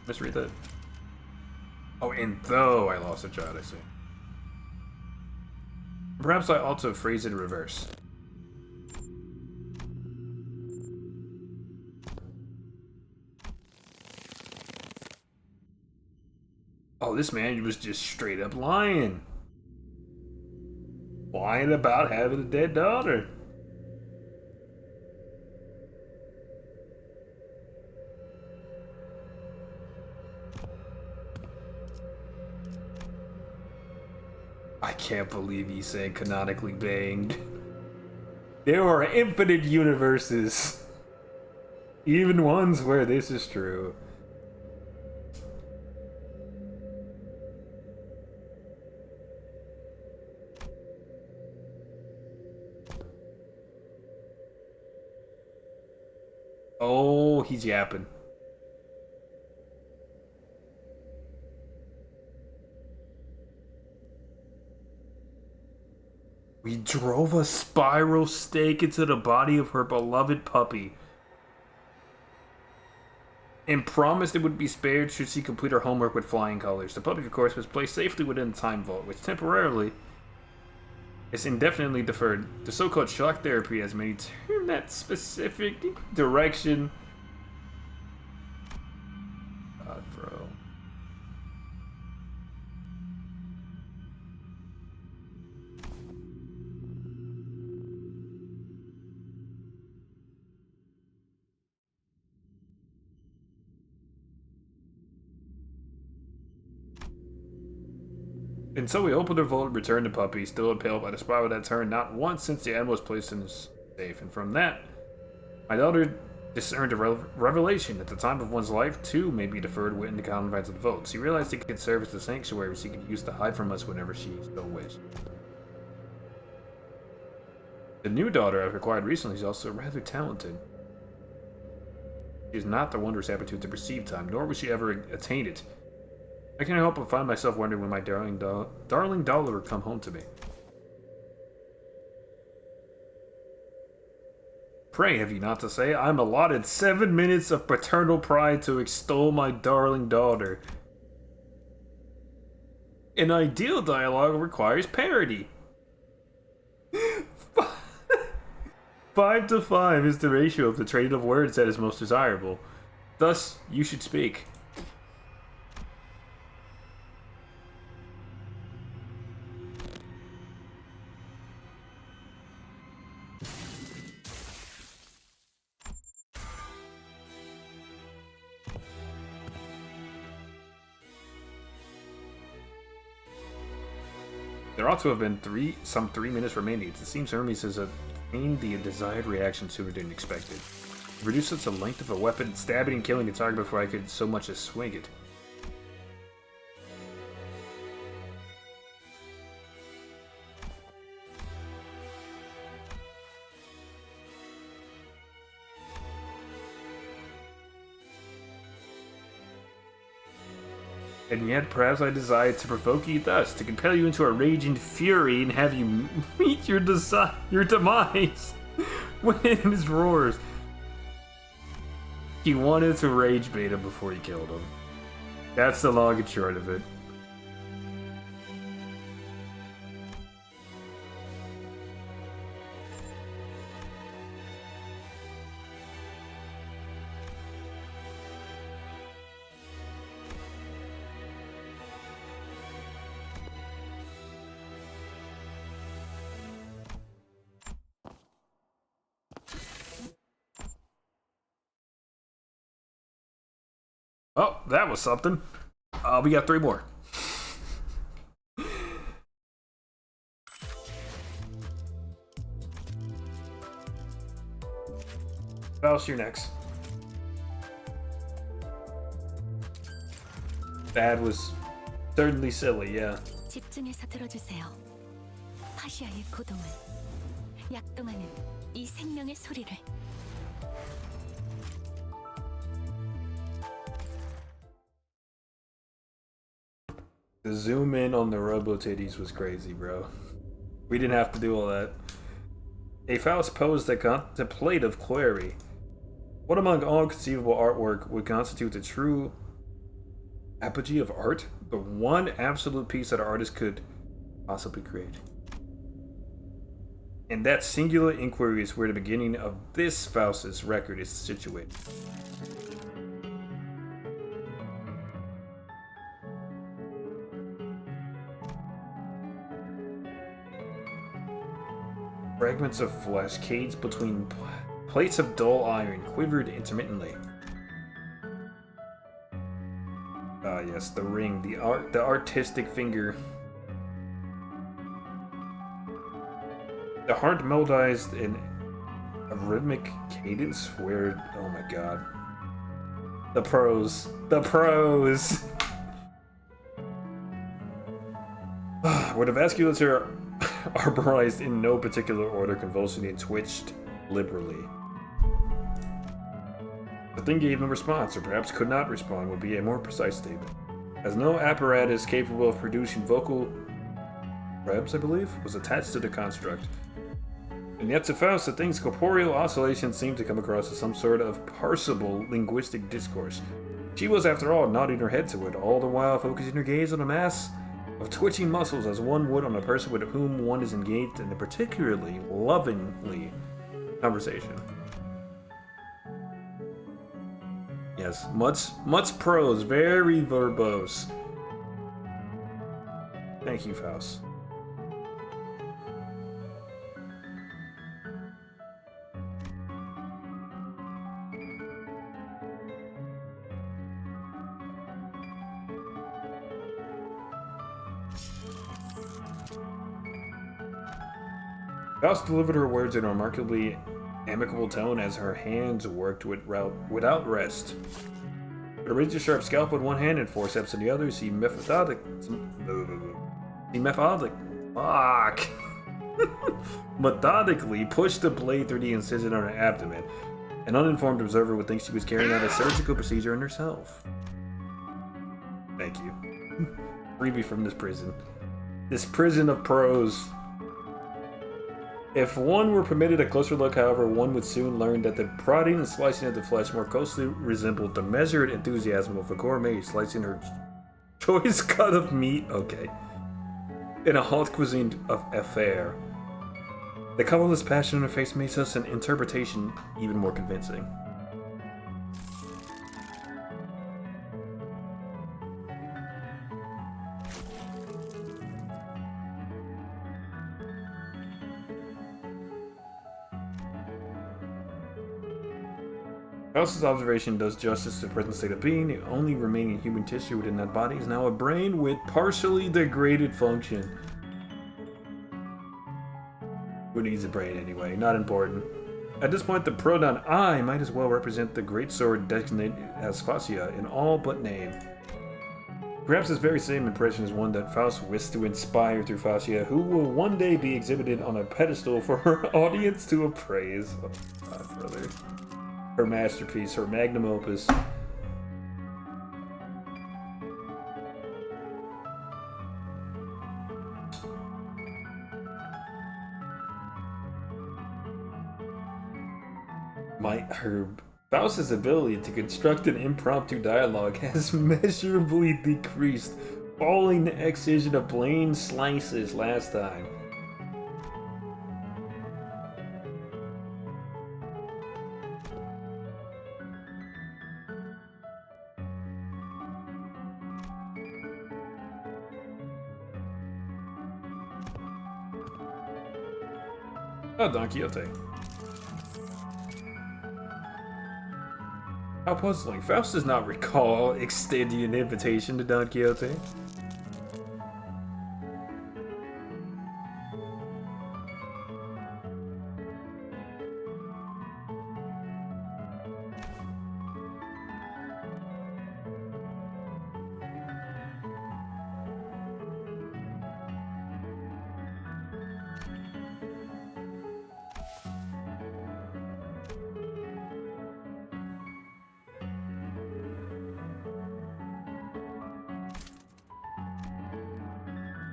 Let's read that. Oh, and though I lost a child, I see. Perhaps I ought to phrase it in reverse. Oh, this man was just straight up lying. Lying about having a dead daughter. I can't believe he said canonically banged. There are infinite universes. Even ones where this is true. Oh, he's yapping. We drove a spiral stake into the body of her beloved puppy and promised it would be spared should she complete her homework with flying colors. The puppy, of course, was placed safely within the time vault, which temporarily is indefinitely deferred. The so-called shock therapy has made turn that specific direction. God, bro. And so we opened the vault and returned the puppy, still impaled by the spiral that turned not once since the animal was placed in his safe. And from that, my daughter discerned a revelation that the time of one's life, too, may be deferred within the confines of the vault. She realized it could serve as the sanctuary she could use to hide from us whenever she so wished. The new daughter I've acquired recently is also rather talented. She has not the wondrous aptitude to perceive time, nor will she ever attain it. I can't help but find myself wondering when my darling dollar will come home to me. Pray have you not to say, I'm allotted 7 minutes of paternal pride to extol my darling daughter. An ideal dialogue requires parody. 5 to 5 is the ratio of the trade of words that is most desirable. Thus, you should speak. There ought to have been some 3 minutes remaining. It seems Hermes has obtained the desired reaction sooner than expected. He produced such a length of a weapon, stabbing and killing the target before I could so much as swing it. And yet, perhaps I desired to provoke you thus, to compel you into a raging fury and have you meet your demise within his roars. He wanted to rage bait him before he killed him. That's the long and short of it. Oh, that was something. We got 3 more. Faust, you're next. That was certainly silly, yeah. 집중해서 들어주세요. 파시아의 고동을 약동하는 이 생명의 소리를. The zoom in on the robo titties was crazy, bro. We didn't have to do all that. A Faust pose that contemplative query. What among all conceivable artwork would constitute the true apogee of art? The one absolute piece that an artist could possibly create. And that singular inquiry is where the beginning of this Faust's record is situated. Fragments of flesh caged between plates of dull iron quivered intermittently. Ah, yes, the ring, the artistic finger. The heart melodized in a rhythmic cadence where, oh my god. The prose. Where the vasculature arborized in no particular order, convulsing and twitched liberally. The thing gave no response, or perhaps could not respond, would be a more precise statement. As no apparatus capable of producing vocal rebs, I believe, was attached to the construct. And yet to Faust, the thing's corporeal oscillations seemed to come across as some sort of parsable linguistic discourse. She was, after all, nodding her head to it, all the while focusing her gaze on a mass of twitching muscles as one would on a person with whom one is engaged in a particularly lovingly conversation. Yes, much prose, very verbose. Thank you, Faust. Faust delivered her words in a remarkably amicable tone as her hands worked without rest. With a razor-sharp scalpel in one hand and forceps in the other, she methodically pushed the blade through the incision on her abdomen. An uninformed observer would think she was carrying out a surgical procedure on herself. Thank you. Free me from this prison. This prison of prose. If one were permitted a closer look, however, one would soon learn that the prodding and slicing of the flesh more closely resembled the measured enthusiasm of a gourmet slicing her choice cut of meat, okay, in a haute cuisine affair. The colorless passion in her face makes us an interpretation even more convincing. Faust's observation does justice to the present state of being. The only remaining human tissue within that body is now a brain with partially degraded function. Who needs a brain anyway? Not important. At this point, the pronoun I might as well represent the great sword designated as fascia in all but name. Perhaps this very same impression is one that Faust wished to inspire through fascia, who will one day be exhibited on a pedestal for her audience to appraise. Oh, God, brother. Her masterpiece, her magnum opus. Faust's ability to construct an impromptu dialogue has measurably decreased, following the excision of plain slices last time. Oh, Don Quixote. How puzzling. Faust does not recall extending an invitation to Don Quixote.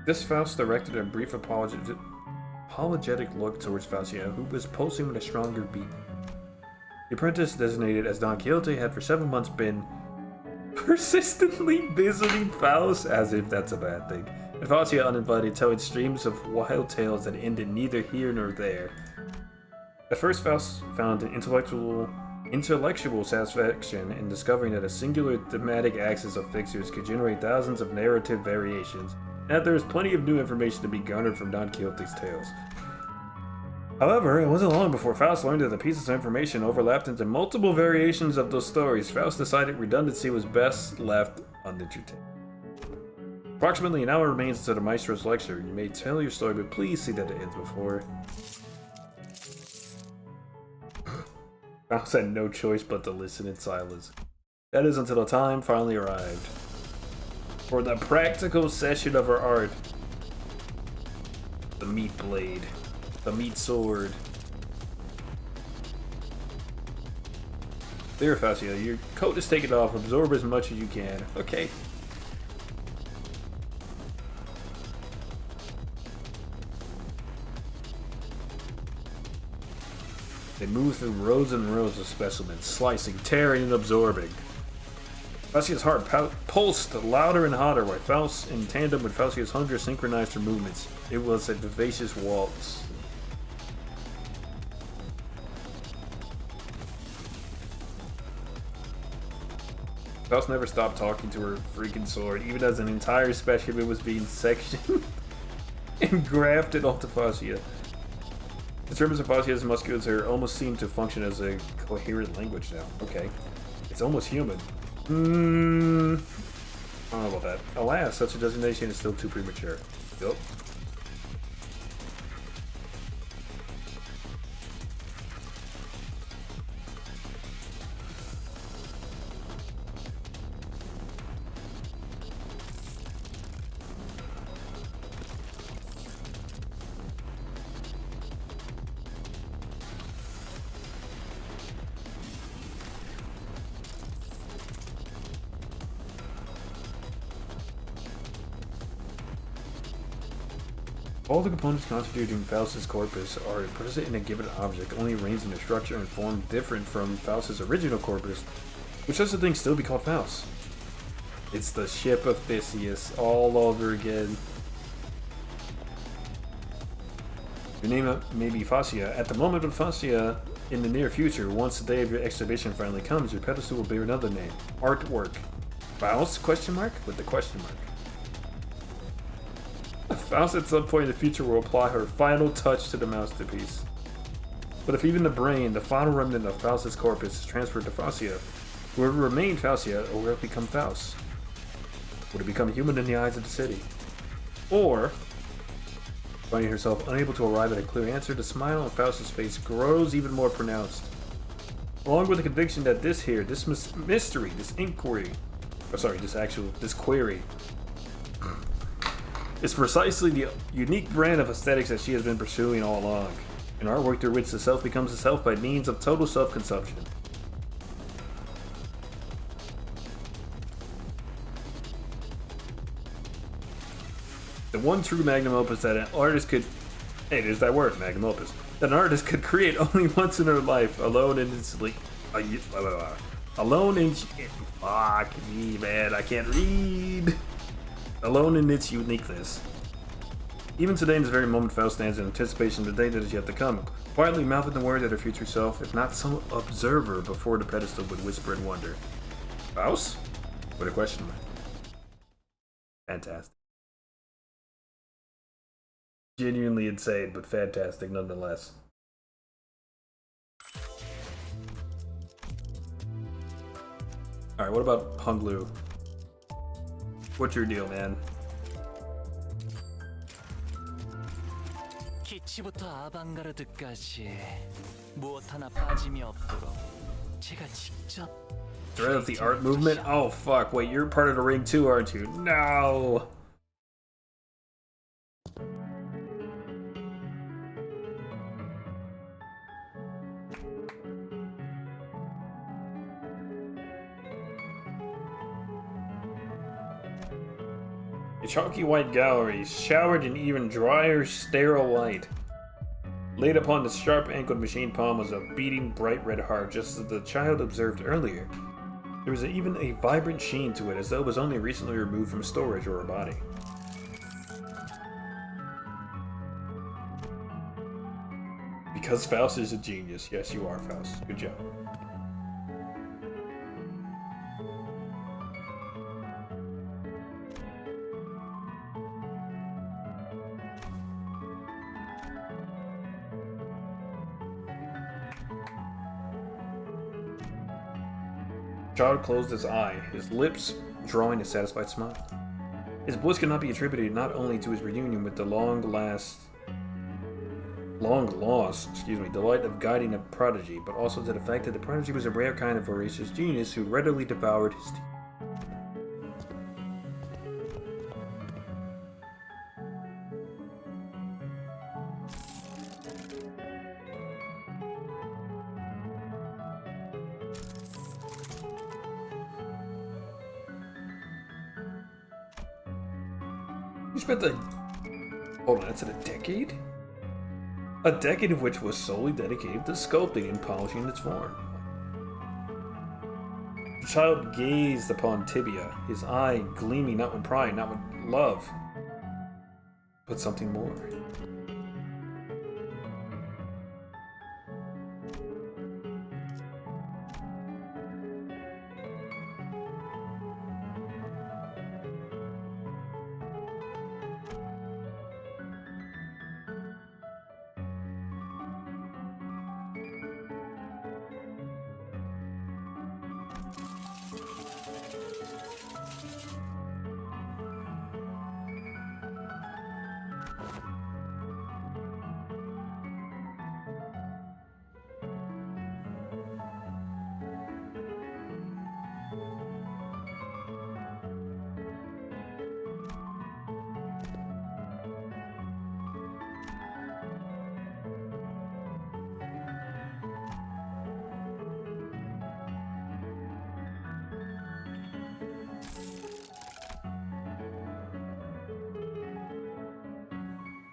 This Faust directed a brief apologetic look towards Fascia, who was pulsing with a stronger beat. The apprentice, designated as Don Quixote, had for 7 months been persistently visiting Faust, as if that's a bad thing, and Fascia, uninvited, telling streams of wild tales that ended neither here nor there. At first, Faust found an intellectual satisfaction in discovering that a singular thematic axis of fixtures could generate thousands of narrative variations, and that there is plenty of new information to be garnered from Don Quixote's tales. However, it wasn't long before Faust learned that the pieces of information overlapped into multiple variations of those stories. Faust decided redundancy was best left unentertained. Approximately an hour remains until the maestro's lecture. You may tell your story, but please see that it ends before. Faust had no choice but to listen in silence. That is until the time finally arrived for the practical session of her art. The meat blade. The meat sword. There, Fascia, your coat is taken off. Absorb as much as you can. Okay. They move through rows and rows of specimens, slicing, tearing, and absorbing. Fascia's heart pulsed louder and hotter, while Faust, in tandem with Fascia's hunger, synchronized her movements. It was a vivacious waltz. Faust never stopped talking to her freaking sword, even as an entire specimen was being sectioned and grafted onto Fascia. The terms of Fascia's musculature almost seem to function as a coherent language now. Okay. It's almost human. I don't know about that. Alas, such a designation is still too premature. Yup. All the components constituting Faust's corpus are present in a given object, only arranged in a structure and form different from Faust's original corpus, which does the thing still be called Faust. It's the ship of Theseus all over again. Your name may be Fascia. At the moment of Fascia, in the near future, once the day of your exhibition finally comes, your pedestal will bear another name. Artwork. Faust? Question mark? With the question mark. Faust at some point in the future will apply her final touch to the masterpiece. But if even the brain, the final remnant of Faust's corpus, is transferred to Fascia, whoever remained Fascia will become Faust. Would it become human in the eyes of the city? Or, finding herself unable to arrive at a clear answer, the smile on Faust's face grows even more pronounced. Along with the conviction that this mystery, this inquiry, this query, is precisely the unique brand of aesthetics that she has been pursuing all along. An artwork through which the self becomes the self by means of total self-consumption. The one true magnum opus that an artist could... Hey, there's that word, magnum opus. That an artist could create only once in her life, alone in its... alone in... Fuck me, man, I can't read. Alone in its uniqueness. Even today, in this very moment, Faust stands in anticipation of the day that is yet to come, quietly mouthing the words at her future self, if not some observer before the pedestal would whisper in wonder. Faust? With a question mark. Fantastic. Genuinely insane, but fantastic nonetheless. Alright, what about Hunglu? What's your deal, man? 기치부터 아방가르드까지 무엇 하나 빠짐이 없도록 제가 직접. Threat of the art movement? Oh fuck, wait, you're part of the ring too, aren't you? No! A chalky white gallery, showered in even drier, sterile light. Laid upon the sharp-ankled machine palm was a beating, bright red heart, just as the child observed earlier. There was even a vibrant sheen to it, as though it was only recently removed from storage or a body. Because Faust is a genius. Yes, you are, Faust. Good job. Child closed his eye, his lips drawing a satisfied smile. His bliss could not be attributed not only to his reunion with the long lost delight of guiding a prodigy, but also to the fact that the prodigy was a rare kind of voracious genius who readily devoured his teeth. You spent hold on, that's in a decade? A decade of which was solely dedicated to sculpting and polishing its form. The child gazed upon Tibia, his eye gleaming not with pride, not with love, but something more.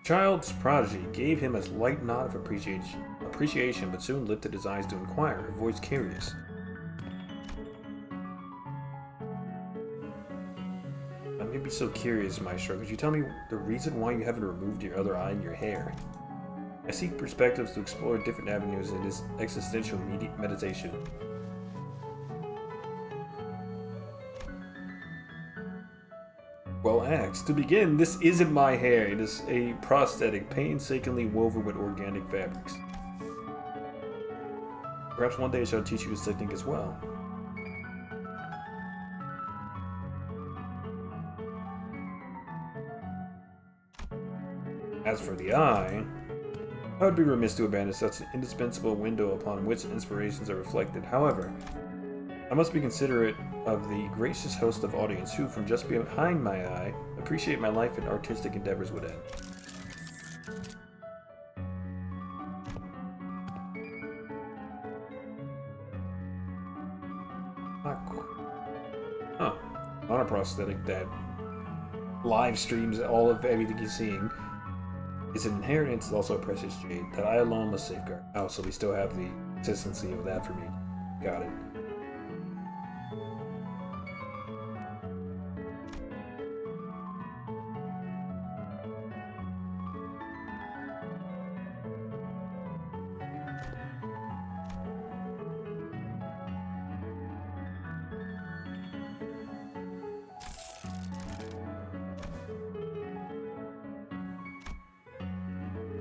Child's prodigy gave him a light nod of appreciation, but soon lifted his eyes to inquire, her voice curious. I may be so curious, Maestro. Could you tell me the reason why you haven't removed your other eye and your hair? I seek perspectives to explore different avenues in this existential meditation. Well asked. To begin, this isn't my hair. It is a prosthetic, painstakingly woven with organic fabrics. Perhaps one day I shall teach you this technique as well. As for the eye, I would be remiss to abandon such an indispensable window upon which inspirations are reflected. However, I must be considerate of the gracious host of audience who, from just behind my eye, appreciate my life and artistic endeavors would end. Huh. On a prosthetic that live streams all of everything he's seeing. Its inheritance is also a precious jade that I alone must safeguard. Oh, so we still have the consistency of that for me. Got it.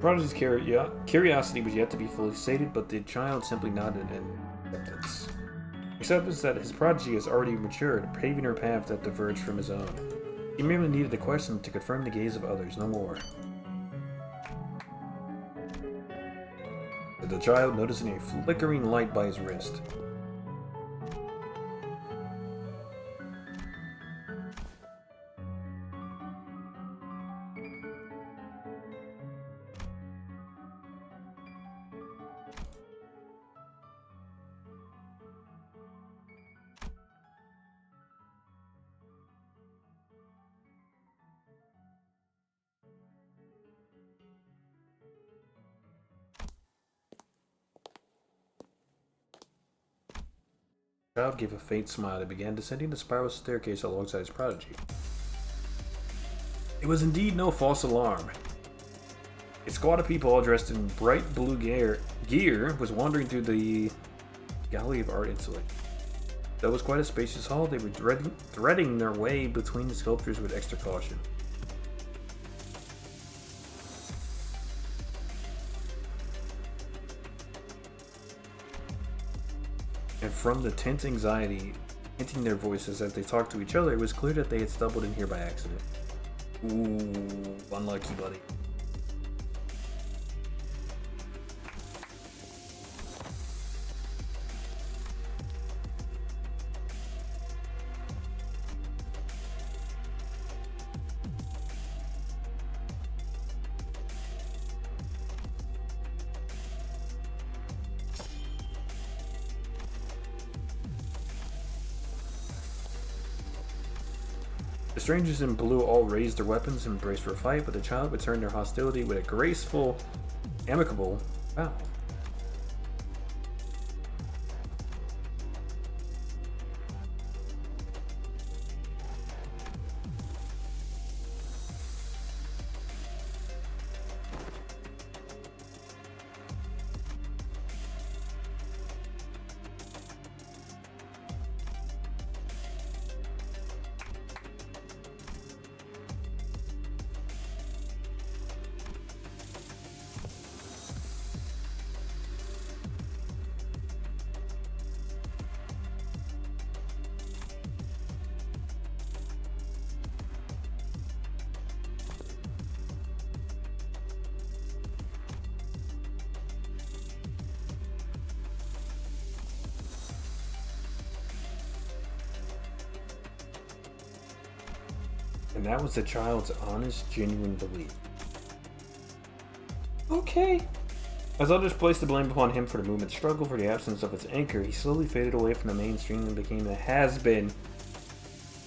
Prodigy's curiosity was yet to be fully sated, but the child simply nodded in acceptance. Acceptance that his prodigy has already matured, paving her path that diverged from his own. He merely needed a question to confirm the gaze of others, no more. Said the child, noticing a flickering light by his wrist. The child gave a faint smile and began descending the spiral staircase alongside his prodigy. It was indeed no false alarm. A squad of people all dressed in bright blue gear was wandering through the Gallery of Art installation. Though it was quite a spacious hall, they were threading their way between the sculptures with extra caution. And from the tense anxiety hinting their voices as they talked to each other, it was clear that they had stumbled in here by accident. Ooh, unlucky, buddy. The strangers in blue all raised their weapons and braced for a fight, but the child returned their hostility with a graceful, amicable bow. And that was the child's honest, genuine belief. Okay. As others placed the blame upon him for the movement's struggle for the absence of its anchor, he slowly faded away from the mainstream and became a has-been.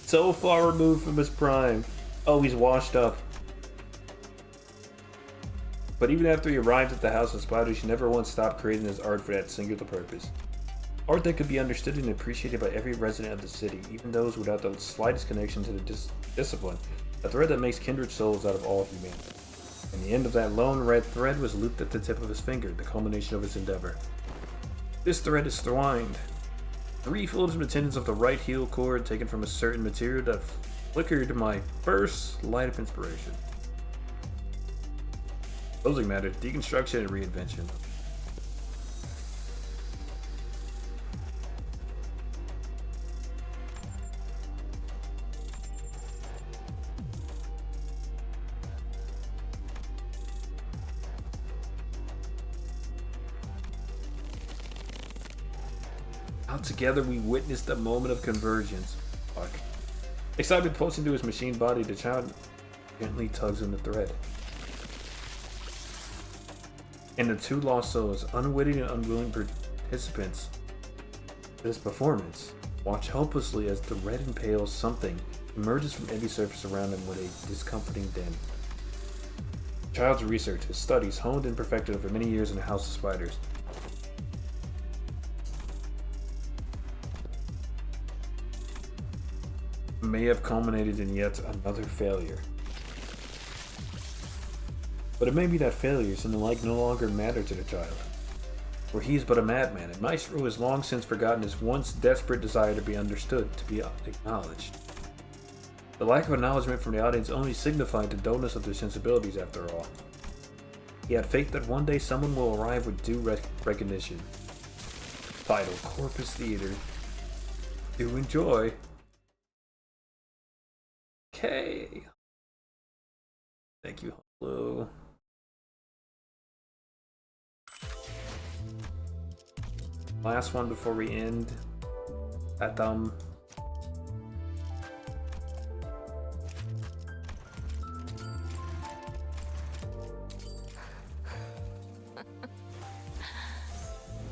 So far removed from his prime. Oh, he's washed up. But even after he arrived at the House of Spiders, he never once stopped creating his art for that singular purpose. Art that could be understood and appreciated by every resident of the city, even those without the slightest connection to the discipline, a thread that makes kindred souls out of all humanity. And the end of that lone red thread was looped at the tip of his finger, the culmination of his endeavor. This thread is twined. 3 floating tendons of the right heel cord taken from a certain material that flickered my first light of inspiration. Closing matters, deconstruction and reinvention. Together we witnessed a moment of convergence. Fuck. Excitement pulsing into his machine body, the child gently tugs on the thread. And the 2 lost souls, unwitting and unwilling participants in this performance, watch helplessly as the red and pale something emerges from every surface around him with a discomforting din. The child's research, his studies, honed and perfected over many years in the House of Spiders, may have culminated in yet another failure. But it may be that failures and the like no longer matter to the child, for he is but a madman, and Maestro has long since forgotten his once desperate desire to be understood, to be acknowledged. The lack of acknowledgement from the audience only signified the dullness of their sensibilities after all. He had faith that one day someone will arrive with due recognition. Title, Corpus Theater. Do enjoy. Okay. Thank you, hello. Last one before we end. Atom.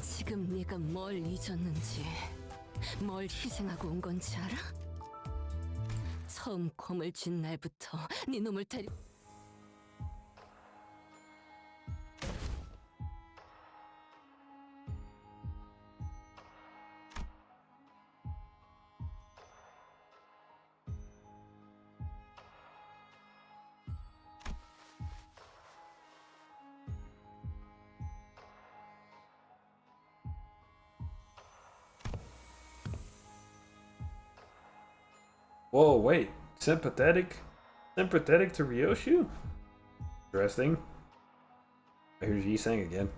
지금 네가 뭘 잊었는지, 뭘 희생하고 온 건지 알아? 처음 곰을 쥔 날부터 네 놈을 데리... Whoa, wait. Sympathetic? Sympathetic to Ryoshu? Interesting. Here's Yi saying again.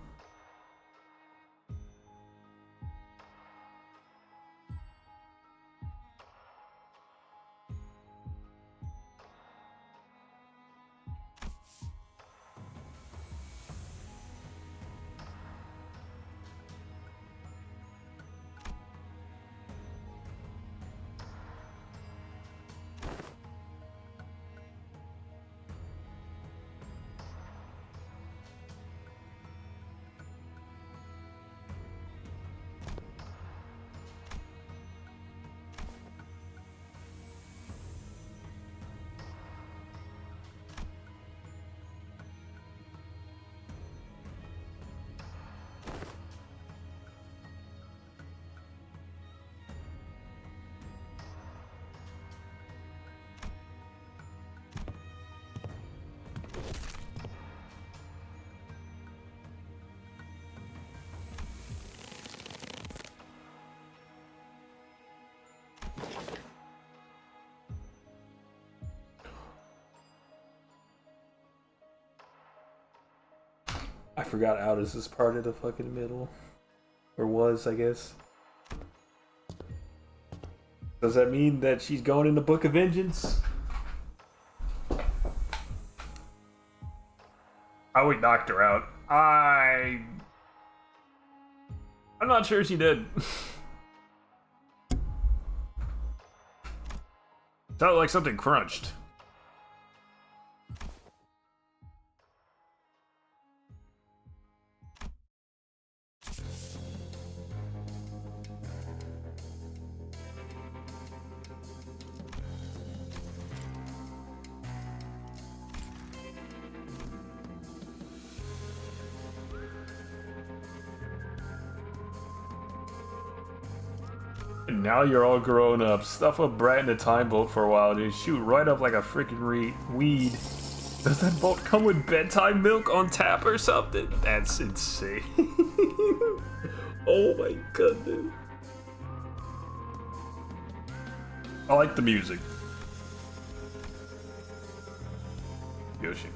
I forgot Aldous is part of the fucking middle. Or was, I guess. Does that mean that she's going in the Book of Vengeance? Oh, we knocked her out. I'm not sure she did. Sounded like something crunched. And now you're all grown up. Stuff a brat in a time boat for a while, dude. Shoot right up like a freaking weed. Does that boat come with bedtime milk on tap or something? That's insane. Oh my god, dude. I like the music. Yoshi.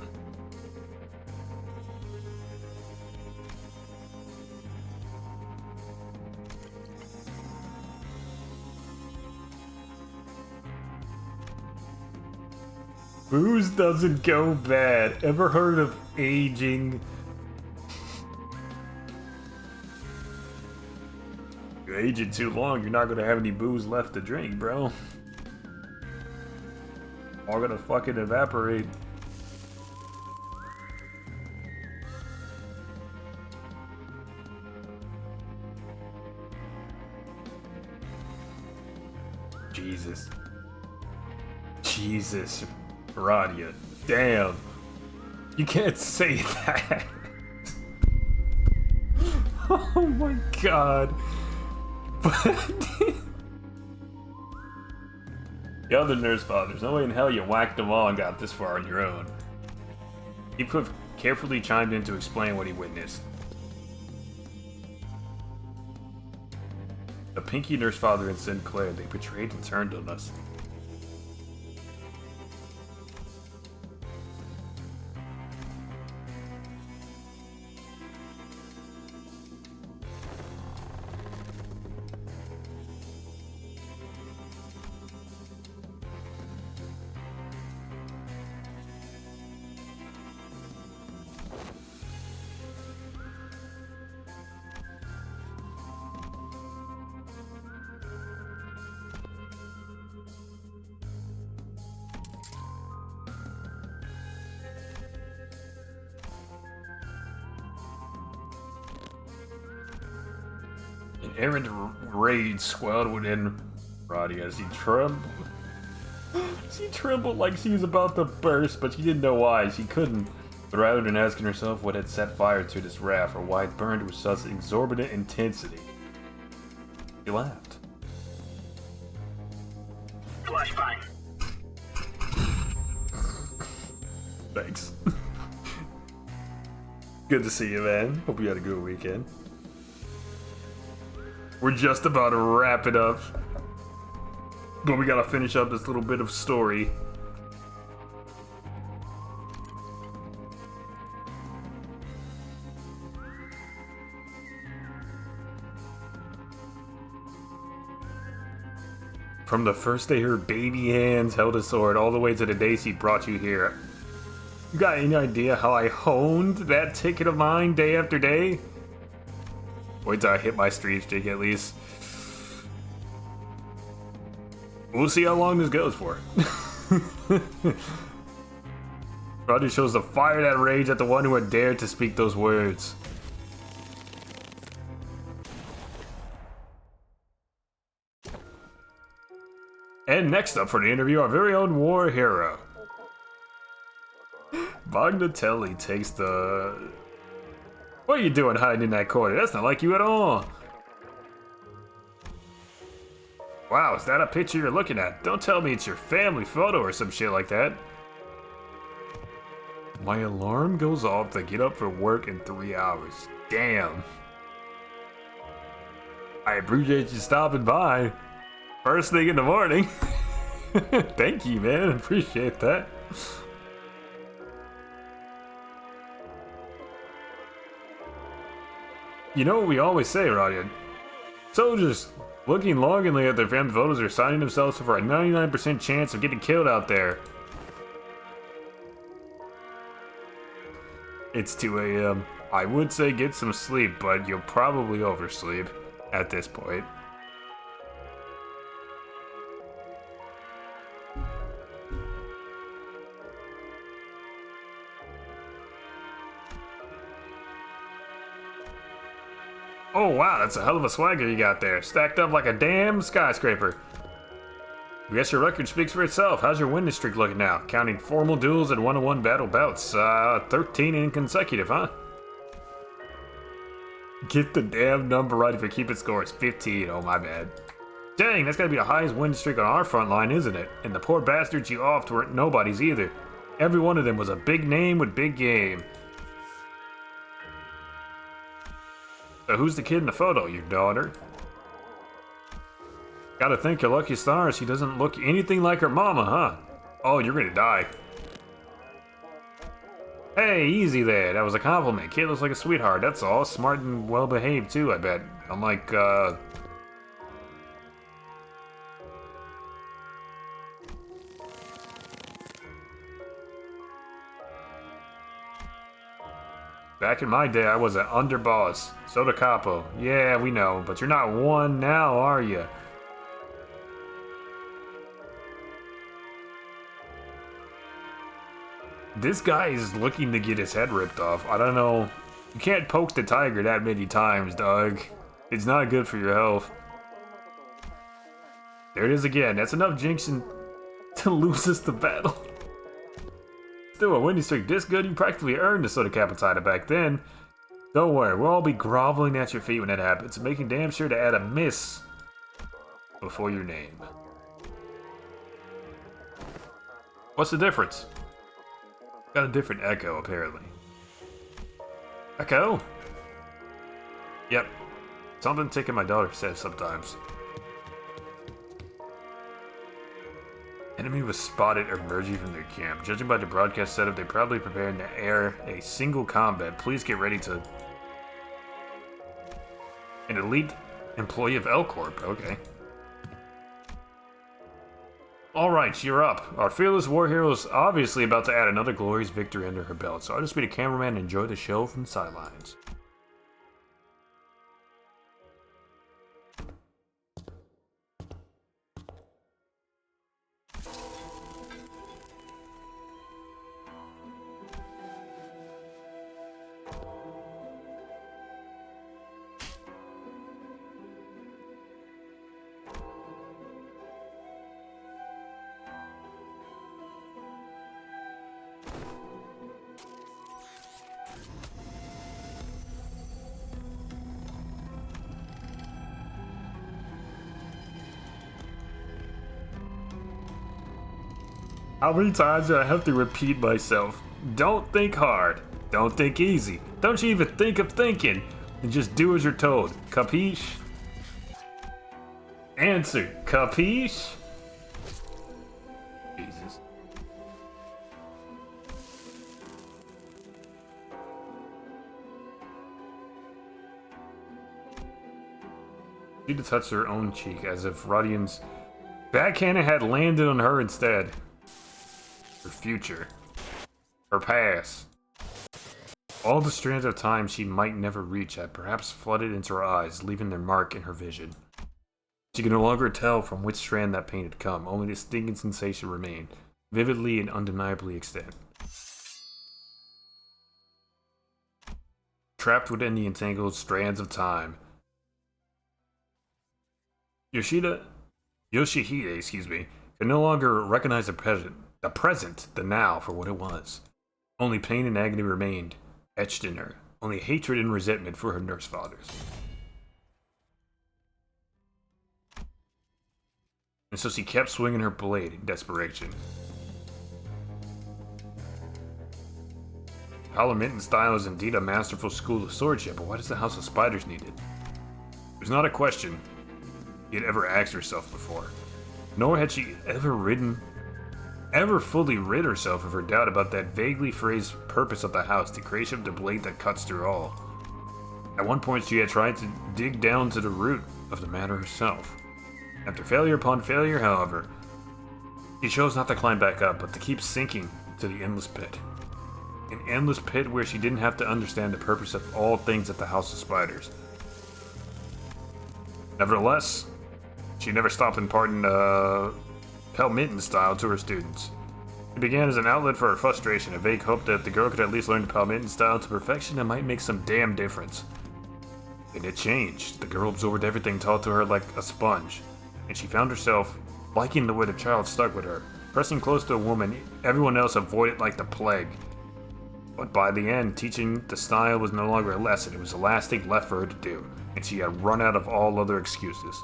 Booze doesn't go bad. Ever heard of aging? You age it too long, you're not gonna have any booze left to drink, bro. All gonna fucking evaporate. Jesus. Jesus. Radia. Damn. You can't say that. Oh my god. The other nurse fathers, no way in hell you whacked them all and got this far on your own. He carefully chimed in to explain what he witnessed. The Pinky nurse father and Sinclair, they betrayed and turned on us. An errant rage swelled within Roddy as he trembled. She trembled like she was about to burst, but she didn't know why. She couldn't. But rather than asking herself what had set fire to this wrath or why it burned with such exorbitant intensity, she laughed. Flashbang. Thanks. Good to see you, man. Hope you had a good weekend. We're just about to wrap it up, but we gotta finish up this little bit of story. From the first day her baby hands held a sword all the way to the day she brought you here. You got any idea how I honed that ticket of mine day after day? Wait till I hit my stream streak at least. We'll see how long this goes for. Roger shows the fire that rage at the one who had dared to speak those words. And next up for the interview, our very own war hero. Magnatelli takes the... What are you doing hiding in that corner? That's not like you at all. Wow, is that a picture you're looking at? Don't tell me it's your family photo or some shit like that. My alarm goes off to get up for work in 3 hours. Damn. I appreciate you stopping by. First thing in the morning. Thank you, man. Appreciate that. You know what we always say, Rodian? Soldiers looking longingly at their family photos are signing themselves up for a 99% chance of getting killed out there. It's 2 a.m. I would say get some sleep, but you'll probably oversleep at this point. Oh wow, that's a hell of a swagger you got there. Stacked up like a damn skyscraper. I guess your record speaks for itself. How's your winning streak looking now? Counting formal duels and one-on-one battle bouts. 13 inconsecutive, huh? Get the damn number right if you're keeping score. It's 15. Oh, my bad. Dang, that's gotta be the highest win streak on our front line, isn't it? And the poor bastards you offed weren't nobodies either. Every one of them was a big name with big game. So who's the kid in the photo? Your daughter? Gotta thank your lucky stars she doesn't look anything like her mama, huh? Oh, you're gonna die. Hey, easy there. That was a compliment. Kid looks like a sweetheart, that's all. Smart and well-behaved, too, I bet. Unlike, back in my day, I was an underboss. Soda Capo. Yeah, we know, but you're not one now, are you? This guy is looking to get his head ripped off. I don't know. You can't poke the tiger that many times, dog. It's not good for your health. There it is again. That's enough jinxing to lose us the battle. Still, a winning streak this good, you practically earned the Soda Capo title back then. Don't worry, we'll all be groveling at your feet when that happens, making damn sure to add a miss before your name. What's the difference? Got a different echo, apparently. Echo? Yep. Something tickling my daughter says sometimes. Enemy was spotted emerging from their camp. Judging by the broadcast setup, they're probably preparing to air a single combat. Please get ready to... An elite employee of L Corp. Okay. Alright, you're up. Our fearless war hero is obviously about to add another glorious victory under her belt, so I'll just be the cameraman and enjoy the show from the sidelines. How many times do I have to repeat myself? Don't think hard. Don't think easy. Don't you even think of thinking. And just do as you're told. Capiche? Answer. Capiche? Jesus. She touched her own cheek as if Rodian's backhanded had landed on her instead. Her future. Her past. All the strands of time she might never reach had perhaps flooded into her eyes, leaving their mark in her vision. She could no longer tell from which strand that pain had come, only the stinging sensation remained, vividly and undeniably extant. Trapped within the entangled strands of time, Yoshihide, could no longer recognize the present, the now, for what it was. Only pain and agony remained, etched in her. Only hatred and resentment for her nurse fathers. And so she kept swinging her blade in desperation. Parliamentan style is indeed a masterful school of swordship, but why does the House of Spiders need it? It was not a question she had ever asked herself before. Nor had she ever fully rid herself of her doubt about that vaguely phrased purpose of the house, the creation of the blade that cuts through all. At one point she had tried to dig down to the root of the matter herself. After failure upon failure, however, she chose not to climb back up, but to keep sinking to the endless pit. An endless pit where she didn't have to understand the purpose of all things at the House of Spiders. Nevertheless, she never stopped imparting Parliamentan style to her students. It began as an outlet for her frustration, a vague hope that if the girl could at least learn the Parliamentan style to perfection, it might make some damn difference. And it changed. The girl absorbed everything taught to her like a sponge, and she found herself liking the way the child stuck with her, pressing close to a woman everyone else avoided like the plague. But by the end, teaching the style was no longer a lesson, it was the last thing left for her to do, and she had run out of all other excuses.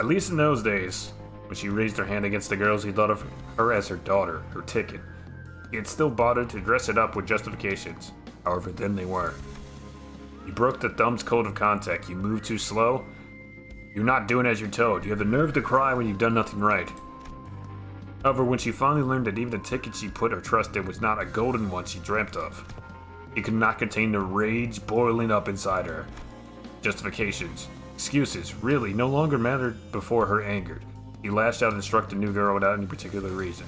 At least in those days, when she raised her hand against the girls, he thought of her as her daughter, her ticket. He had still bothered to dress it up with justifications. However, then they were. You broke the thumb's code of contact. You moved too slow. You're not doing as you're told. You have the nerve to cry when you've done nothing right. However, when she finally learned that even the ticket she put her trust in was not a golden one she dreamt of, it could not contain the rage boiling up inside her. Justifications, excuses, really, no longer mattered before her angered. He lashed out and struck the new girl without any particular reason.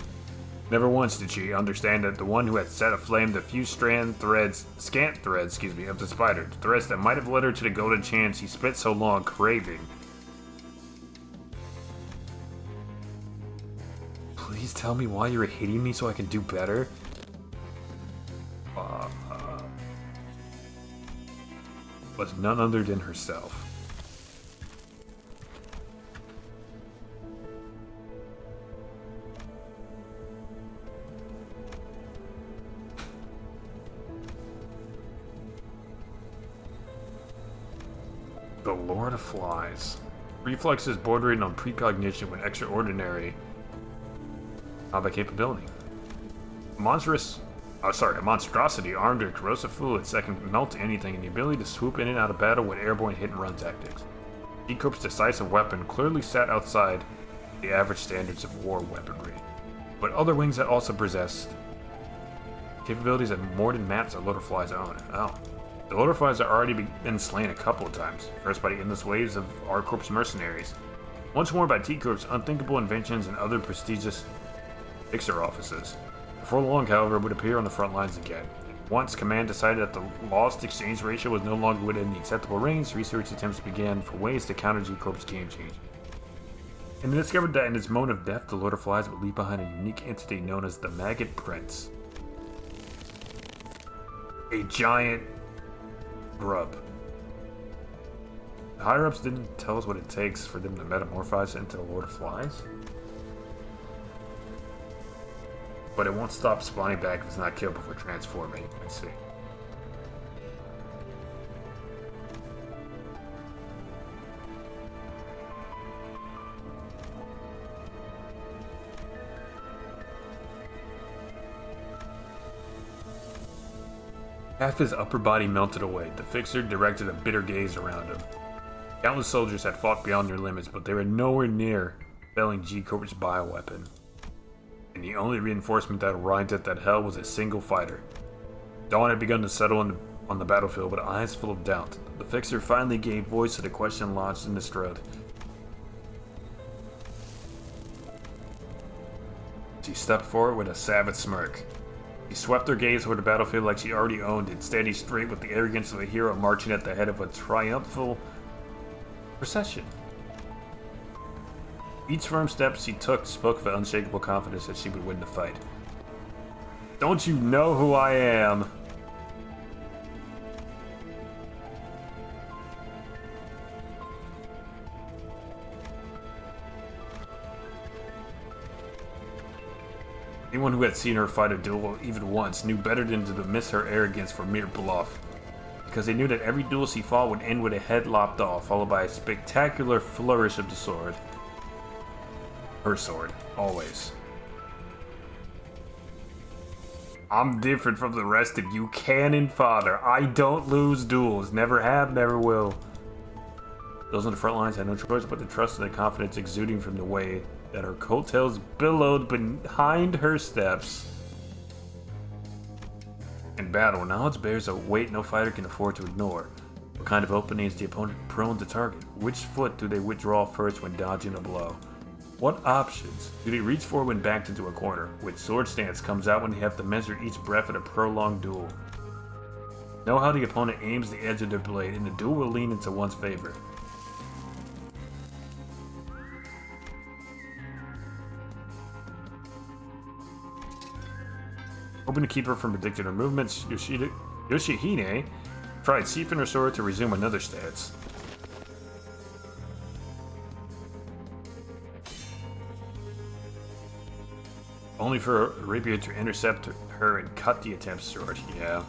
Never once did she understand that the one who had set aflame the few scant threads, of the spider, the threads that might have led her to the golden chance he spent so long craving. Please tell me why you're hating me so I can do better? Was none other than herself. The Lord of Flies. Reflexes bordering on precognition with extraordinary combat capability. A monstrosity armed with corrosive fluids that can melt anything, and the ability to swoop in and out of battle with airborne hit-and-run tactics. G-Corp's decisive weapon clearly sat outside the average standards of war weaponry, but other wings that also possessed capabilities that more than matched the Lord of Flies' own. The Lord of Flies had already been slain a couple of times, first by the endless waves of R-Corp's mercenaries, once more by T-Corp's unthinkable inventions and other prestigious fixer offices. Before long, however, it would appear on the front lines again. Once Command decided that the lost exchange ratio was no longer within the acceptable range, research attempts began for ways to counter G-Corp's game change. And they discovered that in its moment of death, the Lord of Flies would leave behind a unique entity known as the Maggot Prince. A giant grub. The higher-ups didn't tell us what it takes for them to metamorphose into the Lord of Flies. But it won't stop spawning back if it's not killed before transforming. Let's see. Half his upper body melted away. The fixer directed a bitter gaze around him. Countless soldiers had fought beyond their limits, but they were nowhere near felling G-Corp's bioweapon. And the only reinforcement that arrived at that hell was a single fighter. Dawn had begun to settle on the battlefield with eyes full of doubt. The fixer finally gave voice to the question lodged in his throat. She stepped forward with a savage smirk. She swept her gaze over the battlefield like she already owned it, standing straight with the arrogance of a hero marching at the head of a triumphal procession. Each firm step she took spoke of an unshakable confidence that she would win the fight. Don't you know who I am? Anyone who had seen her fight a duel even once knew better than to dismiss her arrogance for mere bluff, because they knew that every duel she fought would end with a head lopped off, followed by a spectacular flourish of the sword. Her sword, always. I'm different from the rest of you, cannon fodder. I don't lose duels, never have, never will. Those on the front lines had no choice but to trust in the confidence exuding from the way that her coattails billowed behind her steps. In battle, knowledge bears a weight no fighter can afford to ignore. What kind of opening is the opponent prone to target? Which foot do they withdraw first when dodging a blow? What options do they reach for when backed into a corner? Which sword stance comes out when they have to measure each breath in a prolonged duel? Know how the opponent aims the edge of their blade, and the duel will lean into one's favor. Hoping to keep her from predicting her movements, Yoshihine tried sheathing her sword to resume another stance. Only for a rapier to intercept her and cut the attempt short. Yeah.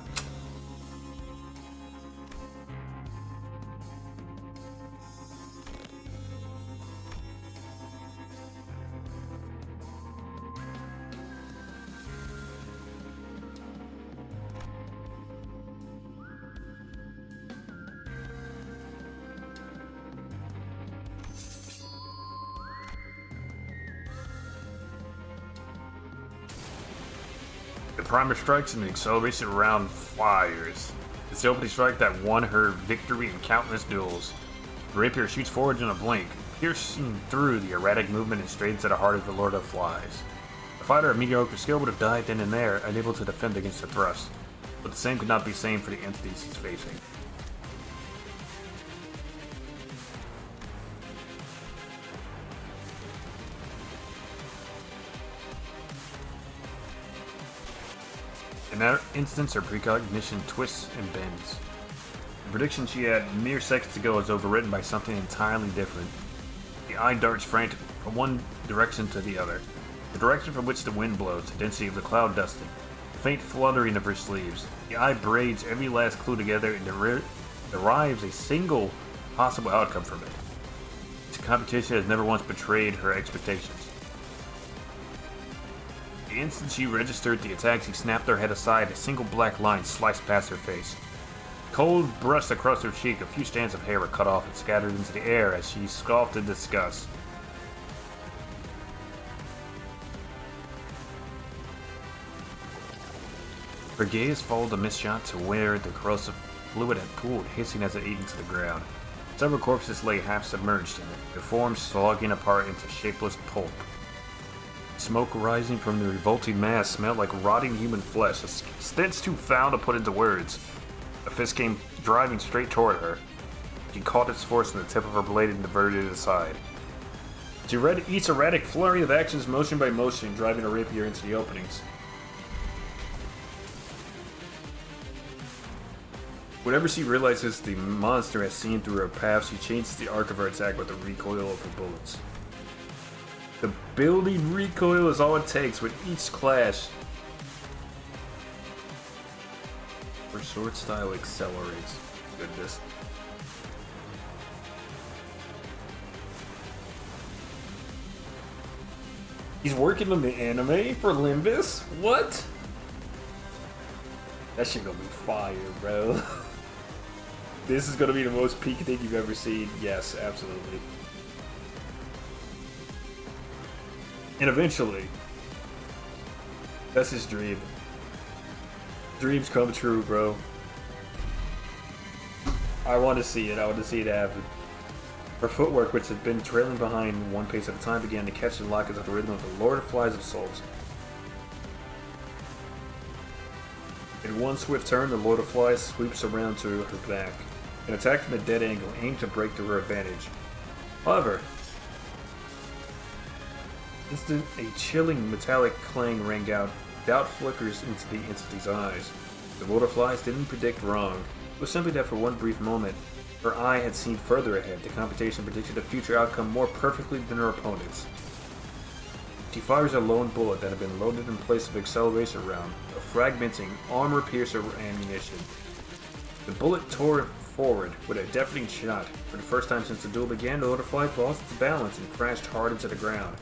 primer strikes and the acceleration round fires. It's the opening strike that won her victory in countless duels. The rapier shoots forward in a blink, piercing through the erratic movement and straight into the heart of the Lord of Flies. A fighter of mediocre skill would have died then and there, unable to defend against the thrust. But the same could not be same for the entities he's facing. In that instance, her precognition twists and bends. The prediction she had mere seconds ago is overwritten by something entirely different. The eye darts frantic from one direction to the other. The direction from which the wind blows, the density of the cloud dusting, the faint fluttering of her sleeves. The eye braids every last clue together and derives a single possible outcome from it. This competition has never once betrayed her expectations. The instant she registered the attack, she snapped her head aside. A single black line sliced past her face. Cold brushed across her cheek. A few strands of hair were cut off and scattered into the air as she scoffed in disgust. Her gaze followed the mist shot to where the corrosive fluid had pooled, hissing as it ate into the ground. Several corpses lay half submerged in it, their forms slogging apart into shapeless pulp. Smoke rising from the revolting mass smelled like rotting human flesh, a stench too foul to put into words. A fist came driving straight toward her. She caught its force in the tip of her blade and diverted it aside. She read each erratic flurry of actions motion by motion, driving her rapier into the openings. Whenever she realizes the monster has seen through her path, she changes the arc of her attack with the recoil of her bullets. The building recoil is all it takes with each clash. Her sword style accelerates. Goodness. He's working on the anime for Limbus? What? That shit gonna be fire, bro. This is gonna be the most peak thing you've ever seen. Yes, absolutely. And eventually, that's his dream. Dreams come true, bro. I want to see it. I want to see it happen. Her footwork, which had been trailing behind one pace at a time, began to catch and lock into the rhythm of the Lord of Flies of Souls. In one swift turn, the Lord of Flies sweeps around to her back. An attack from a dead angle aimed to break to her advantage. However, instant a chilling metallic clang rang out. Doubt flickers into the entity's eyes. The Lord of Flies didn't predict wrong. It was simply that for one brief moment, her eye had seen further ahead. The computation predicted a future outcome more perfectly than her opponent's. She fires a lone bullet that had been loaded in place of acceleration round, a fragmenting, armor-piercer ammunition. The bullet tore forward with a deafening shot. For the first time since the duel began, the Lord of Flies lost its balance and crashed hard into the ground.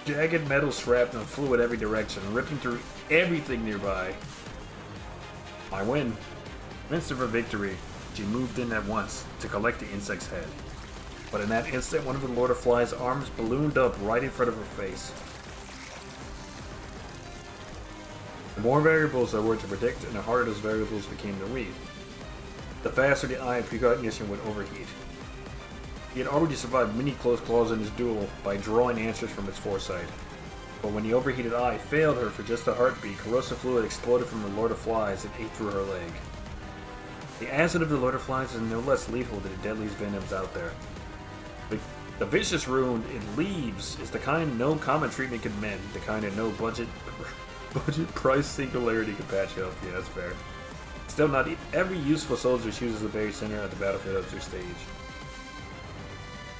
Jagged metal shrapnel flew in every direction, ripping through everything nearby. I win. Convinced of her victory, she moved in at once to collect the insect's head. But in that instant, one of the Lord of Flies' arms ballooned up right in front of her face. The more variables there were to predict, and the harder those variables became to read, the faster the eye precognition would overheat. He had already survived many close calls in his duel by drawing answers from its foresight. But when the overheated eye failed her for just a heartbeat, corrosive fluid exploded from the Lord of Flies and ate through her leg. The acid of the Lord of Flies is no less lethal than the deadliest venoms out there. The vicious wound it leaves is the kind no common treatment can mend, the kind that no budget price singularity can patch up. Yeah, that's fair. Still, not every useful soldier chooses the very center of the battlefield as their stage.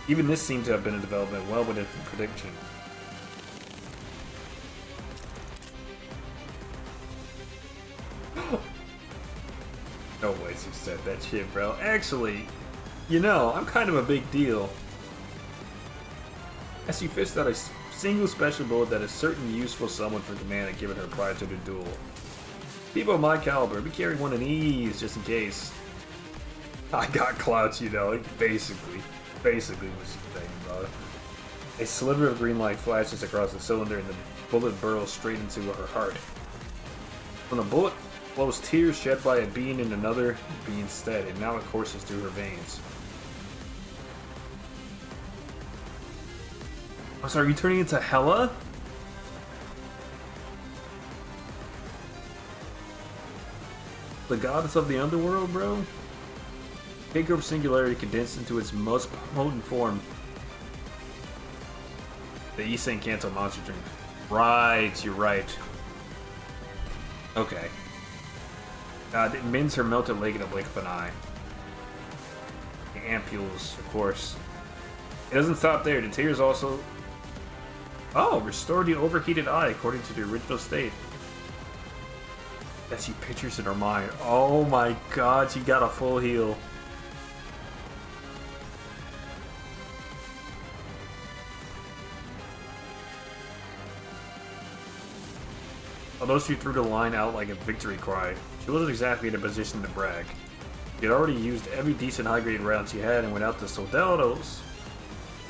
Even this seemed to have been a development well within prediction. No way she said that shit, bro. Actually, you know, I'm kind of a big deal. As she fished out a single special bullet that is certain useful someone for command had given her prior to the duel. People of my caliber, we carry one of these just in case. I got clouts, you know, basically. basically what she's saying, bro. A sliver of green light flashes across the cylinder and the bullet burrows straight into her heart. When the bullet flows tears shed by a being in another being's stead, and now it courses through her veins. I'm sorry, are you turning into Hela? The goddess of the underworld, bro? K-Group Singularity condensed into its most potent form. The East St. Canto monster drink. Right, you're right. Okay. It mends her melted leg in a blink of an eye. The ampules, of course. It doesn't stop there. The tears also... Oh, restore the overheated eye according to the original state. That she pictures in her mind. Oh my god, she got a full heal. Although she threw the line out like a victory cry, she wasn't exactly in a position to brag. She had already used every decent high-grade round she had and without the soldados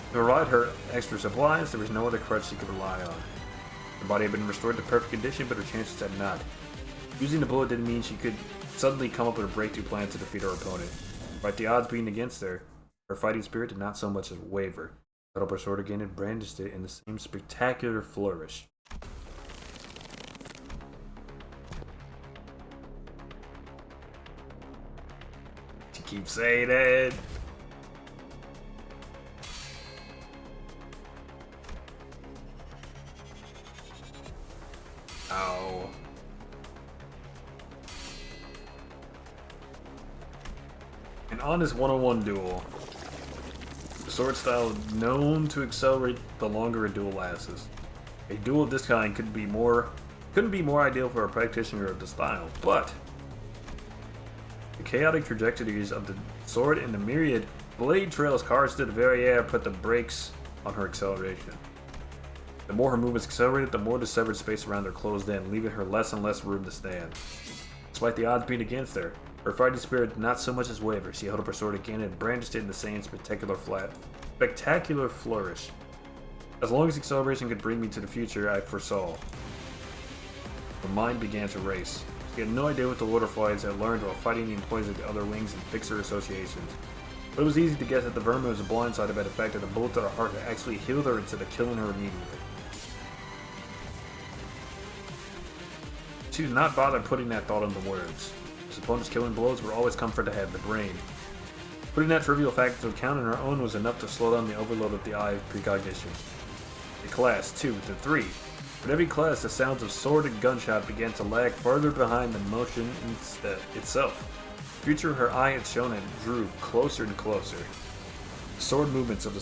to provide her extra supplies, there was no other crutch she could rely on. Her body had been restored to perfect condition, but her chances had not. Using the bullet didn't mean she could suddenly come up with a breakthrough plan to defeat her opponent. Despite the odds being against her, her fighting spirit did not so much as waver. She held up her sword again and brandished it in the same spectacular flourish. She keeps saying it. Ow. An honest one-on-one duel. The sword style is known to accelerate the longer a duel lasts. A duel of this kind couldn't be more ideal for a practitioner of the style, but the chaotic trajectories of the sword and the myriad blade trails carved to the very air put the brakes on her acceleration. The more her movements accelerated, the more the severed space around her closed in, leaving her less and less room to stand. Despite the odds being against her, her fighting spirit did not so much as waver. She held up her sword again and brandished it in the same spectacular flourish. As long as acceleration could bring me to the future, I foresaw. Her mind began to race. She had no idea what the Lord of Flies had learned while fighting the employees of the other wings and fixer associations. But it was easy to guess that the vermin was blindsided by the fact that the bullet to her heart had actually healed her instead of killing her immediately. She did not bother putting that thought into words. His opponent's killing blows would always come from the head, the brain. Putting that trivial fact into account on her own was enough to slow down the overload of the eye of precognition. The class 2 to 3. With every class, the sounds of sword and gunshot began to lag farther behind the motion itself. The future her eye had shown it drew closer and closer. The sword movements of the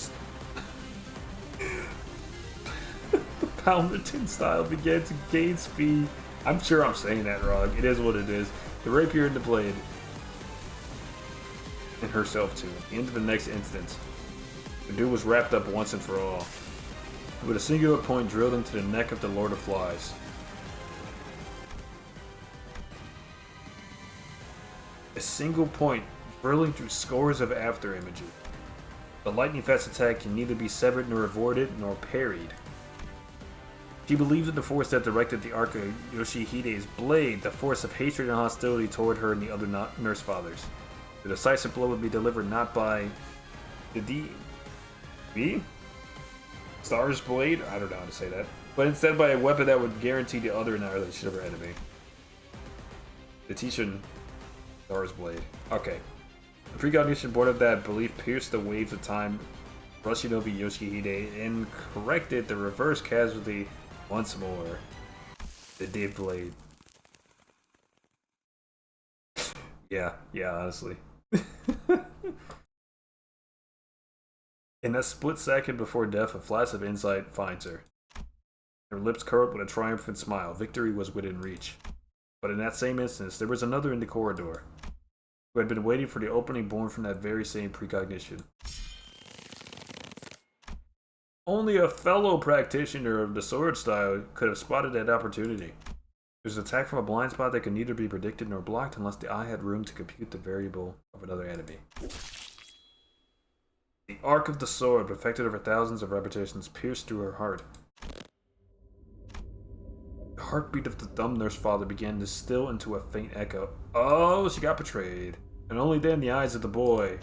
Palmerton style began to gain speed. I'm sure I'm saying that wrong. It is what it is. The rapier and the blade. And herself too. At the end of the next instant, the duel was wrapped up once and for all, with a singular point drilled into the neck of the Lord of Flies. A single point drilling through scores of after images. The lightning-fast attack can neither be severed nor avoided nor parried. She believed in the force that directed the arc of Yoshihide's blade, the force of hatred and hostility toward her and the other nurse fathers. The decisive blow would be delivered not by the Star's Blade? I don't know how to say that. But instead by a weapon that would guarantee the other annihilation of her enemy. The Tishan Star's Blade. Okay. The precognition born of that belief pierced the waves of time, rushing over Yoshihide, and corrected the reverse casualty once more. The Div Blade. Yeah, honestly. In a split second before death, a flash of insight finds her. Her lips curled with a triumphant smile. Victory was within reach. But in that same instance, there was another in the corridor, who had been waiting for the opening born from that very same precognition. Only a fellow practitioner of the sword style could have spotted that opportunity. It was an attack from a blind spot that could neither be predicted nor blocked unless the eye had room to compute the variable of another enemy. The arc of the sword, perfected over thousands of repetitions, pierced through her heart. The heartbeat of the thumb nurse father began to still into a faint echo. Oh, she got betrayed. And only then the eyes of the boy,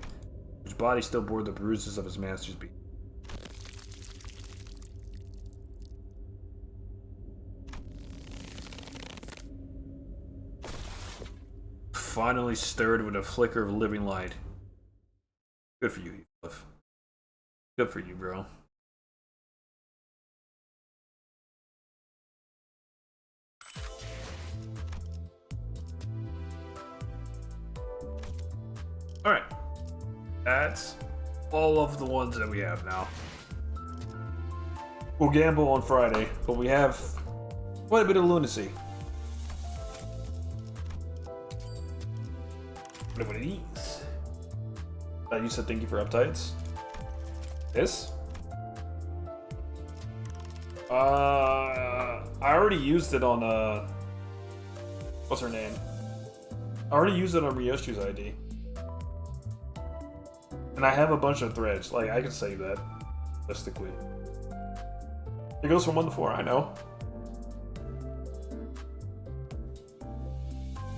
whose body still bore the bruises of his master's beat. Finally stirred with a flicker of living light. Good for you, Heathcliff. Good for you, bro. Alright. That's all of the ones that we have now. We'll gamble on Friday, but we have quite a bit of lunacy. What it is. You said thank you for uptights. This? I already used it on what's her name? I already used it on Ryoshu's ID. And I have a bunch of threads. Like, I can save that realistically. It goes from 1 to 4, I know.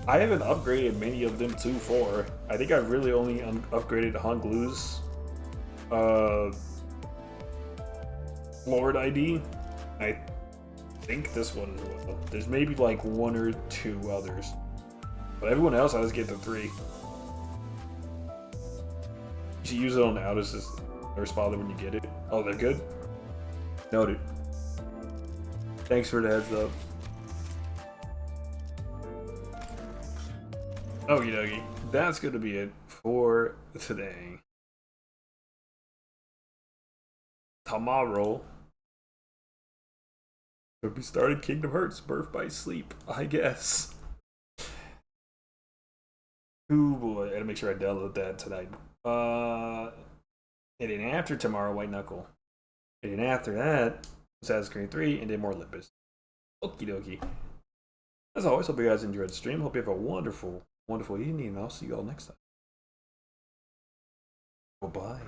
I haven't upgraded many of them to 4. I think I've really only upgraded Honglu's Lord ID. I think this one as well. There's maybe like 1 or 2 others. But everyone else, I just get the 3. You should use it on the Aldous' nurse father when you get it. Oh, they're good? Noted. Thanks for the heads up. Okie dokie. That's going to be it for today. Tomorrow, we'll be starting Kingdom Hearts Birth by Sleep, I guess. Ooh boy, I gotta make sure I download that tonight. And then after tomorrow, White Knuckle. And then after that, Assassin's Creed 3, and then more Limbus. Okie dokie. As always, hope you guys enjoyed the stream. Hope you have a wonderful, wonderful evening, and I'll see you all next time. Bye-bye.